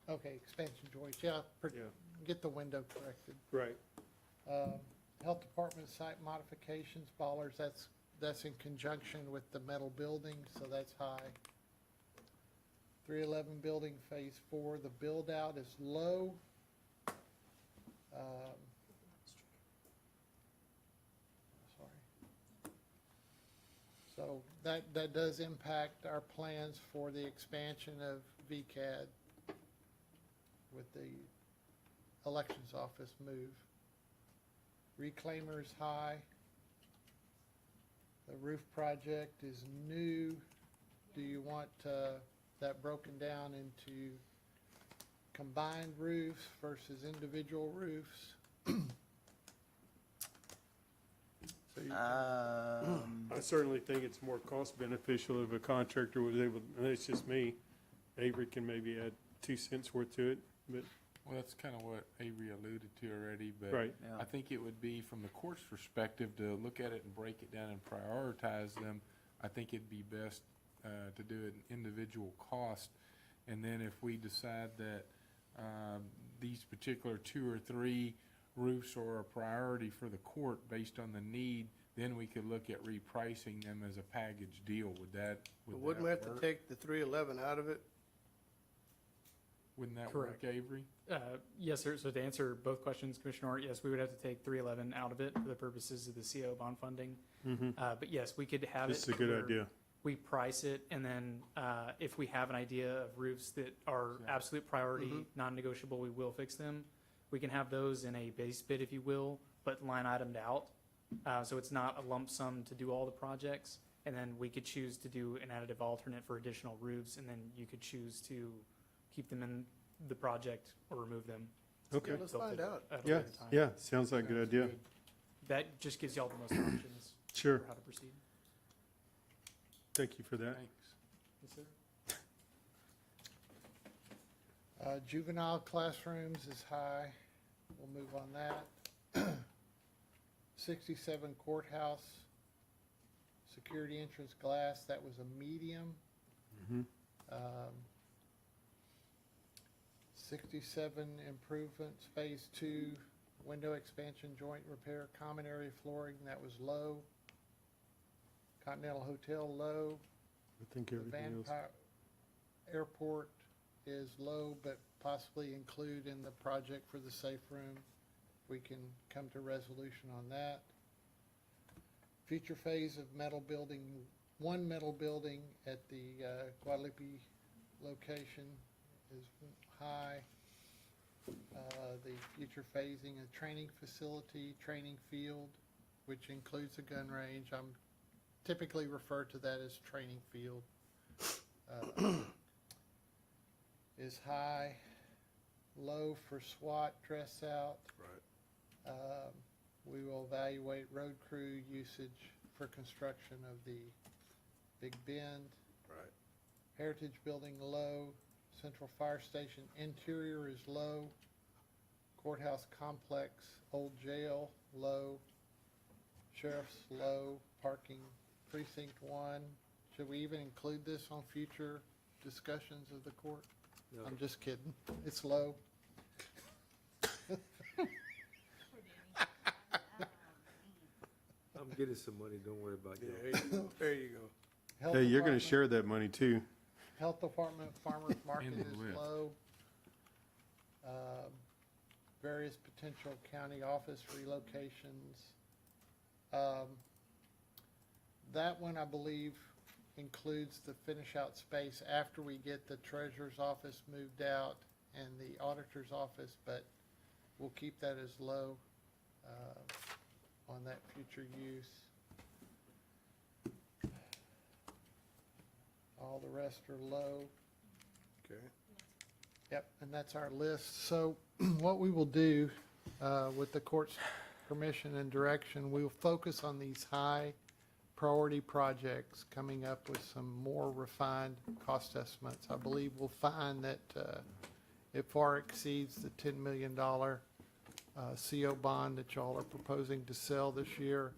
I? Okay, expansion joists, yeah, Yeah. get the window corrected. Right. Health Department site modifications, Ballers, that's in conjunction with the metal building, so that's high. 311 building phase 4, the build out is low. Sorry. So that does impact our plans for the expansion of VCAD with the elections office move. Reclaimer's high. The roof project is new. Do you want that broken down into combined roofs versus individual roofs? So you- I certainly think it's more cost beneficial if a contractor was able, and it's just me, Avery can maybe add 2 cents worth to it, but, Well, that's kind of what Avery alluded to already, but right. I think it would be, from the court's perspective, to look at it and break it down and prioritize them. I think it'd be best to do an individual cost. And then if we decide that these particular 2 or 3 roofs are a priority for the court based on the need, then we could look at repricing them as a package deal. Would that But wouldn't we have to work? take the 311 out of it? Wouldn't that Correct. work, Avery? Yes, sir. So to answer both questions, Commissioner Hart, yes, we would have to take 311 out of it for the purposes of the CO bond funding. But yes, we could have it. This is a good where idea. We price it, and then if we have an idea of roofs that are absolute priority, non-negotiable, we will fix them. We can have those in a base bid, if you will, but line itemed out. So it's not a lump sum to do all the projects. And then we could choose to do an additive alternate for additional roofs, and then you could choose to keep them in the project or remove them. Okay. Yeah, let's find out. At a Yeah, later time. yeah, sounds like a good idea. That just gives y'all the most options. Sure. for how to proceed. Thank you for that. Thanks. Yes, sir. Juvenile classrooms is high. We'll move on that. 67 courthouse, security entrance glass, that was a medium. 67 improvements, phase 2, window expansion, joint repair, common area flooring, that was low. Continental Hotel, low. I think The everything else. Vampire Airport is low, but possibly include in the project for the safe room. We can come to resolution on that. Future phase of metal building, one metal building at the Guadalupe location is high. The future phasing of training facility, training field, which includes a gun range. I'm typically refer to that as training field. Is high. Low for SWAT dress out. Right. We will evaluate road crew usage for construction of the Big Bend. Right. Heritage Building, low. Central Fire Station interior is low. Courthouse complex, old jail, low. Sheriff's, low. Parking, precinct 1. Should we even include this on future discussions of the court? No. I'm just kidding. It's low. I'm getting some money, don't worry about Yeah, it. there you go. There you go. Health Hey, you're gonna Department- share that money too. Health Department Farmers Market In the is list. low. Various potential county office relocations. That one, I believe, includes the finish out space after we get the treasurer's office moved out and the auditor's office, but we'll keep that as low on that future use. All the rest are low. Okay. Yep, and that's our list. So what we will do, with the court's permission and direction, we'll focus on these high priority projects, coming up with some more refined cost estimates. I believe we'll find that it far exceeds the $10 million CO bond that y'all are proposing to sell this year.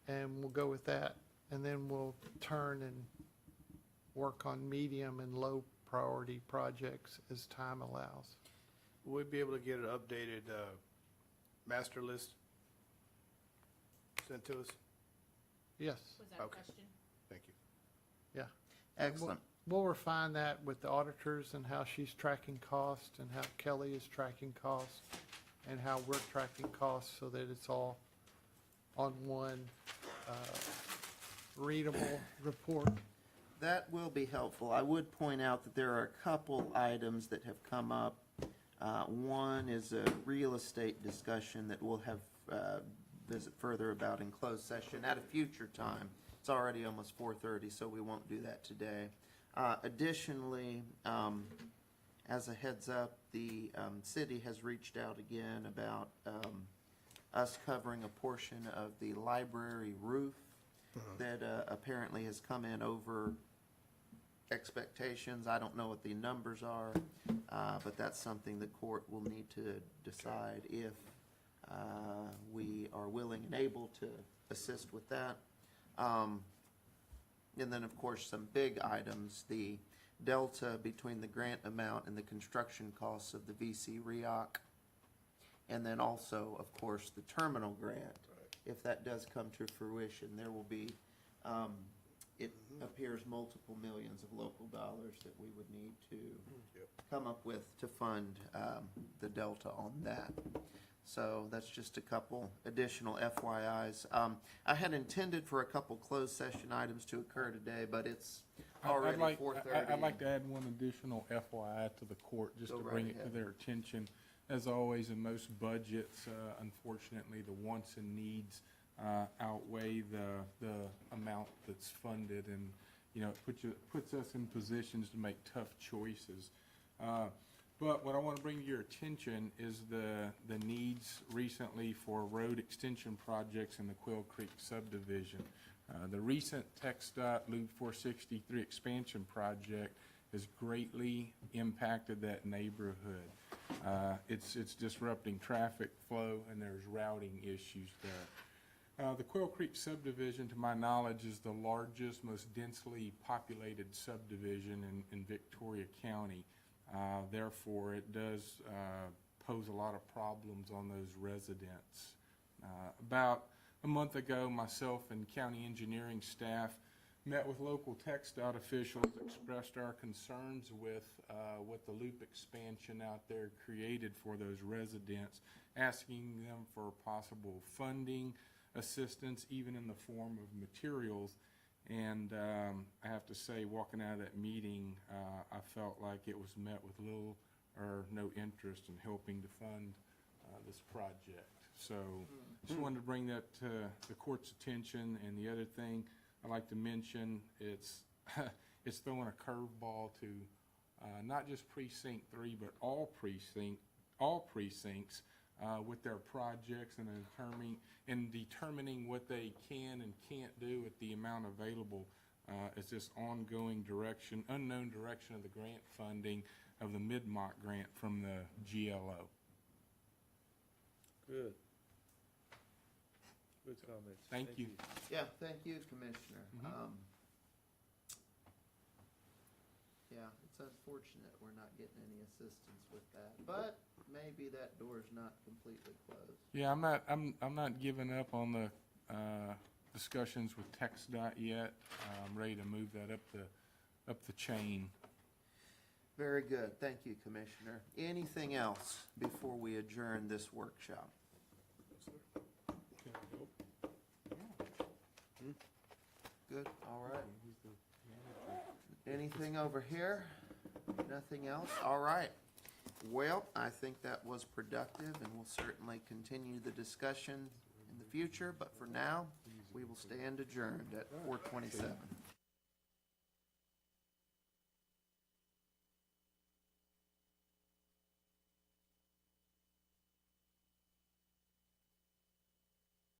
And we'll go with that. And then we'll turn and work on medium and low priority projects as time allows. Will we be able to get an updated master list sent to us? Yes, Was that a Okay. question? Thank you. yeah. Excellent. We'll refine that with the auditors and how she's tracking cost and how Kelly is tracking cost and how we're tracking costs so that it's all on one readable report. That will be helpful. I would point out that there are a couple items that have come up. One is a real estate discussion that we'll have visit further about in closed session at a future time. It's already almost 4:30, so we won't do that today. Additionally, as a heads up, the city has reached out again about us covering a portion of the library roof that apparently has come in over expectations. I don't know what the numbers are, but that's something the court will need to decide if we are willing and able to assist with that. And then, of course, some big items, the delta between the grant amount and the construction costs of the VC REOC. And then also, of course, the terminal grant. If that does come to fruition, there will be, it appears, multiple millions of local dollars that we would need to come up with to fund the delta on that. So that's just a couple additional FYIs. I had intended for a couple closed session items to occur today, but it's already 4:30. I'd like to add one additional FYI to the court, just Go to right bring it to ahead. their attention. As always, in most budgets, unfortunately, the wants and needs outweigh the amount that's funded, and, you know, it puts us in positions to make tough choices. But what I want to bring to your attention is the needs recently for road extension projects in the Quail Creek subdivision. The recent TxDOT Loop 463 expansion project has greatly impacted that neighborhood. It's disrupting traffic flow, and there's routing issues there. The Quail Creek subdivision, to my knowledge, is the largest, most densely populated subdivision in Victoria County. Therefore, it does pose a lot of problems on those residents. About a month ago, myself and county engineering staff met with local TxDOT officials, expressed our concerns with what the loop expansion out there created for those residents, asking them for possible funding, assistance, even in the form of materials. And I have to say, walking out of that meeting, I felt like it was met with little or no interest in helping to fund this project. So just wanted to bring that to the court's attention. And the other thing I'd like to mention, it's throwing a curveball to not just Precinct 3, but all precincts with their projects and determining what they can and can't do with the amount available. It's this ongoing unknown direction of the grant funding of the Mid-Mock grant from the GLO. Good. Good comments. Thank you. Yeah, thank you, Commissioner. Yeah, it's unfortunate we're not getting any assistance with that, but maybe that door's not completely closed. Yeah, I'm not giving up on the discussions with TxDOT yet. I'm ready to move that up the chain. Very good. Thank you, Commissioner. Anything else before we adjourn this workshop? Good, all right. Anything over here? Nothing else? All right. Well, I think that was productive, and we'll certainly continue the discussion in the future, but for now, we will stand adjourned at 4:27.